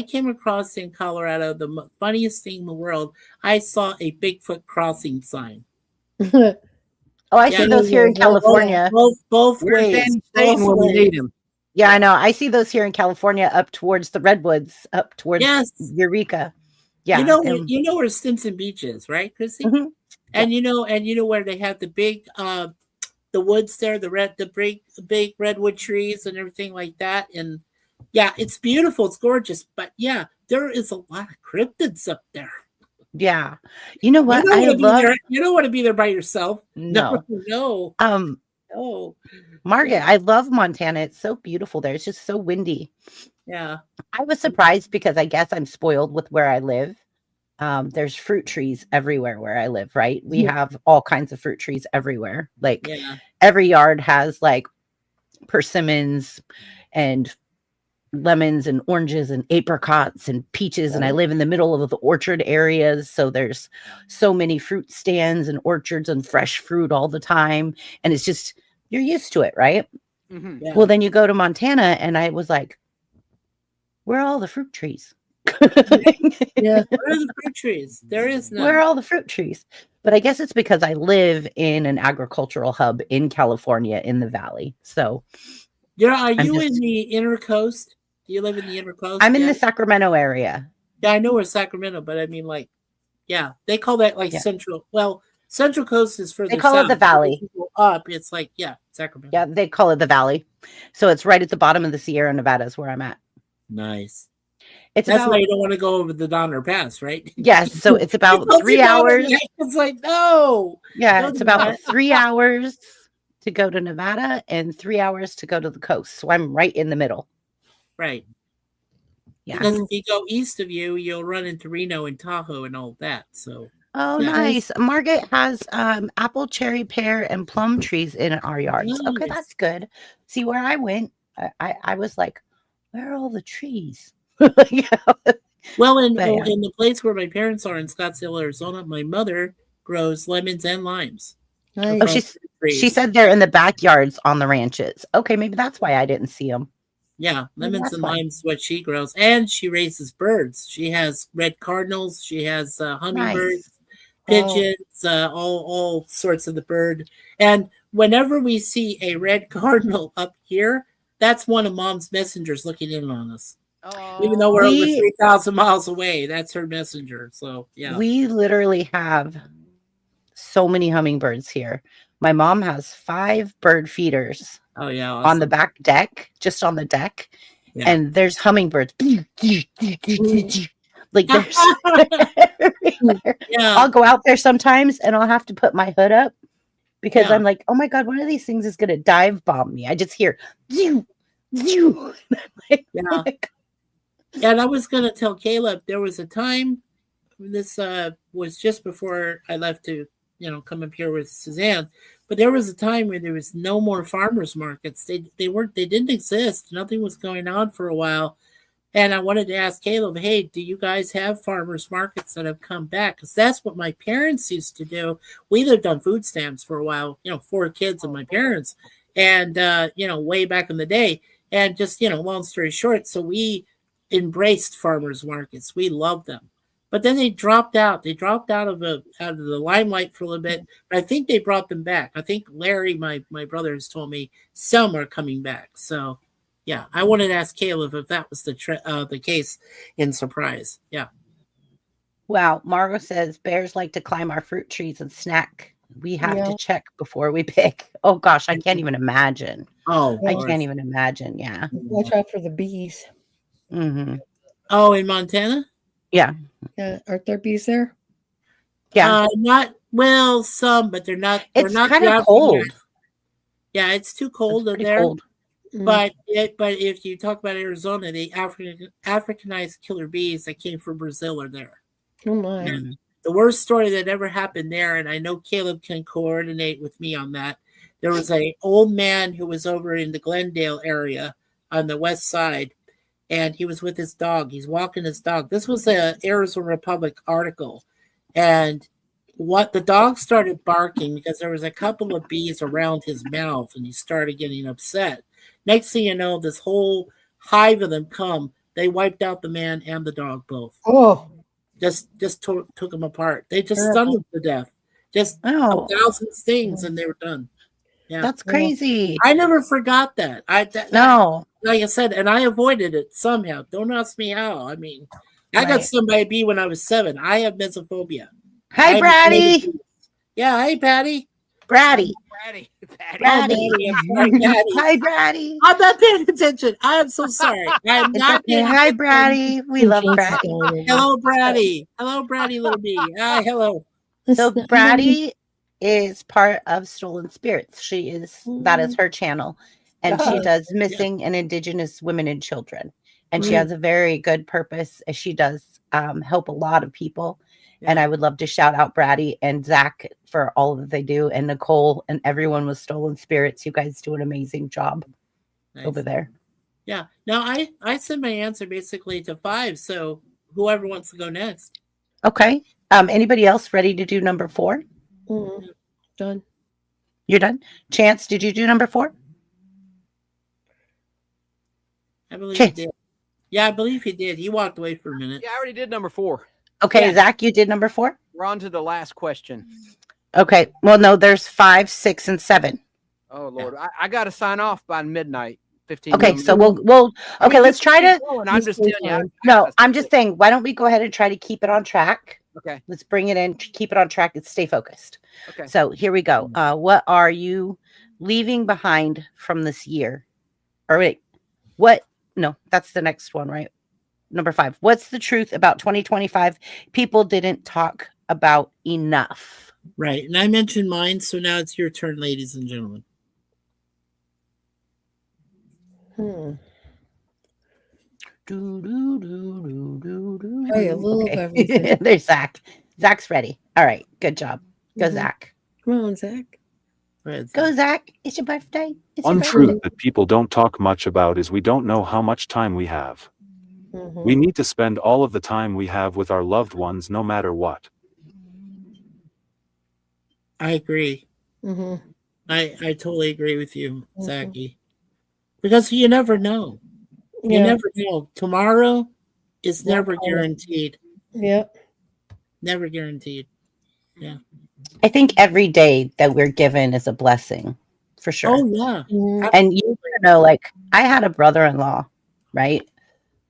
Speaker 3: came across in Colorado the funniest thing in the world. I saw a Bigfoot crossing sign.
Speaker 4: oh, I see
Speaker 3: Yeah.
Speaker 4: those here in
Speaker 5: Yeah, well,
Speaker 4: California.
Speaker 3: Both
Speaker 6: Where's
Speaker 3: ways.
Speaker 6: Danny Staten
Speaker 3: Both
Speaker 6: when we
Speaker 3: ways.
Speaker 6: need him?
Speaker 4: Yeah, I know. I see those here in California up towards the redwoods, up towards
Speaker 3: Yes.
Speaker 4: Eureka. Yeah.
Speaker 3: You know where Stinson Beach is, right, Chrissy?
Speaker 4: Mhm.
Speaker 3: And you know where they have the big the woods there, the big redwood trees and everything like that. And yeah, it's beautiful, it's gorgeous, but yeah, there is a lot of cryptids up there.
Speaker 4: Yeah. You know what?
Speaker 3: You don't
Speaker 4: I
Speaker 3: want to
Speaker 4: love
Speaker 3: be there. You don't want to be there by yourself.
Speaker 4: no.
Speaker 3: No. No.
Speaker 4: Margaret, I love Montana. It's so beautiful there. It's just so windy.
Speaker 3: Yeah.
Speaker 4: I was surprised because I guess I'm spoiled with where I live. There's fruit trees everywhere where I live, right? We have all kinds of fruit trees everywhere. Like
Speaker 3: Yeah.
Speaker 4: every yard has like persimmons and lemons and oranges and apricots and peaches. And I live in the middle of the orchard areas. So there's so many fruit stands and orchards and fresh fruit all the time. And it's just, you're used to it, right?
Speaker 6: Mhm.
Speaker 3: Yeah.
Speaker 4: Well, then you go to Montana and I was like, where are all the fruit trees?
Speaker 5: Yeah.
Speaker 3: Where are the fruit trees? There is none.
Speaker 4: Where are all the fruit trees? But I guess it's because I live in an agricultural hub in California in the valley. So
Speaker 3: Are you
Speaker 4: just-
Speaker 3: in the inner coast? Do you live in the inner coast?
Speaker 4: I'm in
Speaker 3: Yeah.
Speaker 4: the Sacramento area.
Speaker 3: Yeah, I know where Sacramento, but I mean, like, yeah, they call that like
Speaker 4: Yeah.
Speaker 3: Central. Well, Central Coast is further.
Speaker 4: They call it
Speaker 3: south.
Speaker 4: the Valley.
Speaker 3: If you go up, it's like Sacramento.
Speaker 4: Yeah, they call it the valley. So it's right at the bottom of the Sierra Nevadas where I'm at.
Speaker 3: Nice.
Speaker 4: It's
Speaker 3: That's
Speaker 4: about
Speaker 3: why you don't want to go over the Donner Pass, right?
Speaker 4: yes, so it's about
Speaker 3: Don't
Speaker 4: 3
Speaker 3: you know what I
Speaker 4: hours.
Speaker 3: mean? It's like no.
Speaker 4: Yeah,
Speaker 3: Don't
Speaker 4: it's
Speaker 3: do
Speaker 4: about
Speaker 3: that.
Speaker 4: 3 hours to go to Nevada and 3 hours to go to the coast. So I'm right in the middle.
Speaker 3: Right.
Speaker 4: Yeah.
Speaker 3: Because if you go east of you, you'll run into Reno and Tahoe and all that. So
Speaker 4: Oh,
Speaker 3: yeah.
Speaker 4: nice. Margaret has apple, cherry, pear, and plum trees in our yards. Okay,
Speaker 3: Nice.
Speaker 4: that's good. See, where I went, I was like, where are all the trees? Yeah.
Speaker 3: Well, in
Speaker 4: But yeah,
Speaker 3: in the place where my parents are in Scottsdale, Arizona, my mother grows lemons and limes
Speaker 5: Nice.
Speaker 4: oh,
Speaker 3: from
Speaker 4: she
Speaker 3: trees.
Speaker 4: said they're in the backyards on the ranches. Okay, maybe that's why I didn't see them.
Speaker 3: Yeah, lemons
Speaker 4: That's
Speaker 3: and
Speaker 4: why.
Speaker 3: limes, what she grows, and she raises birds. She has red cardinals. She has hummingbirds,
Speaker 4: Nice.
Speaker 3: pigeons, all sorts of the bird. And whenever we see a red cardinal up here, that's one of Mom's messengers looking in on us. Even though
Speaker 6: Oh,
Speaker 3: we're over
Speaker 4: We
Speaker 3: 3,000 miles away, that's her messenger. So yeah,
Speaker 4: we literally have so many hummingbirds here. My mom has 5 bird feeders
Speaker 3: oh yeah,
Speaker 4: on the
Speaker 3: awesome.
Speaker 4: back deck, just on the deck,
Speaker 3: Yeah.
Speaker 4: and there's hummingbirds. Like there's everywhere.
Speaker 3: Yeah,
Speaker 4: I'll go out there sometimes and I'll have to put my hood up because
Speaker 3: yeah,
Speaker 4: I'm like, oh my God, one of these things is gonna dive bomb me. I just hear you, you. Like,
Speaker 3: yeah.
Speaker 4: oh my God.
Speaker 3: And I was gonna tell Caleb there was a time. This was just before I left to come up here with Suzanne. But there was a time where there was no more farmers markets. They didn't exist. Nothing was going on for a while. And I wanted to ask Caleb, hey, do you guys have farmers markets that have come back? Because that's what my parents used to do. We lived on food stamps for a while, 4 kids and my parents, and way back in the day. And just long story short, so we embraced farmers markets. We loved them. But then they dropped out. They dropped out of the limelight for a little bit. But I think they brought them back. I think Larry, my brother, has told me some are coming back. So, yeah, I wanted to ask Caleb if that was the case in Surprise. Yeah.
Speaker 4: Wow, Margot says bears like to climb our fruit trees and snack. We have
Speaker 5: Yeah.
Speaker 4: to check before we pick. Oh gosh, I can't even imagine.
Speaker 3: Oh,
Speaker 4: I
Speaker 3: Lord.
Speaker 4: can't even imagine. Yeah.
Speaker 5: Watch out for the bees.
Speaker 4: Hmm.
Speaker 3: Oh, in Montana?
Speaker 4: Yeah.
Speaker 5: Yeah, aren't there bees there?
Speaker 4: Yeah.
Speaker 3: Not well, some, but they're not.
Speaker 4: It's
Speaker 3: they're not
Speaker 4: kind of
Speaker 3: dropping
Speaker 4: cold.
Speaker 3: yet. Yeah, it's too
Speaker 4: It's
Speaker 3: cold in
Speaker 4: pretty
Speaker 3: there.
Speaker 4: cold.
Speaker 3: But if you talk about Arizona, the Africanized killer bees that came from Brazil are there.
Speaker 5: Oh my.
Speaker 3: And the worst story that ever happened there, and I know Caleb can coordinate with me on that. There was an old man who was over in the Glendale area on the west side, and he was with his dog. He's walking his dog. This was a Arizona Republic article, and what the dog started barking because there was a couple of bees around his mouth, and he started getting upset. Next thing you know, this whole hive of them come. They wiped out the man and the dog both.
Speaker 5: Oh,
Speaker 3: Just took them apart. They just
Speaker 5: Terrible.
Speaker 3: stunned them to death. Just
Speaker 4: Oh,
Speaker 3: 1,000 stings, and they were done. Yeah,
Speaker 4: that's crazy.
Speaker 3: I never forgot that.
Speaker 4: No.
Speaker 3: Like I said, and I avoided it somehow. Don't ask me how. I mean, I got
Speaker 4: Right.
Speaker 3: stung by a bee when I was 7. I have mesophobia.
Speaker 4: Hi,
Speaker 3: I'm
Speaker 4: Bratty.
Speaker 3: afraid of bees. Yeah, hey, Patty.
Speaker 4: Bratty.
Speaker 6: Patty.
Speaker 3: Oh,
Speaker 4: Bratty.
Speaker 3: Patty, I'm sorry, Patty.
Speaker 4: Hi, Bratty.
Speaker 3: I'm not paying attention. I am so sorry. I am
Speaker 4: It's
Speaker 3: not
Speaker 4: okay.
Speaker 3: paying
Speaker 4: Hi,
Speaker 3: attention.
Speaker 4: Bratty. We love
Speaker 5: Jinx is
Speaker 4: Bratty.
Speaker 5: going in.
Speaker 3: Hello, Bratty. Hello, Bratty, little bee. Hi, hello.
Speaker 4: So
Speaker 5: Listen,
Speaker 4: Bratty is part of Stolen Spirits. That is her channel. And she
Speaker 3: Oh,
Speaker 4: does missing and indigenous women and children. And she
Speaker 3: Mm.
Speaker 4: has a very good purpose. She does help a lot of people. And
Speaker 3: Yeah.
Speaker 4: I would love to shout out Bratty and Zach for all that they do, and Nicole and everyone with Stolen Spirits. You guys do an amazing job
Speaker 3: Nice.
Speaker 4: over there.
Speaker 3: Yeah. No, I send my answer basically to 5. So whoever wants to go next.
Speaker 4: Okay. Anybody else ready to do number 4?
Speaker 5: Done.
Speaker 4: You're done? Chance, did you do number 4?
Speaker 3: I believe
Speaker 4: Chance.
Speaker 3: he did. Yeah, I believe he did. He walked away for a minute.
Speaker 6: Yeah, I already did number 4.
Speaker 4: Okay,
Speaker 3: Yeah.
Speaker 4: Zach, you did number 4?
Speaker 6: We're on to the last question.
Speaker 4: Okay. Well, no, there's 5, 6, and 7.
Speaker 6: Oh Lord, I got to sign off by midnight. 15.
Speaker 4: Okay,
Speaker 6: minutes.
Speaker 4: so we'll
Speaker 6: I
Speaker 4: okay,
Speaker 6: mean,
Speaker 4: let's
Speaker 6: you
Speaker 4: try
Speaker 6: keep
Speaker 4: to
Speaker 6: going. I'm just telling you.
Speaker 4: no, I'm just saying, why don't we go ahead and try to keep it on track?
Speaker 6: Okay.
Speaker 4: Let's bring it in, keep it on track, and stay focused.
Speaker 6: Okay.
Speaker 4: So here we go. What are you leaving behind from this year? Or wait, what? No, that's the next one, right? Number 5. What's the truth about 2025 people didn't talk about enough?
Speaker 3: Right. And I mentioned mine, so now it's your turn, ladies and gentlemen.
Speaker 5: Hey, a little of
Speaker 4: Okay.
Speaker 5: everything.
Speaker 4: There's Zach. Zach's ready. All right. Good job. Go,
Speaker 5: Mhm.
Speaker 4: Zach.
Speaker 5: Come on, Zach.
Speaker 3: Go ahead,
Speaker 4: Go,
Speaker 3: Zach.
Speaker 4: Zach. It's your birthday. It's
Speaker 7: One
Speaker 4: your
Speaker 7: truth
Speaker 4: birthday.
Speaker 7: that people don't talk much about is we don't know how much time we have.
Speaker 5: Mhm.
Speaker 7: We need to spend all of the time we have with our loved ones no matter what.
Speaker 3: I agree.
Speaker 5: Mhm.
Speaker 3: I totally agree with you,
Speaker 5: Mhm.
Speaker 3: Zachy. Because you never know. You
Speaker 5: Yeah.
Speaker 3: never know. Tomorrow is
Speaker 5: Not
Speaker 3: never
Speaker 5: coming.
Speaker 3: guaranteed.
Speaker 5: Yep.
Speaker 3: Never guaranteed. Yeah.
Speaker 4: I think every day that we're given is a blessing, for sure.
Speaker 3: Oh yeah.
Speaker 5: Mhm.
Speaker 4: And you know, like I had a brother-in-law, right,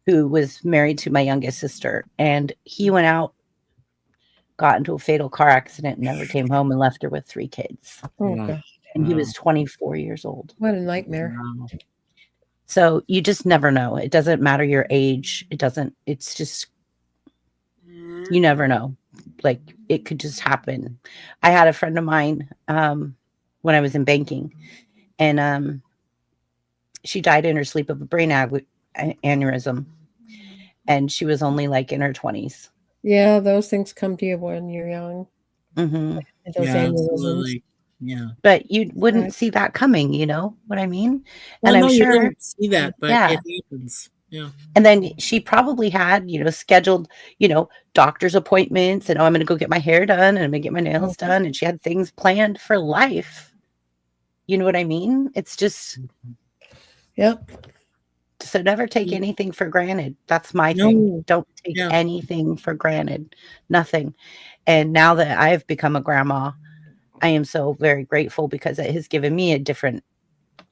Speaker 4: who was married to my youngest sister, and he went out, got into a fatal car accident, and never came home, and left her with 3 kids.
Speaker 5: Oh
Speaker 3: Wow.
Speaker 5: God,
Speaker 4: And he
Speaker 3: Wow.
Speaker 4: was 24 years old.
Speaker 5: what a nightmare.
Speaker 3: Wow.
Speaker 4: So you just never know. It doesn't matter your age. It doesn't. It's just you never know. Like it could just happen. I had a friend of mine when I was in banking, and she died in her sleep of a brain aneurysm, and she was only like in her 20s.
Speaker 5: Yeah, those things come to you when you're young.
Speaker 4: Hmm.
Speaker 5: Those
Speaker 3: Yeah,
Speaker 5: aneurysms.
Speaker 3: absolutely. Yeah.
Speaker 4: But you wouldn't
Speaker 5: Right.
Speaker 4: see that coming. You know what I mean?
Speaker 3: Well,
Speaker 4: And I'm
Speaker 3: no, you
Speaker 4: sure.
Speaker 3: didn't see that, but
Speaker 4: Yeah.
Speaker 3: it happens. Yeah.
Speaker 4: And then she probably had, scheduled, doctor's appointments, and I'm going to go get my hair done and I'm going to get my nails
Speaker 5: Mhm.
Speaker 4: done. And she had things planned for life. You know what I mean? It's just,
Speaker 5: Yep.
Speaker 4: so never take
Speaker 3: Yeah.
Speaker 4: anything for granted. That's my thing.
Speaker 3: No.
Speaker 4: Don't take
Speaker 3: Yeah.
Speaker 4: anything for granted. Nothing. And now that I've become a grandma, I am so very grateful because it has given me a different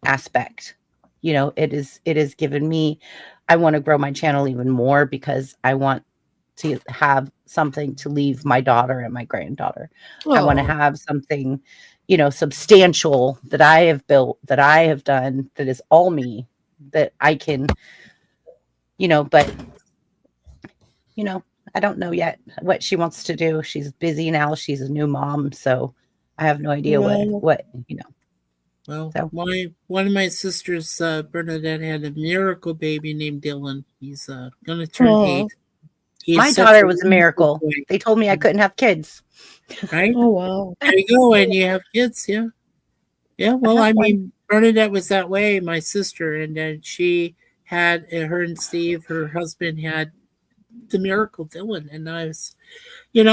Speaker 4: aspect. It is given me, I want to grow my channel even more because I want to have something to leave my daughter and my granddaughter. I want to
Speaker 5: Oh,
Speaker 4: have something, substantial that I have built, that I have done, that is all me, that I can, but I don't know yet what she wants to do. She's busy now. She's a new mom, so I have no idea
Speaker 5: no.
Speaker 4: what.
Speaker 3: Well,
Speaker 4: So
Speaker 3: one of my sisters, Bernadette, had a miracle baby named Dylan. He's gonna turn
Speaker 5: Oh,
Speaker 3: 8. He
Speaker 4: my
Speaker 3: is such
Speaker 4: daughter
Speaker 3: a
Speaker 4: was a
Speaker 3: wonderful
Speaker 4: miracle.
Speaker 3: boy,
Speaker 4: They told me I couldn't have kids.
Speaker 3: right?
Speaker 5: oh wow.
Speaker 3: There you go, and you have kids, yeah. Yeah,
Speaker 4: I
Speaker 3: well,
Speaker 4: have
Speaker 3: I
Speaker 4: one.
Speaker 3: mean, Bernadette was that way, my sister, and then she had her and Steve, her husband, had the miracle Dylan, and I was, and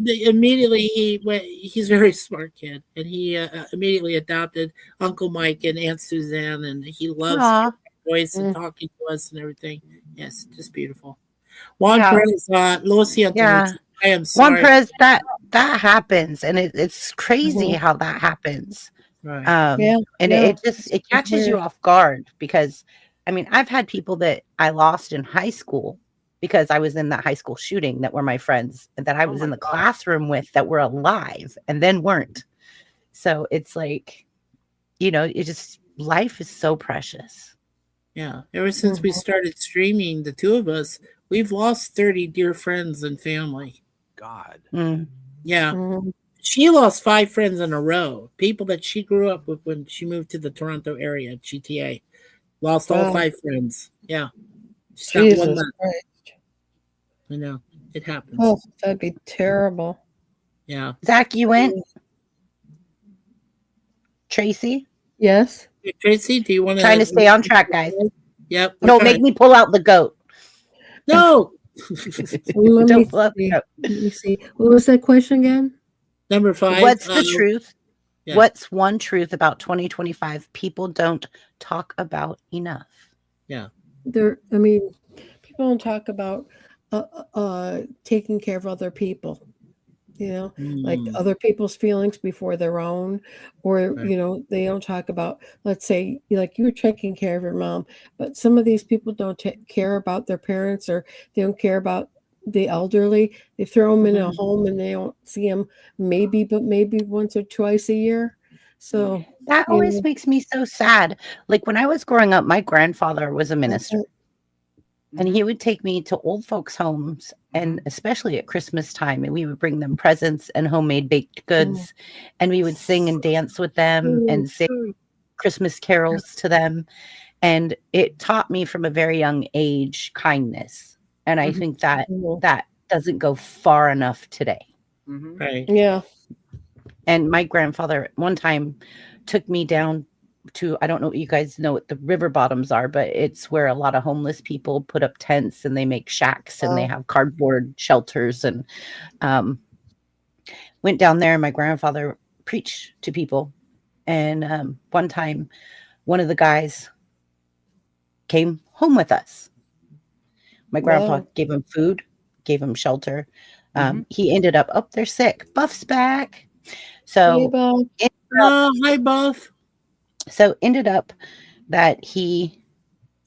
Speaker 3: immediately he went. He's a very smart kid, and he immediately adopted Uncle Mike and Aunt Suzanne, and he loves
Speaker 4: Aw,
Speaker 3: hearing our voice and
Speaker 5: Mm.
Speaker 3: talking to us and everything. Yes, just beautiful. Juan
Speaker 4: yeah,
Speaker 3: Perez, lo siento
Speaker 4: yeah.
Speaker 3: mucho. I am
Speaker 4: One
Speaker 3: sorry.
Speaker 4: press that happens, and it's crazy
Speaker 5: Mhm.
Speaker 4: how that happens.
Speaker 3: Right.
Speaker 5: Yeah,
Speaker 4: And
Speaker 5: yeah.
Speaker 4: it just it
Speaker 5: It's
Speaker 4: catches you
Speaker 5: weird.
Speaker 4: off guard because, I mean, I've had people that I lost in high school because I was in that high school shooting that were my friends and that I
Speaker 6: Oh
Speaker 4: was
Speaker 6: my
Speaker 4: in the
Speaker 6: God.
Speaker 4: classroom with that were alive and then weren't. So it's like, it just life is so precious.
Speaker 3: Yeah. Ever since we
Speaker 5: Mhm.
Speaker 3: started streaming, the two of us, we've lost 30 dear friends and family.
Speaker 6: God.
Speaker 4: Mm.
Speaker 3: Yeah.
Speaker 5: Mhm.
Speaker 3: She lost 5 friends in a row. People that she grew up with when she moved to the Toronto area, GTA. Lost all
Speaker 5: Wow.
Speaker 3: 5 friends. Yeah. She's got one
Speaker 5: Jesus
Speaker 3: left.
Speaker 5: Christ.
Speaker 3: I know. It happens.
Speaker 5: Oh, that'd be terrible.
Speaker 3: Yeah.
Speaker 4: Zach, you went? Tracy?
Speaker 5: Yes.
Speaker 3: Hey, Tracy, do you want
Speaker 4: Trying to stay on track, guys.
Speaker 3: Yep. we're
Speaker 4: Don't
Speaker 3: trying-
Speaker 4: make me pull out the goat.
Speaker 3: No.
Speaker 5: Let me
Speaker 4: Don't pull out the
Speaker 5: see.
Speaker 4: goat.
Speaker 5: Let me see. What was that question again?
Speaker 3: Number 5.
Speaker 4: What's the truth?
Speaker 3: yeah.
Speaker 4: What's one truth about 2025 people don't talk about enough?
Speaker 3: Yeah.
Speaker 5: I mean, people don't talk about taking care of other people. Like
Speaker 3: Mm.
Speaker 5: other people's feelings before their own, or
Speaker 3: Right.
Speaker 5: they don't talk about, let's say, like you were taking care of your mom, but some of these people don't care about their parents, or they don't care about the elderly. They throw them in a
Speaker 3: Mhm.
Speaker 5: home and they don't see them maybe once or twice a year. So
Speaker 4: That
Speaker 5: you
Speaker 4: always
Speaker 5: know,
Speaker 4: makes me so sad. Like when I was growing up, my grandfather was a minister, and he would take me to old folks' homes, and especially at Christmas time, and we would bring them presents and homemade baked goods, and we would sing and dance with them and sing Christmas carols to them. And it taught me from a very young age kindness. And I think that that doesn't go far enough today.
Speaker 3: Right.
Speaker 5: Yeah.
Speaker 4: And my grandfather one time took me down to, I don't know what you guys know what the river bottoms are, but it's where a lot of homeless people put up tents and they make shacks and they have cardboard shelters, and went down there and my grandfather preached to people. And one time, one of the guys came home with us. My grandpa gave him food, gave him shelter. He ended up, oh, they're sick. Buff's back. So,
Speaker 3: Hi, Buff.
Speaker 4: So ended up that he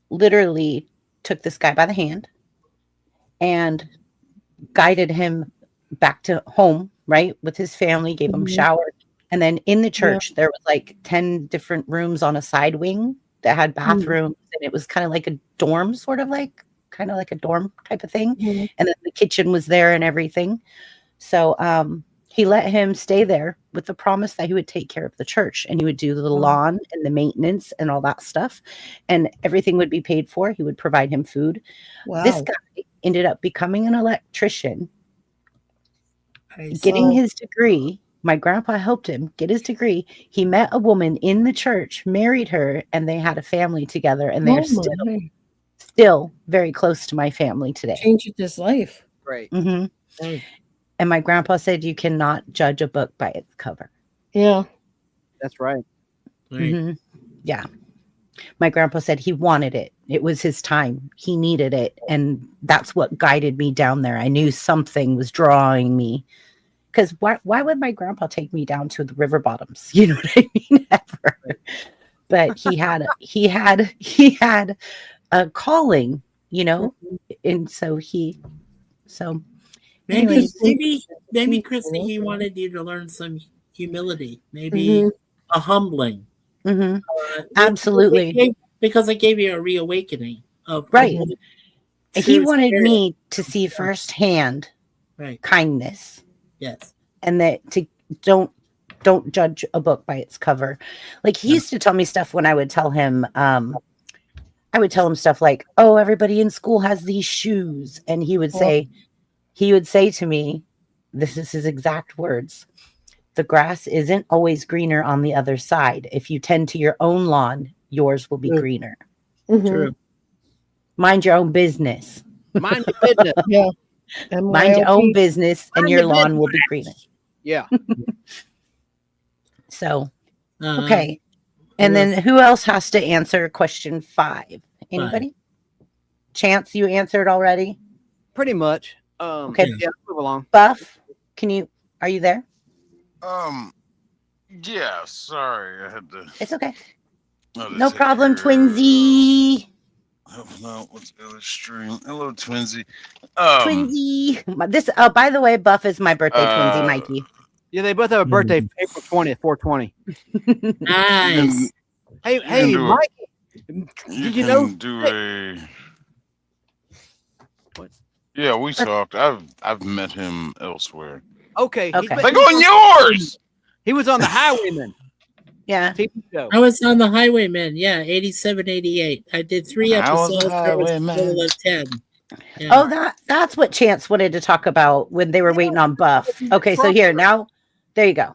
Speaker 4: literally took this guy by the hand and guided him back to home, right, with his family, gave him a shower. And then in the church, there was like 10 different rooms on a side wing that had bathrooms. And it was kind of like a dorm, kind of like a dorm type of thing. And then the kitchen was there and everything. So he let him stay there with the promise that he would take care of the church and he would do the lawn and the maintenance and all that stuff. And everything would be paid for. He would provide him food. Wow. This guy ended up becoming an electrician, getting his degree. My grandpa helped him get his degree. He met a woman in the church, married her, and they had a family together. And they're still very close to my family today.
Speaker 5: Changed his life.
Speaker 6: Right.
Speaker 4: And my grandpa said, you cannot judge a book by its cover.
Speaker 5: Yeah.
Speaker 6: That's right.
Speaker 4: Yeah. My grandpa said he wanted it. It was his time. He needed it. And that's what guided me down there. I knew something was drawing me. Because why would my grandpa take me down to the river bottoms? You know what I mean? Ever. But he had a calling, you know, and so
Speaker 3: maybe Christy, he wanted you to learn some humility, maybe a humbling.
Speaker 4: Absolutely,
Speaker 3: because it gave you a reawakening of
Speaker 4: he wanted me to see firsthand kindness.
Speaker 3: Yes.
Speaker 4: And that don't judge a book by its cover. Like he used to tell me stuff when I would tell him stuff like, oh, everybody in school has these shoes. And he would say to me, this is his exact words, the grass isn't always greener on the other side. If you tend to your own lawn, yours will be greener.
Speaker 3: True.
Speaker 4: Mind your own business.
Speaker 6: Mind your business.
Speaker 5: Yeah.
Speaker 4: Mind your own business and your lawn will be greener.
Speaker 6: Yeah.
Speaker 4: So, okay. And then who else has to answer question 5? Anybody? Chance, you answered already?
Speaker 6: Pretty much.
Speaker 4: Okay.
Speaker 6: Yeah, move along.
Speaker 4: Buff, are you there?
Speaker 8: Yeah, sorry. I had to.
Speaker 4: It's okay. No problem, Twinsy.
Speaker 8: Oh, no, what's the other stream? Hello, Twinsy.
Speaker 4: Twinsy. This, by the way, Buff is my birthday, Twinsy, Mikey.
Speaker 6: Yeah, they both have a birthday, April 20th, 420.
Speaker 3: Nice.
Speaker 6: Hey, Mikey. Did you know? What?
Speaker 8: Yeah, we talked. I've met him elsewhere.
Speaker 6: Okay.
Speaker 4: Okay.
Speaker 8: Like on yours.
Speaker 6: He was on the Highwayman.
Speaker 4: Yeah.
Speaker 6: TV show.
Speaker 3: I was on the Highwayman. Yeah, 87, 88. I did 3 episodes. There was a total of 10. Yeah.
Speaker 4: Oh, that's what Chance wanted to talk about when they were waiting on Buff. Okay, so here now, there you go.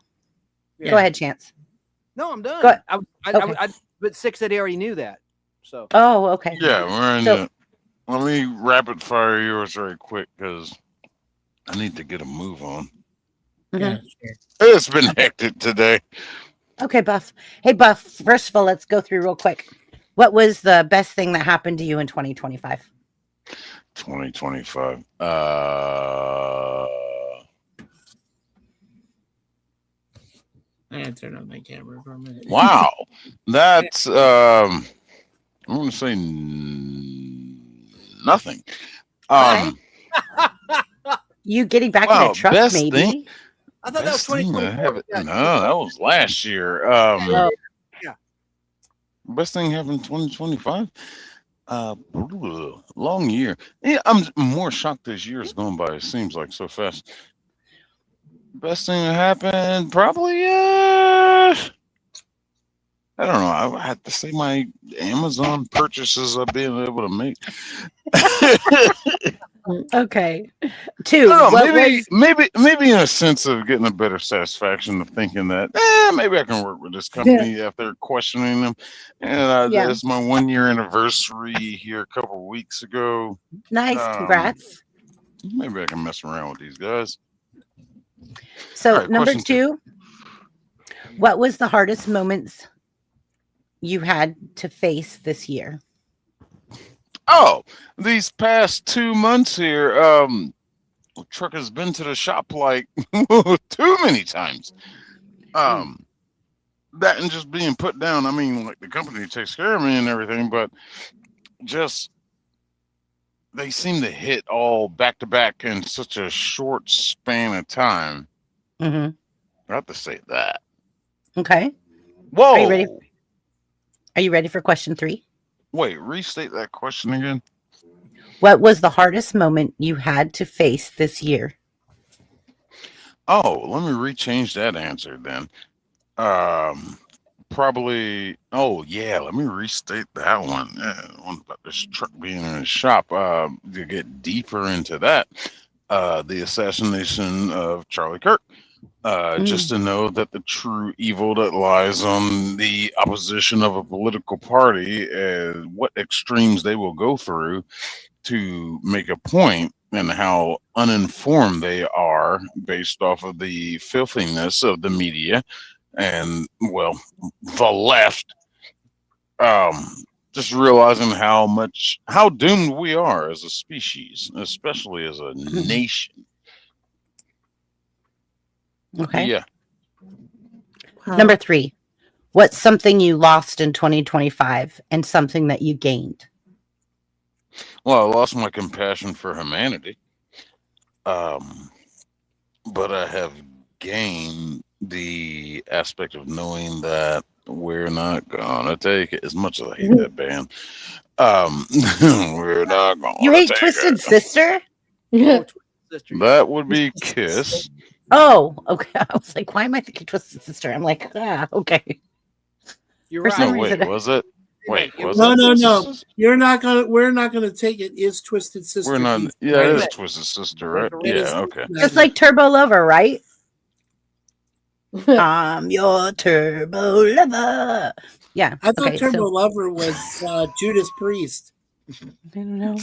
Speaker 6: Yeah.
Speaker 4: Go ahead, Chance.
Speaker 6: No, I'm done.
Speaker 4: Go ahead.
Speaker 6: But 6 said he already knew that. So.
Speaker 4: Oh, okay.
Speaker 8: Yeah, we're in the. Let me rapid fire yours very quick because I need to get a move on.
Speaker 3: Yeah,
Speaker 8: It's been hectic today.
Speaker 4: Okay, Buff. Hey, Buff. First of all, let's go through real quick. What was the best thing that happened to you in 2025?
Speaker 8: 2025.
Speaker 3: I gotta turn on my camera for a minute.
Speaker 8: Wow, that's I'm gonna say nothing.
Speaker 4: You getting back in a truck,
Speaker 8: best
Speaker 4: maybe?
Speaker 8: thing-
Speaker 6: I thought that was
Speaker 8: Best thing that
Speaker 6: 2024.
Speaker 8: happened- No, that was last year.
Speaker 6: Yeah.
Speaker 8: Best thing happened in 2025. Long year. Yeah, I'm more shocked this year is going by. It seems like so fast. Best thing that happened, probably. I I don't know. I have to say my Amazon purchases I've been able to make.
Speaker 4: Okay.
Speaker 8: I
Speaker 4: Two.
Speaker 8: don't know,
Speaker 4: What was
Speaker 8: maybe in a sense of getting a better satisfaction of thinking that maybe I can work with this company after questioning them. And
Speaker 4: yeah.
Speaker 8: that's my 1 year anniversary here a couple of weeks ago.
Speaker 4: Nice. Congrats.
Speaker 8: Maybe I can mess around with these guys.
Speaker 4: So
Speaker 8: All right,
Speaker 4: number
Speaker 8: question two.
Speaker 4: 2, what was the hardest moments you had to face this year?
Speaker 8: Oh, these past 2 months here, truck has been to the shop like too many times. That and just being put down. I mean, like the company takes care of me and everything, but just they seem to hit all back to back in such a short span of time.
Speaker 4: Mm-hmm.
Speaker 8: I have to say that.
Speaker 4: Okay.
Speaker 8: Whoa!
Speaker 4: Are you ready for question 3?
Speaker 8: Wait, restate that question again.
Speaker 4: What was the hardest moment you had to face this year?
Speaker 8: Oh, let me rechange that answer then. Probably. Oh yeah, let me restate that one. One about this truck being in the shop. To get deeper into that, the assassination of Charlie Kirk. Just to know that the true evil that lies on the opposition of a political party and what extremes they will go through to make a point, and how uninformed they are based off of the filthiness of the media and, well, the left. Just realizing how doomed we are as a species, especially as a nation.
Speaker 4: Okay.
Speaker 8: Yeah.
Speaker 4: Number 3, what's something you lost in 2025 and something that you gained?
Speaker 8: Well, I lost my compassion for humanity. But I have gained the aspect of knowing that we're not gonna take it. As much as I hate that band, we're not gonna.
Speaker 4: You hate
Speaker 8: take
Speaker 4: Twisted
Speaker 8: it.
Speaker 4: Sister?
Speaker 8: That would be Kiss.
Speaker 4: Oh, okay. I was like, why am I thinking Twisted Sister? I'm like, okay.
Speaker 6: You're
Speaker 4: For
Speaker 6: right.
Speaker 4: some
Speaker 8: No, wait,
Speaker 4: reason,
Speaker 8: was it? Wait, was
Speaker 3: No,
Speaker 8: it?
Speaker 3: no,
Speaker 8: Twisted
Speaker 3: no.
Speaker 8: Sister?
Speaker 3: We're not gonna take it. Is Twisted Sister?
Speaker 8: We're not.
Speaker 3: Keith.
Speaker 8: Yeah,
Speaker 6: Wait a
Speaker 8: it is
Speaker 6: minute.
Speaker 8: Twisted Sister, right?
Speaker 6: Wait a minute.
Speaker 8: Yeah, okay.
Speaker 4: just like Turbo Lover, right? I'm your Turbo Lover. Yeah.
Speaker 3: I thought
Speaker 4: Okay.
Speaker 3: Turbo
Speaker 4: So
Speaker 3: Lover was Judas Priest.
Speaker 4: I don't know.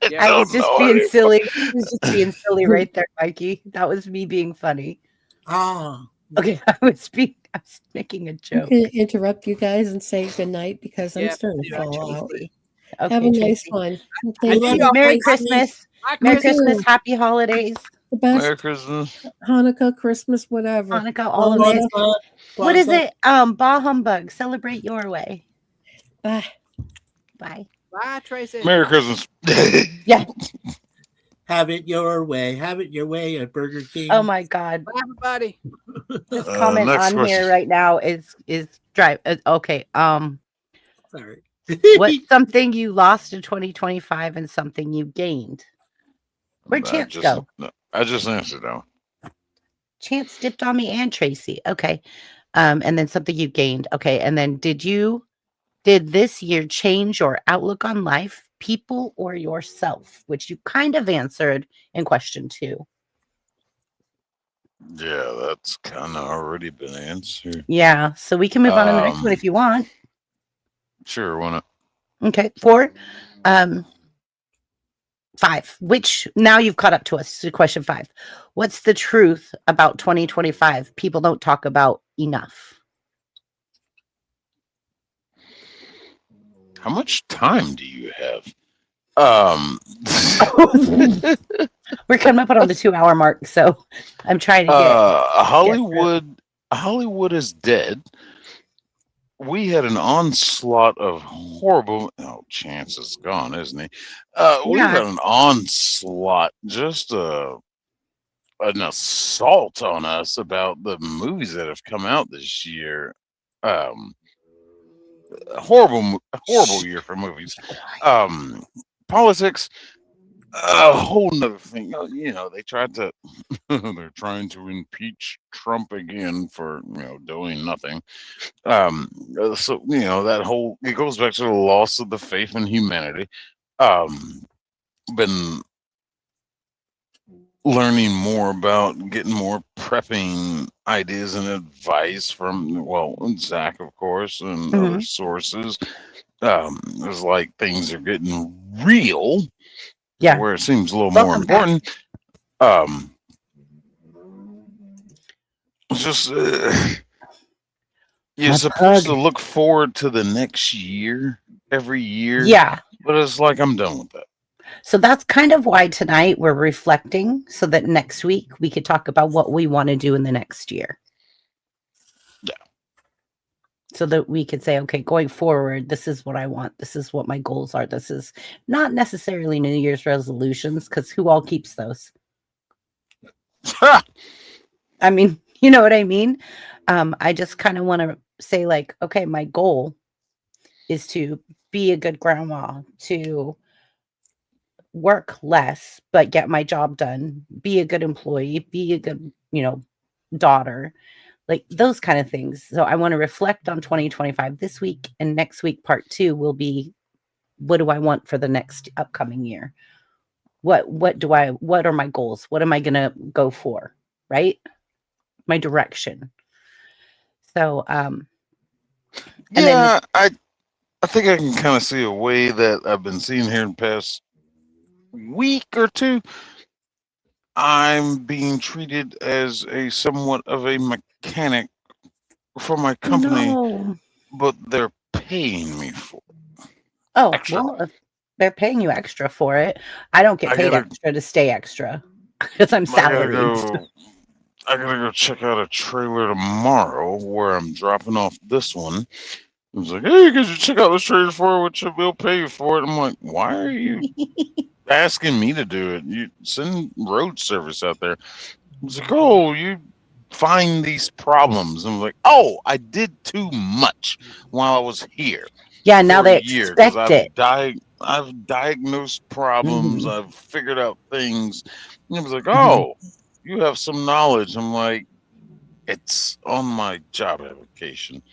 Speaker 6: Yeah.
Speaker 4: I was
Speaker 8: don't
Speaker 4: just
Speaker 8: know
Speaker 4: being
Speaker 8: anymore.
Speaker 4: silly. I was just being silly right there, Mikey. That was me being funny.
Speaker 3: Ah,
Speaker 4: Okay, I was making a
Speaker 5: I'm
Speaker 4: joke.
Speaker 5: going to interrupt you guys and say goodnight because I'm
Speaker 6: Yeah,
Speaker 5: starting to
Speaker 6: yeah,
Speaker 5: fall out.
Speaker 4: Tracy.
Speaker 5: Have
Speaker 4: Okay,
Speaker 5: a nice
Speaker 4: Tracy.
Speaker 5: one.
Speaker 3: I
Speaker 5: Thank
Speaker 3: love
Speaker 5: you.
Speaker 3: you.
Speaker 4: Merry
Speaker 3: Thanks,
Speaker 4: Christmas.
Speaker 6: Bye,
Speaker 4: Merry
Speaker 6: Chris.
Speaker 4: Christmas. Happy holidays.
Speaker 5: The best
Speaker 8: Merry Christmas.
Speaker 5: Hanukkah, Christmas, whatever.
Speaker 4: Hanukkah, all of it.
Speaker 3: Kwanzaa,
Speaker 4: What is
Speaker 3: Kwanzaa.
Speaker 4: it? Bah humbug. Celebrate your way.
Speaker 5: Bye.
Speaker 4: Bye.
Speaker 6: Bye, Tracy.
Speaker 8: Merry Christmas.
Speaker 4: Yeah.
Speaker 3: Have it your way. Have it your way at Burger King.
Speaker 4: Oh my God.
Speaker 6: Bye, everybody.
Speaker 4: This comment
Speaker 8: next
Speaker 4: on
Speaker 8: question.
Speaker 4: here right now is drive. Okay.
Speaker 3: Sorry.
Speaker 4: What's something you lost in 2025 and something you gained? Where'd Chance go?
Speaker 8: I just answered that one.
Speaker 4: Chance dipped on me and Tracy. Okay. And then something you gained. Okay. And then did this year change your outlook on life, people, or yourself? Which you kind of answered in question 2.
Speaker 8: Yeah, that's kind of already been answered.
Speaker 4: Yeah. So we can move on to the next one if you want.
Speaker 8: Sure, why not?
Speaker 4: Okay. 4. 5. Which now you've caught up to us to question 5. What's the truth about 2025 people don't talk about enough?
Speaker 8: How much time do you have?
Speaker 4: We're coming up on the 2-hour mark, so I'm trying to get
Speaker 8: Hollywood is dead. We had an onslaught of horrible. Oh, Chance is gone, isn't he? We've had an onslaught, just an assault on us about the movies that have come out this year. Horrible year for movies. Politics. a whole nother thing. They tried to they're trying to impeach Trump again for doing nothing. So that whole it goes back to the loss of the faith in humanity. Um, been learning more about getting more prepping ideas and advice from Zach, of course, and other
Speaker 4: Hmm.
Speaker 8: sources. It's like things are getting real to
Speaker 4: Yeah.
Speaker 8: where it seems a little more
Speaker 4: Welcome back.
Speaker 8: important. Um, it's just you're
Speaker 4: My
Speaker 8: supposed to
Speaker 4: pug.
Speaker 8: look forward to the next year every year,
Speaker 4: Yeah.
Speaker 8: but it's like I'm done with that.
Speaker 4: So that's kind of why tonight we're reflecting so that next week we could talk about what we want to do in the next year.
Speaker 8: Yeah.
Speaker 4: So that we could say, okay, going forward, this is what I want. This is what my goals are. This is not necessarily New Year's resolutions, because who all keeps those? I mean, you know what I mean? I just kind of want to say, like, okay, my goal is to be a good grandma, to work less, but get my job done, be a good employee, be a good, daughter, like those kind of things. So I want to reflect on 2025 this week, and next week, part 2 will be, what do I want for the next upcoming year? What are my goals? What am I going to go for? Right? My direction. So, and then,
Speaker 8: Yeah, I think I can kind of see a way that I've been seeing here in the past week or two. I'm being treated as a somewhat of a mechanic for my company,
Speaker 4: no.
Speaker 8: but they're paying me for
Speaker 4: Oh,
Speaker 8: extra.
Speaker 4: well, if they're paying you extra for it, I don't get
Speaker 8: I
Speaker 4: paid
Speaker 8: gotta,
Speaker 4: extra to stay extra because I'm
Speaker 8: I gotta
Speaker 4: salaried.
Speaker 8: go. I gotta go check out a trailer tomorrow where I'm dropping off this one. It was like, hey, could you check out this trailer for which we'll pay you for it? I'm like, why are you asking me to do it? You send road service out there. It's like, oh, you find these problems. I'm like, oh, I did too much while I was here
Speaker 4: Yeah, now
Speaker 8: for a
Speaker 4: they
Speaker 8: year because
Speaker 4: expect it.
Speaker 8: I've diagnosed problems.
Speaker 4: Mhm.
Speaker 8: I've figured out things. And it was like,
Speaker 4: Mhm.
Speaker 8: oh, you have some knowledge. I'm like, it's on my job application,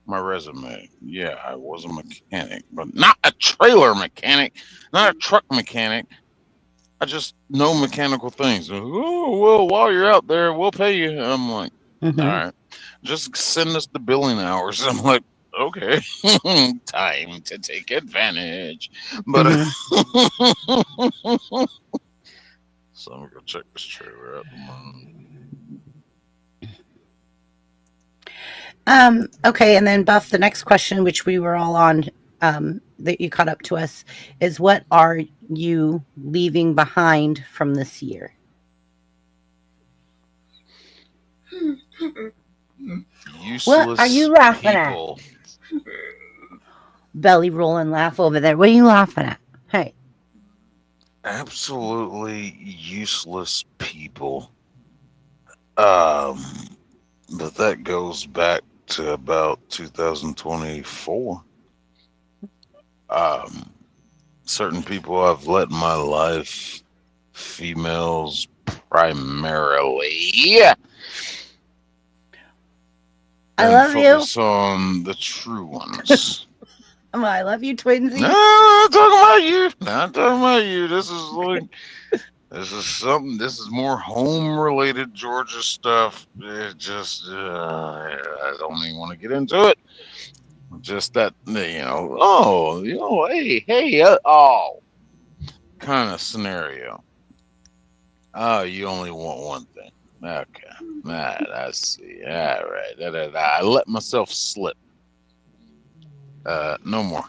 Speaker 8: my resume. Yeah, I was a mechanic, but not a trailer mechanic, not a truck mechanic. I just know mechanical things. Oh, well, while you're out there, we'll pay you. I'm like, all
Speaker 4: Mhm.
Speaker 8: right, just send us the billing hours. I'm like, okay, time to take advantage. But
Speaker 4: Mhm.
Speaker 8: so I'm gonna go check this trailer out tomorrow.
Speaker 4: Okay, and then Buff, the next question, which we were all on, that you caught up to us, is what are you leaving behind from this year? What are you
Speaker 8: Useless
Speaker 4: laughing at?
Speaker 8: people.
Speaker 4: Belly rolling laugh over there. What are you laughing at? Hey.
Speaker 8: Absolutely useless people. Um, but that goes back to about 2024. Um, certain people I've let in my life, females primarily,
Speaker 4: I
Speaker 8: and
Speaker 4: love you.
Speaker 8: focus on the true ones.
Speaker 4: I love you,
Speaker 8: No,
Speaker 4: twinsies.
Speaker 8: I'm not talking about you. Not talking about you. This is something. This is more home related Georgia stuff. It just I don't even want to get into it. Just that hey, oh, kind of scenario. Oh, you only want one thing. Okay, I see. All right, I let myself slip. No more.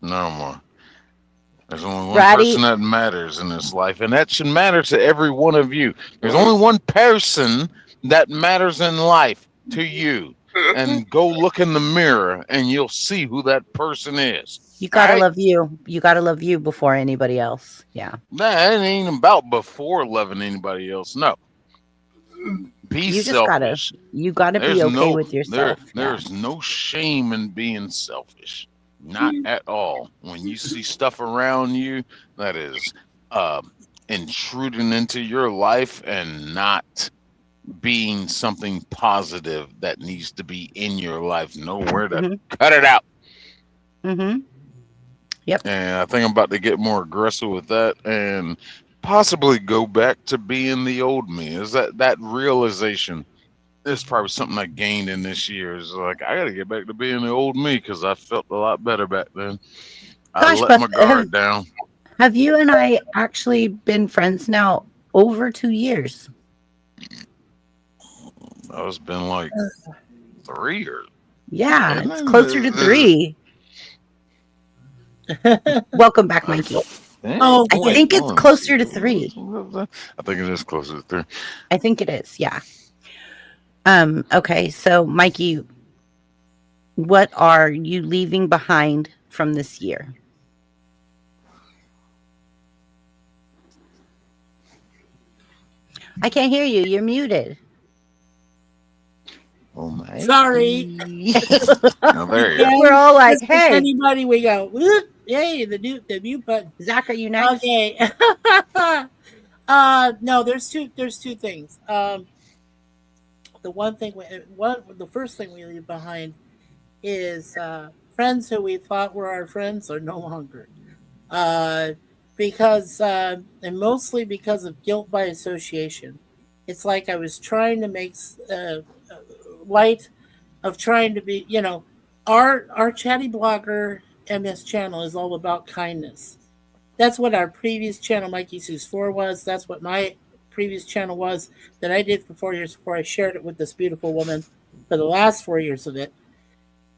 Speaker 8: No more. There's only one person
Speaker 4: Roddy,
Speaker 8: that matters in this life, and that should matter to every one of you. There's only one person that matters in life to you. And go look in the mirror and you'll see who that person is.
Speaker 4: you
Speaker 8: All
Speaker 4: gotta
Speaker 8: right?
Speaker 4: love you. You gotta love you before anybody else. Yeah.
Speaker 8: Nah, it ain't about before loving anybody else. No. Be
Speaker 4: You just gotta
Speaker 8: selfish.
Speaker 4: you gotta be
Speaker 8: There's
Speaker 4: okay
Speaker 8: no
Speaker 4: with yourself. Yeah.
Speaker 8: there's no shame in being selfish. Not at all. When you see stuff around you that is uh, intruding into your life and not being something positive that needs to be in your life, nowhere to
Speaker 4: Mm-hmm.
Speaker 8: cut it out.
Speaker 4: Mm-hmm. Yep.
Speaker 8: And I think I'm about to get more aggressive with that and possibly go back to being the old me. Is that realization is probably something I gained in this year. Is like I got to get back to being the old me because I felt a lot better back then. I
Speaker 4: Gosh,
Speaker 8: let
Speaker 4: but
Speaker 8: my guard down.
Speaker 4: have you and I actually been friends now over 2 years?
Speaker 8: Oh, it's been like 3 or
Speaker 4: Yeah,
Speaker 8: and
Speaker 4: it's
Speaker 8: then
Speaker 4: closer to 3. Welcome back, Mikey.
Speaker 3: Oh,
Speaker 4: I
Speaker 3: boy.
Speaker 4: think it's closer to 3.
Speaker 8: I think it is closer to 3.
Speaker 4: I think it is, yeah. Okay, so Mikey, what are you leaving behind from this year? I can't hear you. You're muted.
Speaker 8: Oh my!
Speaker 3: Sorry.
Speaker 8: Oh, there you go.
Speaker 4: We're all like,
Speaker 3: Just like
Speaker 4: hey,
Speaker 3: anybody, we go, whoop, yay, the mute button.
Speaker 4: Zach, are you next?
Speaker 3: Okay. No, there's two things. The first thing we leave behind is friends who we thought were our friends are no longer. Because and mostly because of guilt by association. It's like I was trying to make light of trying to be, our chatty blogger MS channel is all about kindness. That's what our previous channel, Mikey Seuss 4, was. That's what my previous channel was that I did for 4 years before I shared it with this beautiful woman for the last 4 years of it.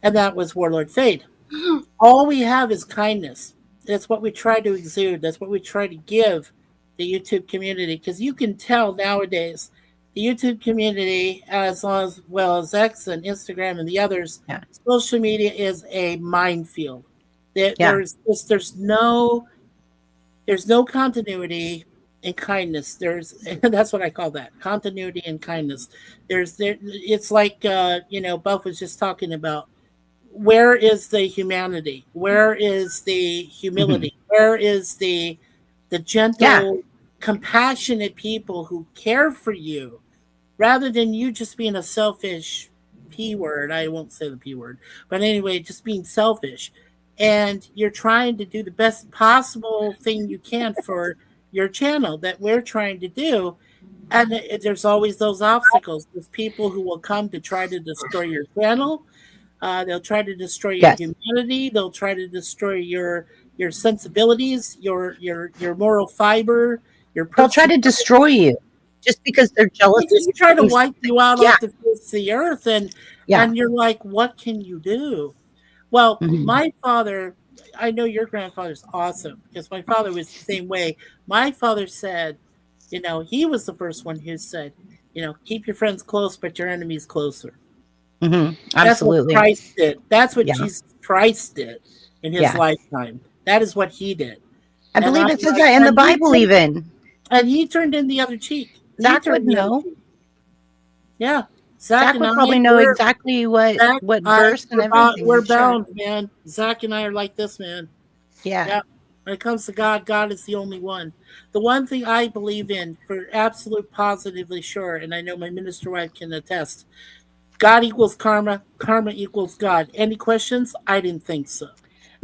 Speaker 3: And that was Warlord Fade. All we have is kindness. That's what we try to exude. That's what we try to give the YouTube community. Because you can tell nowadays, the YouTube community, as well as X and Instagram and the others, social media is a minefield. There's no continuity in kindness. That's what I call that, continuity and kindness. It's like Buff was just talking about. Where is the humanity? Where is the humility? Where is the gentle, compassionate people who care for you, rather than you just being a selfish P word? I won't say the P word, but anyway, just being selfish. And you're trying to do the best possible thing you can for your channel that we're trying to do. And there's always those obstacles. There's people who will come to try to destroy your channel. They'll try to destroy your humanity. They'll try to destroy your sensibilities, your moral fiber.
Speaker 4: They'll try to destroy you just because they're jealous.
Speaker 3: They just try to wipe you out off the face of the earth, and you're like, what can you do? Well, my father, I know your grandfather's awesome because my father was the same way. My father said, he was the first one who said, keep your friends close, but your enemies closer.
Speaker 4: Absolutely.
Speaker 3: That's what Christ did. That's what Jesus Christ did in his lifetime. That is what he did.
Speaker 4: I believe it says that in the Bible even.
Speaker 3: And he turned in the other cheek.
Speaker 4: Zach would know.
Speaker 3: Yeah.
Speaker 4: Zach would probably know exactly what verse and everything.
Speaker 3: We're bound, man. Zach and I are like this, man.
Speaker 4: Yeah.
Speaker 3: When it comes to God, God is the only one. The one thing I believe in for absolute positively sure, and I know my minister wife can attest, God equals karma, karma equals God. Any questions? I didn't think so.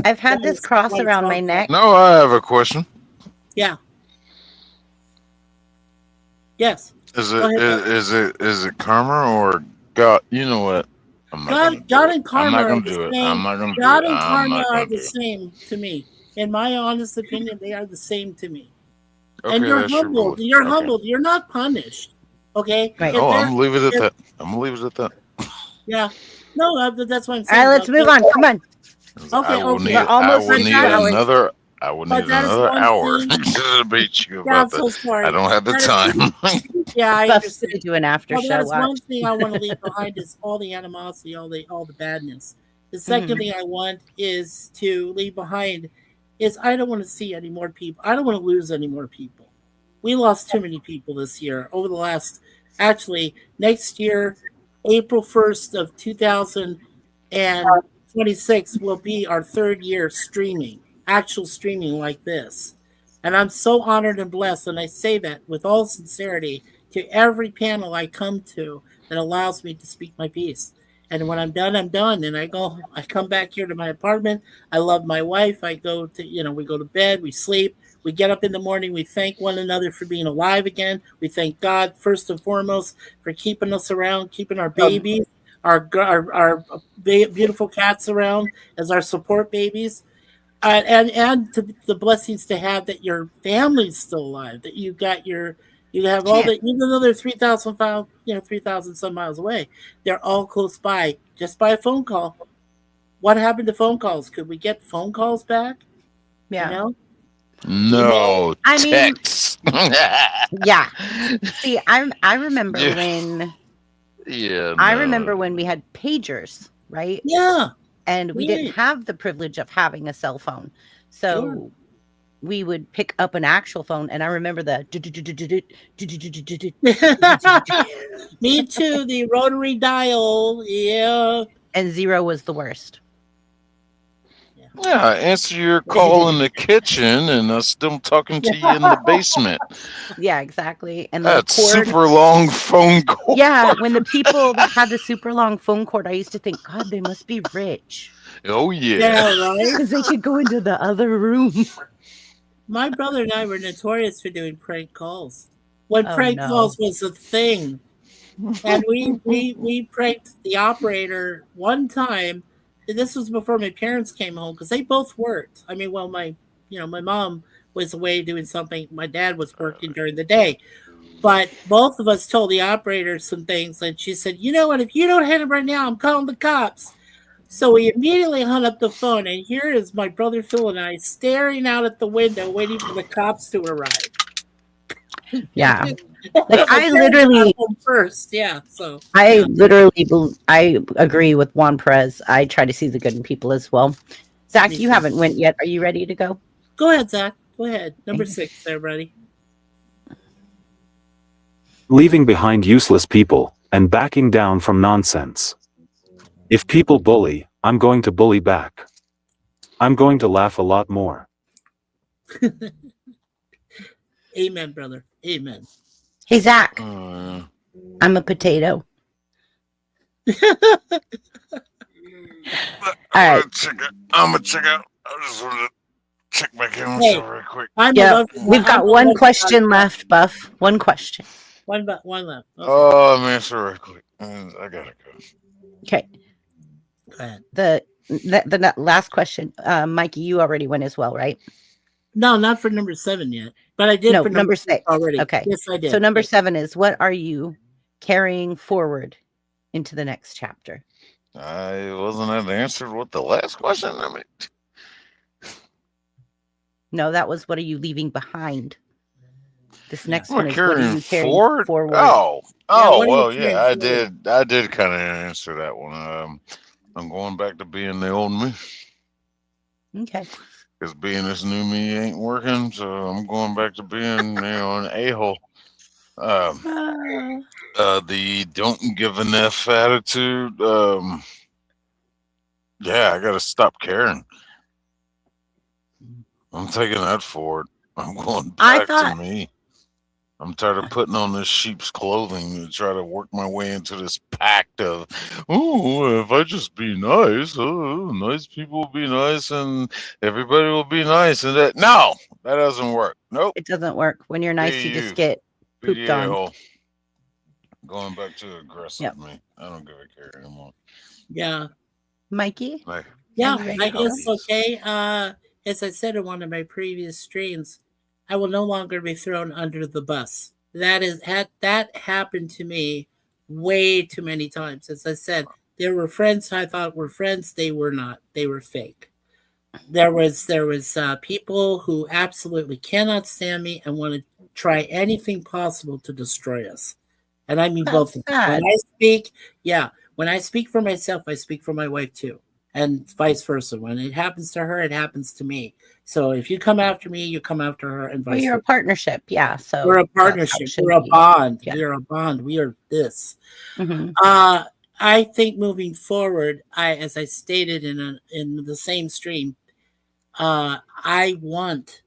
Speaker 4: I've had this cross around my neck.
Speaker 8: No, I have a question.
Speaker 3: Yeah. Yes.
Speaker 8: Is it karma or God? You know what?
Speaker 3: God and karma
Speaker 8: I'm not
Speaker 3: are
Speaker 8: gonna do
Speaker 3: the
Speaker 8: it.
Speaker 3: same.
Speaker 8: I'm not gonna do
Speaker 3: God
Speaker 8: it.
Speaker 3: and
Speaker 8: I'm
Speaker 3: karma
Speaker 8: not
Speaker 3: are
Speaker 8: gonna
Speaker 3: the
Speaker 8: do it.
Speaker 3: same to me. In my honest opinion, they are the same to me.
Speaker 8: Okay,
Speaker 3: And you're
Speaker 8: that's your
Speaker 3: humbled.
Speaker 8: belief.
Speaker 3: You're
Speaker 8: Okay.
Speaker 3: humbled. You're not punished. Okay.
Speaker 4: Right.
Speaker 8: Oh, I'm gonna leave it at that. I'm gonna leave it at that.
Speaker 3: Yeah. No, that's what I'm
Speaker 4: All
Speaker 3: saying.
Speaker 4: right, let's move on. Come on.
Speaker 3: Okay.
Speaker 8: I will
Speaker 3: Okay.
Speaker 8: need,
Speaker 4: We're almost
Speaker 8: I will
Speaker 4: at
Speaker 8: need
Speaker 4: 2 hours.
Speaker 8: another. I will
Speaker 3: But
Speaker 8: need
Speaker 3: that is
Speaker 8: another
Speaker 3: one
Speaker 8: hour
Speaker 3: thing-
Speaker 8: to debate you
Speaker 3: Yeah, I'm
Speaker 8: about
Speaker 3: so
Speaker 8: that.
Speaker 3: sorry.
Speaker 8: I don't have the
Speaker 3: That is-
Speaker 8: time.
Speaker 3: Yeah, I
Speaker 4: Buff's
Speaker 3: understand.
Speaker 4: gonna do an after
Speaker 3: Well,
Speaker 4: show.
Speaker 3: that is
Speaker 4: Watch.
Speaker 3: one thing I want to leave behind is all the animosity, all the badness. The 2nd thing I want is to leave behind is I don't want to see any more people. I don't want to lose any more people. We lost too many people this year over the last, actually next year, April 1st of 2000 and 2026 will be our 3rd year streaming, actual streaming like this. And I'm so honored and blessed, and I say that with all sincerity to every panel I come to that allows me to speak my piece. And when I'm done, I'm done. And I come back here to my apartment. I love my wife. I go to, we go to bed, we sleep, we get up in the morning, we thank one another for being alive again. We thank God, first and foremost, for keeping us around, keeping our babies, our beautiful cats around as our support babies. And to the blessings to have that your family's still alive, that you have all the, even though they're 3,000 some miles away, they're all close by just by a phone call. What happened to phone calls? Could we get phone calls back?
Speaker 4: Yeah.
Speaker 8: No,
Speaker 4: I mean,
Speaker 8: text.
Speaker 4: yeah. See, I remember
Speaker 8: Yeah.
Speaker 4: when
Speaker 8: Yeah,
Speaker 4: I remember when we had pagers, right?
Speaker 3: Yeah.
Speaker 4: And we didn't have the privilege of having a cell phone. So we would pick up an actual phone. And I remember the
Speaker 3: Me too, the rotary dial. Yeah.
Speaker 4: and 0 was the worst.
Speaker 8: Yeah, I answer your call in the kitchen, and I'm still talking to you in the basement.
Speaker 4: Yeah, exactly. And
Speaker 8: That's
Speaker 4: the cord,
Speaker 8: super long phone call.
Speaker 4: yeah, when the people that had the super long phone cord, I used to think, God, they must be rich.
Speaker 8: Oh yeah.
Speaker 3: Yeah, right.
Speaker 4: Because they could go into the other room.
Speaker 3: My brother and I were notorious for doing prank calls. When prank calls was a thing. And we pranked the operator one time. This was before my parents came home because they both worked. I mean, well, my mom was away doing something. My dad was working during the day. But both of us told the operator some things, and she said, "You know what? If you don't hit him right now, I'm calling the cops." So we immediately hung up the phone, and here is my brother Phil and I staring out at the window, waiting for the cops to arrive.
Speaker 4: Yeah. Like I literally
Speaker 3: first, yeah. So
Speaker 4: I literally I agree with Juan Perez. I try to see the good in people as well. Zach, you haven't went yet. Are you ready to go?
Speaker 3: Go ahead, Zach. Go ahead. Number 6 there, buddy.
Speaker 7: Leaving behind useless people and backing down from nonsense. If people bully, I'm going to bully back. I'm going to laugh a lot more.
Speaker 3: Amen, brother. Amen.
Speaker 4: Hey, Zach. I'm a potato. All right.
Speaker 8: I'm a check out. I just wanted to check my camera real quick.
Speaker 4: Yeah, we've got one question left, Buff. One question.
Speaker 3: One left. Okay.
Speaker 8: Oh, I'm answer real quick. I gotta go.
Speaker 4: Okay.
Speaker 3: Go ahead.
Speaker 4: The last question, Mikey, you already went as well, right?
Speaker 3: No, not for number 7 yet, but I did for
Speaker 4: number 6
Speaker 3: already.
Speaker 4: Okay.
Speaker 3: Yes, I did.
Speaker 4: So number 7 is, what are you carrying forward into the next chapter?
Speaker 8: I wasn't that answered what the last question. I mean,
Speaker 4: no, that was, what are you leaving behind? This next
Speaker 8: I'm
Speaker 4: one is, what are you carrying forward?
Speaker 8: Oh, well, yeah, I did kind of answer that one. I'm going back to being the old me.
Speaker 4: Okay.
Speaker 8: Because being this new me ain't working, so I'm going back to being, an a-hole. The don't give an F attitude. Yeah, I gotta stop caring. I'm taking that forward. I'm going back to me. I'm tired of putting on this sheep's clothing to try to work my way into this pact of, oh, if I just be nice, nice people will be nice and everybody will be nice. And that doesn't work. Nope.
Speaker 4: It doesn't work. When you're nice, you just get pooped on.
Speaker 8: Going back to aggressive me. I don't give a care anymore.
Speaker 3: Yeah.
Speaker 4: Mikey?
Speaker 3: Yeah, I guess okay. As I said in one of my previous streams, I will no longer be thrown under the bus. That happened to me way too many times. As I said, there were friends I thought were friends. They were not. They were fake. There was people who absolutely cannot stand me and want to try anything possible to destroy us. And I mean both of them. When I speak for myself, I speak for my wife too. And vice versa. When it happens to her, it happens to me. So if you come after me, you come after her, and vice versa.
Speaker 4: You're a partnership, yeah. So
Speaker 3: we're a partnership. We're a bond.
Speaker 4: Yeah.
Speaker 3: We're a bond. We are this.
Speaker 4: Mm-hmm.
Speaker 3: I think moving forward, as I stated in the same stream, I want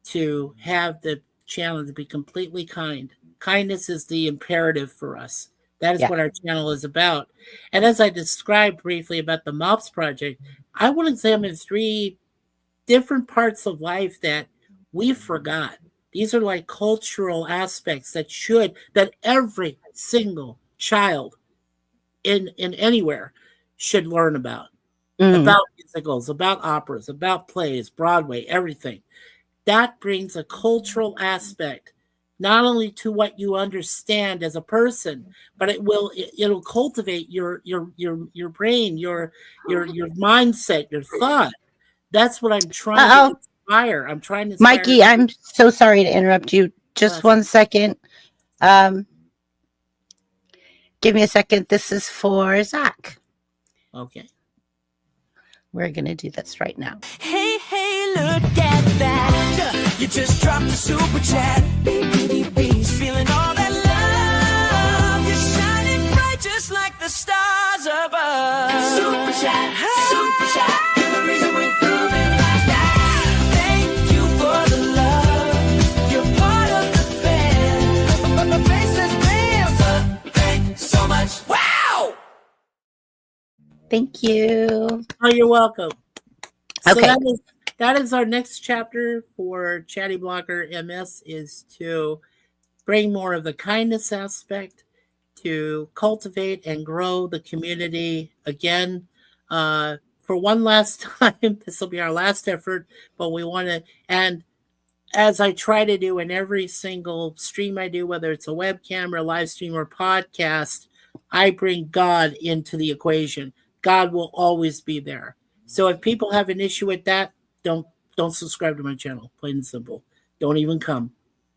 Speaker 3: to have the channel to be completely kind. Kindness is the imperative for us. That is
Speaker 4: Yeah.
Speaker 3: what our channel is about. And as I described briefly about the MOPS project, I want to examine 3 different parts of life that we forgot. These are like cultural aspects that every single child in anywhere should learn about musicals, about operas, about plays, Broadway, everything. That brings a cultural aspect not only to what you understand as a person, but it'll cultivate your brain, your mindset, your thought. That's what I'm trying to inspire. I'm trying to inspire.
Speaker 4: Mikey, I'm so sorry to interrupt you. Just 1 second. Give me a second. This is for Zach.
Speaker 3: Okay.
Speaker 4: We're going to do this right now.
Speaker 1: Hey, look at that. You just dropped a super chat. Feeling all that love. You're shining bright just like the stars above. Super chat. You're the reason we're grooving like that. Thank you for the love. You're part of the fan. The faceless fans. Thanks so much. Wow.
Speaker 4: Thank you.
Speaker 3: Oh, you're welcome.
Speaker 4: Okay.
Speaker 3: So that is our next chapter for Chatty Blogger MS, is to bring more of the kindness aspect, to cultivate and grow the community again. For one last time, this will be our last effort, but we want to, and as I try to do in every single stream I do, whether it's a webcam or live stream or podcast, I bring God into the equation. God will always be there. So if people have an issue with that, don't subscribe to my channel. Plain and simple. Don't even come,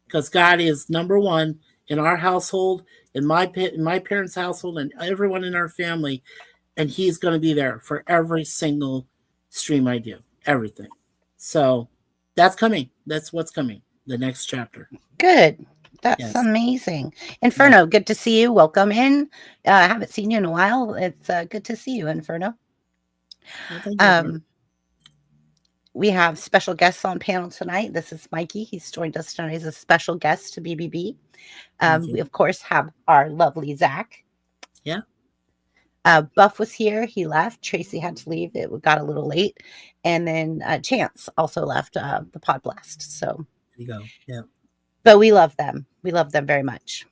Speaker 3: because God is number one in our household, in my parents' household, and everyone in our family, and He's going to be there for every single stream I do. Everything. So that's coming. That's what's coming. The next chapter.
Speaker 4: Good. That's
Speaker 3: Yes.
Speaker 4: amazing. Inferno, good to see you. Welcome in. I haven't seen you in a while. It's good to see you, Inferno.
Speaker 3: Well, thank you, brother.
Speaker 4: We have special guests on panel tonight. This is Mikey. He's joined us tonight as a special guest to BBB. We, of course, have our lovely Zach.
Speaker 3: Yeah.
Speaker 4: Buff was here. He left. Tracy had to leave. It got a little late. And then Chance also left the Pod Blast. So
Speaker 3: There you go. Yeah.
Speaker 4: But we love them. We love them very much.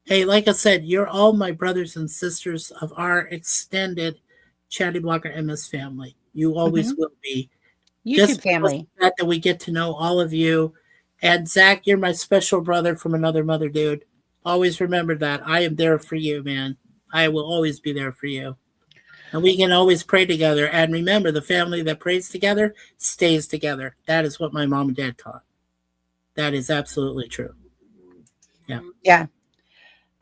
Speaker 3: Hey, like I said, you're all my brothers and sisters of our extended Chatty Blogger MS family. You always will be.
Speaker 4: YouTube family.
Speaker 3: That we get to know all of you. And Zach, you're my special brother from another mother, dude. Always remember that. I am there for you, man. I will always be there for you. And we can always pray together. And remember, the family that prays together stays together. That is what my mom and dad taught. That is absolutely true. Yeah.
Speaker 4: Yeah.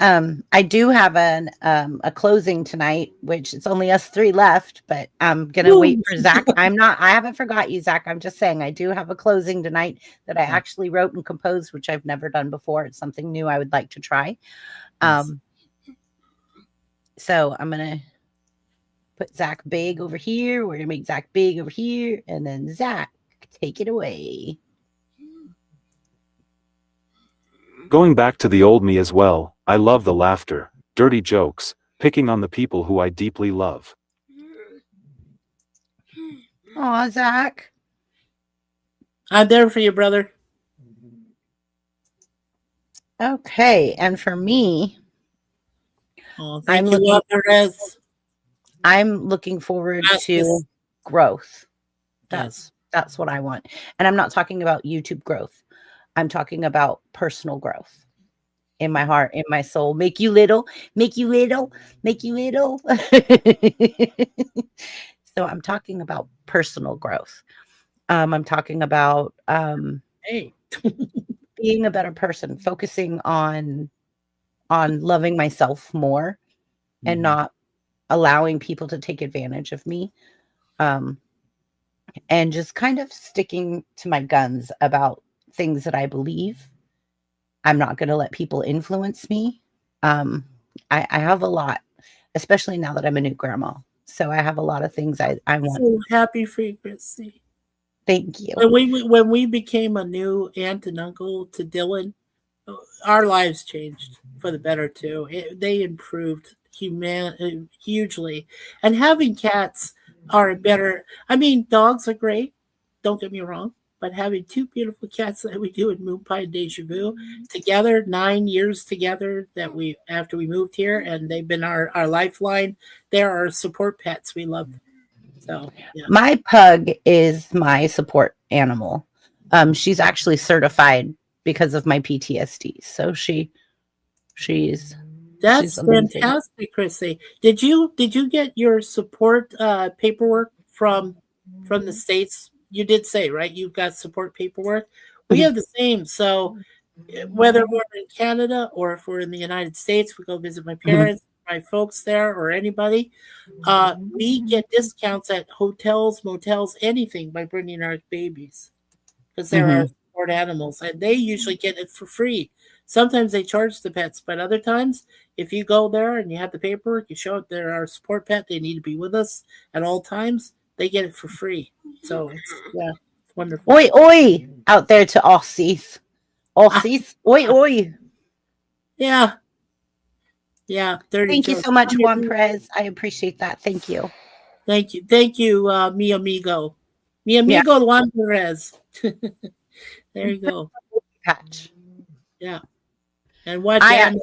Speaker 4: I do have a closing tonight, which it's only us 3 left, but I'm gonna wait for Zach. I haven't forgot you, Zach. I'm just saying I do have a closing tonight that I actually wrote and composed, which I've never done before. It's something new I would like to try. So I'm gonna put Zach big over here. We're gonna make Zach big over here, and then Zach, take it away.
Speaker 7: Going back to the old me as well, I love the laughter, dirty jokes, picking on the people who I deeply love.
Speaker 4: Aw, Zach.
Speaker 3: I'm there for you, brother.
Speaker 4: Okay, and for me,
Speaker 3: I'm
Speaker 4: looking forward to growth. That's what I want. And I'm not talking about YouTube growth. I'm talking about personal growth in my heart, in my soul. Make you little, make you little, make you little. So I'm talking about personal growth. I'm talking about being a better person, focusing on loving myself more and not allowing people to take advantage of me. And just kind of sticking to my guns about things that I believe. I'm not going to let people influence me. I have a lot especially now that I'm a new grandma. So I have a lot of things I want.
Speaker 3: So happy for you, Chrissy.
Speaker 4: Thank you.
Speaker 3: When we became a new aunt and uncle to Dylan, our lives changed for the better too. They improved hugely, and having cats are better. I mean, dogs are great. Don't get me wrong, but having two beautiful cats that we do in Moon Pie and Deja Vu together, 9 years together that we after we moved here, and they've been our lifeline. They're our support pets. We love them. So yeah.
Speaker 4: My pug is my support animal. She's actually certified because of my PTSD. So she's
Speaker 3: That's fantastic, Chrissy. Did you get your support paperwork from the States? You did say, right? You've got support paperwork. We have the same. So whether we're in Canada or if we're in the United States, we go visit my parents, my folks there, or anybody. We get discounts at hotels, motels, anything by bringing our babies because they're our support animals, and they usually get it for free. Sometimes they charge the pets, but other times, if you go there and you have the paperwork, you show it they're our support pet, they need to be with us at all times, they get it for free. So it's wonderful.
Speaker 4: Oi, oi, out there to Aussies. Aussies, oi, oi.
Speaker 3: Yeah. Yeah.
Speaker 4: Thank you so much, Juan Perez. I appreciate that. Thank you.
Speaker 3: Thank you. Thank you, mi amigo. Mi amigo Juan Perez. There you go.
Speaker 4: Patch.
Speaker 3: Yeah. And what
Speaker 4: I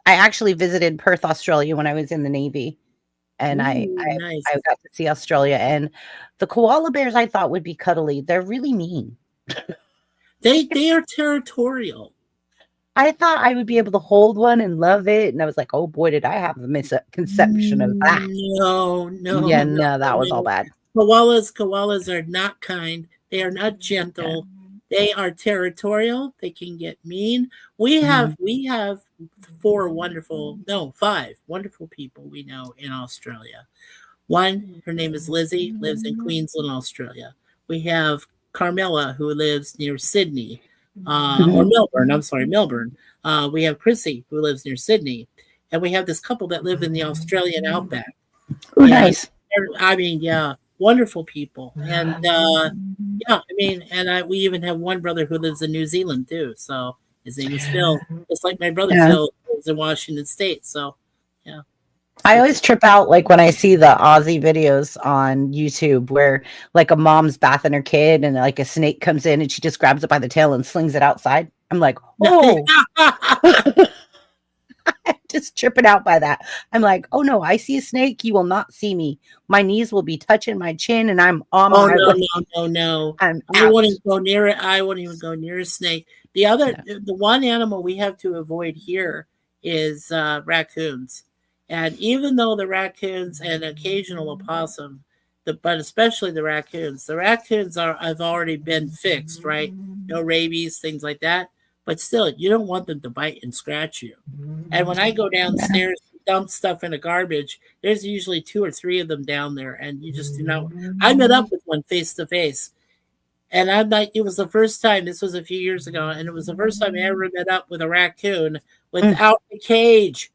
Speaker 4: actually visited Perth, Australia when I was in the Navy. And I got to see Australia, and the koala bears I thought would be cuddly. They're really mean.
Speaker 3: They are territorial.
Speaker 4: I thought I would be able to hold one and love it, and I was like, "Oh boy, did I have a misconception of that?"
Speaker 3: No,
Speaker 4: that was all bad.
Speaker 3: Koalas are not kind. They are not gentle. They are territorial. They can get mean. We have 5 wonderful people we know in Australia. One, her name is Lizzie, lives in Queensland, Australia. We have Carmela, who lives near Sydney, or Melbourne. I'm sorry, Melbourne. We have Chrissy, who lives near Sydney, and we have this couple that live in the Australian outback.
Speaker 4: Oh, nice.
Speaker 3: I mean, yeah, wonderful people, and we even have one brother who lives in New Zealand too. So his name is Phil. It's like my brother Phil lives in Washington State. So yeah.
Speaker 4: I always trip out like when I see the Aussie videos on YouTube where like a mom's bathing her kid and like a snake comes in and she just grabs it by the tail and slings it outside. I'm like, oh. I'm just tripping out by that. I'm like, oh no, I see a snake. You will not see me. My knees will be touching my chin and I'm on my way.
Speaker 3: No.
Speaker 4: I
Speaker 3: wouldn't go near it. I wouldn't even go near a snake. The one animal we have to avoid here is raccoons. And even though the raccoons and occasional opossum, but especially the raccoons have already been fixed, right? No rabies, things like that. But still, you don't want them to bite and scratch you. And when I go downstairs to dump stuff in the garbage, there's usually 2 or 3 of them down there, and you just do not. I met up with one face to face, and I'm like, it was the first time. This was a few years ago, and it was the first time I ever met up with a raccoon without the cage.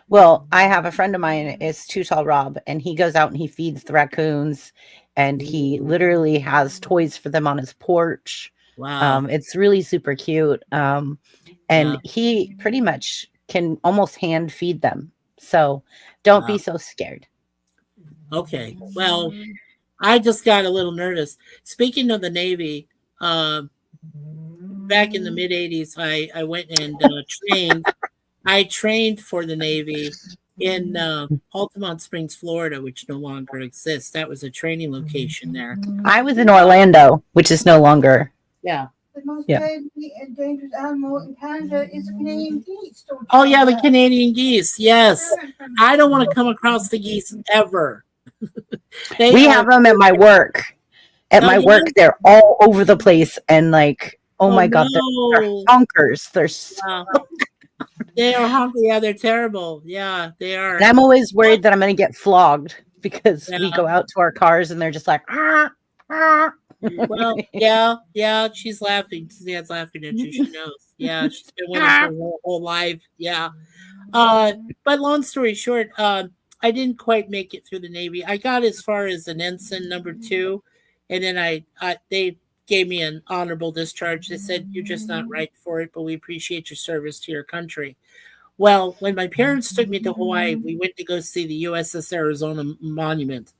Speaker 4: Well, I have a friend of mine, is Too Tall Rob, and he goes out and he feeds the raccoons, and he literally has toys for them on his porch.
Speaker 3: Wow.
Speaker 4: It's really super cute. And he pretty much can almost hand feed them. So don't be so scared.
Speaker 3: Okay. Well, I just got a little nervous. Speaking of the Navy, back in the mid 80s, I went and trained. I trained for the Navy in Altamont Springs, Florida, which no longer exists. That was a training location there.
Speaker 4: I was in Orlando, which is no longer.
Speaker 3: Yeah.
Speaker 9: The most dangerous animal in Canada is the Canadian geese.
Speaker 3: Oh, yeah, the Canadian geese. Yes. I don't want to come across the geese ever.
Speaker 4: We have them at my work. At my work, they're all over the place. And like, oh my God, they're honkers. They're so...
Speaker 3: They are honky. Yeah, they're terrible. Yeah, they are.
Speaker 4: And I'm always worried that I'm going to get flogged because we go out to our cars and they're just like, ah, ah.
Speaker 3: Well, yeah, she's laughing. Suzanne's laughing at you. She knows. Yeah, she's been with him for her whole life. Yeah. But long story short, I didn't quite make it through the Navy. I got as far as an ensign number 2, and then they gave me an honorable discharge. They said you're just not right for it, but we appreciate your service to your country. Well, when my parents took me to Hawaii, we went to go see the USS Arizona Monument,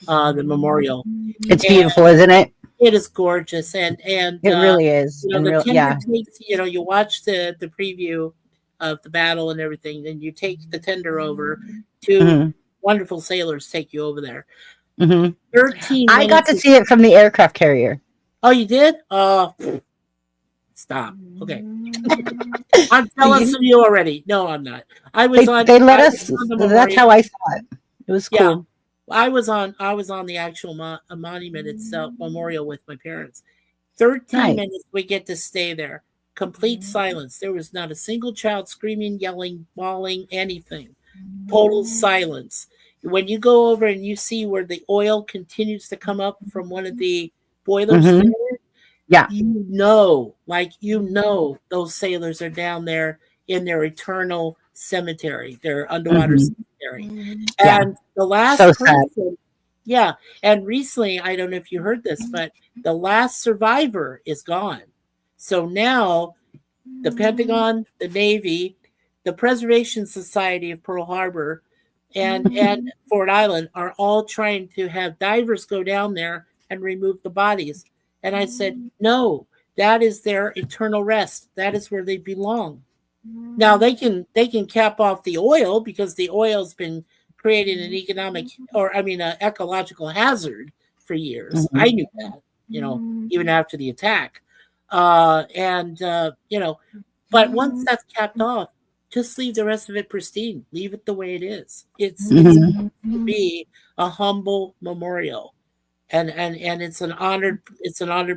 Speaker 3: the memorial.
Speaker 4: It's
Speaker 3: And
Speaker 4: beautiful, isn't it?
Speaker 3: it is gorgeous, and
Speaker 4: It really is.
Speaker 3: you know,
Speaker 4: And
Speaker 3: the
Speaker 4: real,
Speaker 3: tender
Speaker 4: yeah.
Speaker 3: takes, you watch the preview of the battle and everything, and you take the tender over. 2
Speaker 4: Mhm.
Speaker 3: wonderful sailors take you over there.
Speaker 4: Mhm.
Speaker 3: 13
Speaker 4: I got
Speaker 3: minutes.
Speaker 4: to see it from the aircraft carrier.
Speaker 3: Oh, you did? Oh, stop. Okay. I'm jealous of you already. No, I'm not. I was on.
Speaker 4: They let
Speaker 3: I
Speaker 4: us.
Speaker 3: was on the
Speaker 4: That's
Speaker 3: memorial.
Speaker 4: how I saw it. It was
Speaker 3: Yeah.
Speaker 4: cool.
Speaker 3: I was on the actual monument itself, memorial with my parents. 13
Speaker 4: Nice.
Speaker 3: minutes we get to stay there. Complete silence. There was not a single child screaming, yelling, bawling, anything. Total silence. When you go over and you see where the oil continues to come up from one of the boilers
Speaker 4: Mhm.
Speaker 3: there,
Speaker 4: Yeah.
Speaker 3: you know, those sailors are down there in their eternal cemetery, their underwater
Speaker 4: Mhm.
Speaker 3: cemetery.
Speaker 4: Yeah.
Speaker 3: And the last
Speaker 4: So sad.
Speaker 3: person, yeah, and recently, I don't know if you heard this, but the last survivor is gone. So now the Pentagon, the Navy, the Preservation Society of Pearl Harbor, and Fort Island are all trying to have divers go down there and remove the bodies. And I said, no, that is their eternal rest. That is where they belong. Now they can cap off the oil because the oil's been creating an ecological hazard for years.
Speaker 4: Mhm.
Speaker 3: I knew that, even after the attack. But once that's capped off, just leave the rest of it pristine. Leave it the way it is. It's
Speaker 4: Mhm.
Speaker 3: to be a humble memorial, and it's an honored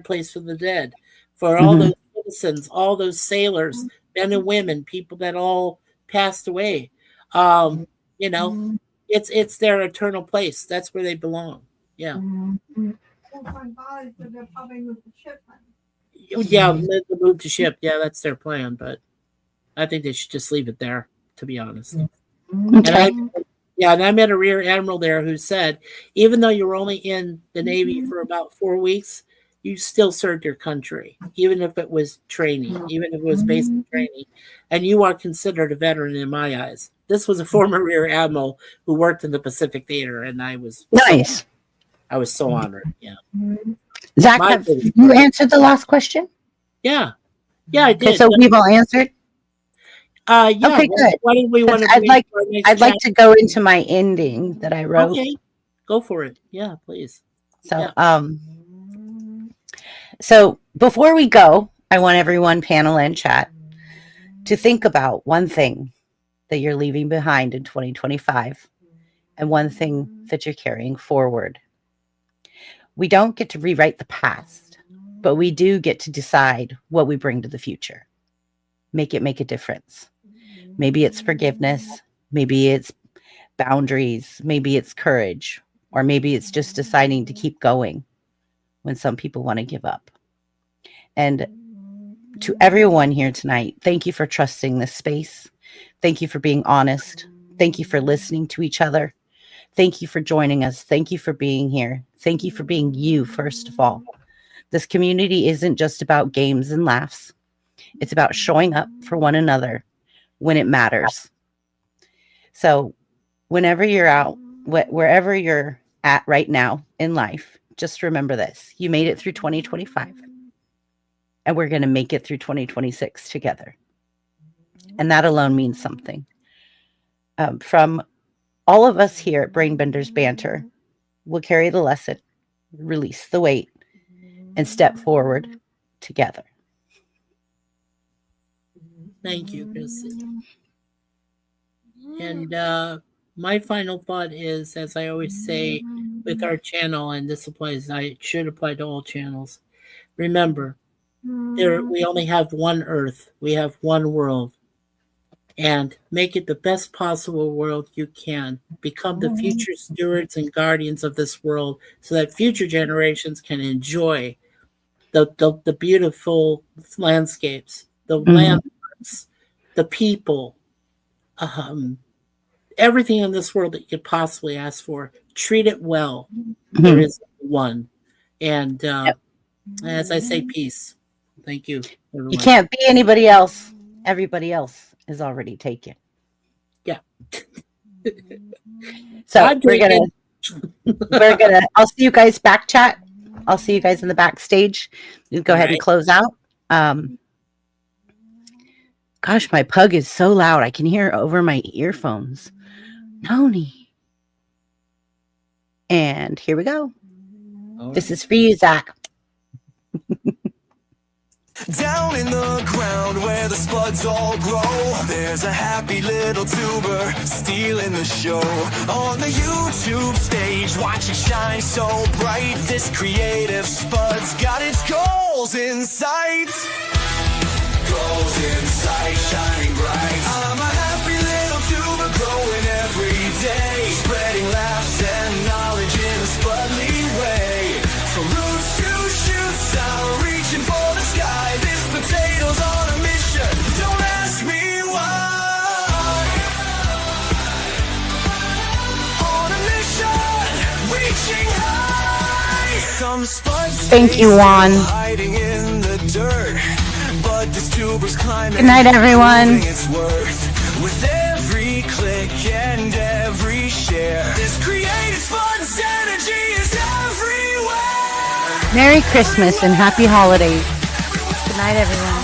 Speaker 3: place for the dead, for all
Speaker 4: Mhm.
Speaker 3: those citizens, all those sailors, men and women, people that all passed away. Um, you know, it's their eternal place. That's where they belong. Yeah.
Speaker 9: We'll find bodies, but they're probably with the ship.
Speaker 3: Yeah, the move to ship. Yeah, that's their plan, but I think they should just leave it there, to be honest. And
Speaker 4: Okay.
Speaker 3: I met a rear admiral there who said, even though you were only in the Navy for about 4 weeks, you still served your country, even if it was training, even if it was basic training, and you are considered a veteran in my eyes. This was a former rear admiral who worked in the Pacific Theater, and I was
Speaker 4: Nice.
Speaker 3: so honored. Yeah,
Speaker 4: Zach,
Speaker 3: My
Speaker 4: have
Speaker 3: biggest
Speaker 4: you
Speaker 3: part.
Speaker 4: answered the last question?
Speaker 3: yeah, I
Speaker 4: Okay,
Speaker 3: did.
Speaker 4: so we've all answered.
Speaker 3: Yeah.
Speaker 4: Okay, good.
Speaker 3: What did we want to
Speaker 4: I'd
Speaker 3: bring
Speaker 4: like
Speaker 3: for our next
Speaker 4: I'd like
Speaker 3: chat?
Speaker 4: to go into my ending that I wrote.
Speaker 3: Okay, go for it. Yeah, please.
Speaker 4: So so before we go, I want everyone, panel and chat, to think about one thing that you're leaving behind in 2025 and one thing that you're carrying forward. We don't get to rewrite the past, but we do get to decide what we bring to the future. Make it make a difference. Maybe it's forgiveness, maybe it's boundaries, maybe it's courage, or maybe it's just deciding to keep going when some people want to give up. And to everyone here tonight, thank you for trusting this space. Thank you for being honest. Thank you for listening to each other. Thank you for joining us. Thank you for being here. Thank you for being you, first of all. This community isn't just about games and laughs. It's about showing up for one another when it matters. So whenever you're out, wherever you're at right now in life, just remember this. You made it through 2025, and we're going to make it through 2026 together. And that alone means something. From all of us here at Brainbenders Banter, we'll carry the lesson, release the weight, and step forward together.
Speaker 3: Thank you, Chris. And my final thought is, as I always say with our channel, and this applies, it should apply to all channels. Remember, we only have one Earth. We have one world. and make it the best possible world you can. Become the future stewards and guardians of this world so that future generations can enjoy the beautiful landscapes, the landmarks, the people, everything in this world that you could possibly ask for. Treat it well. There is one. And as I say, peace. Thank you, everyone.
Speaker 4: You can't be anybody else. Everybody else is already taken.
Speaker 3: Yeah.
Speaker 4: So we're gonna I'll see you guys back chat. I'll see you guys in the backstage. You go ahead and close out. Gosh, my pug is so loud. I can hear it over my earphones. Noni. And here we go. This is for you, Zach.
Speaker 1: Down in the ground where the spuds all grow, there's a happy little tuber stealing the show. On the YouTube stage, watch it shine so bright. This creative spud's got its goals in sight. Goals in sight, shining bright. I'm a happy little tuber growing every day, spreading laughs and knowledge in a spudly way. From roots to shoots, I'm reaching for the sky. This potato's on a mission, don't ask me why. On a mission, reaching high. Some spuds
Speaker 4: Thank you, Juan.
Speaker 1: hiding in the dirt, but this tuber's climbing.
Speaker 4: Good night, everyone.
Speaker 1: It's worth with every click and every share. This creative spud's energy is everywhere.
Speaker 4: Merry Christmas and happy holidays. Good night, everyone.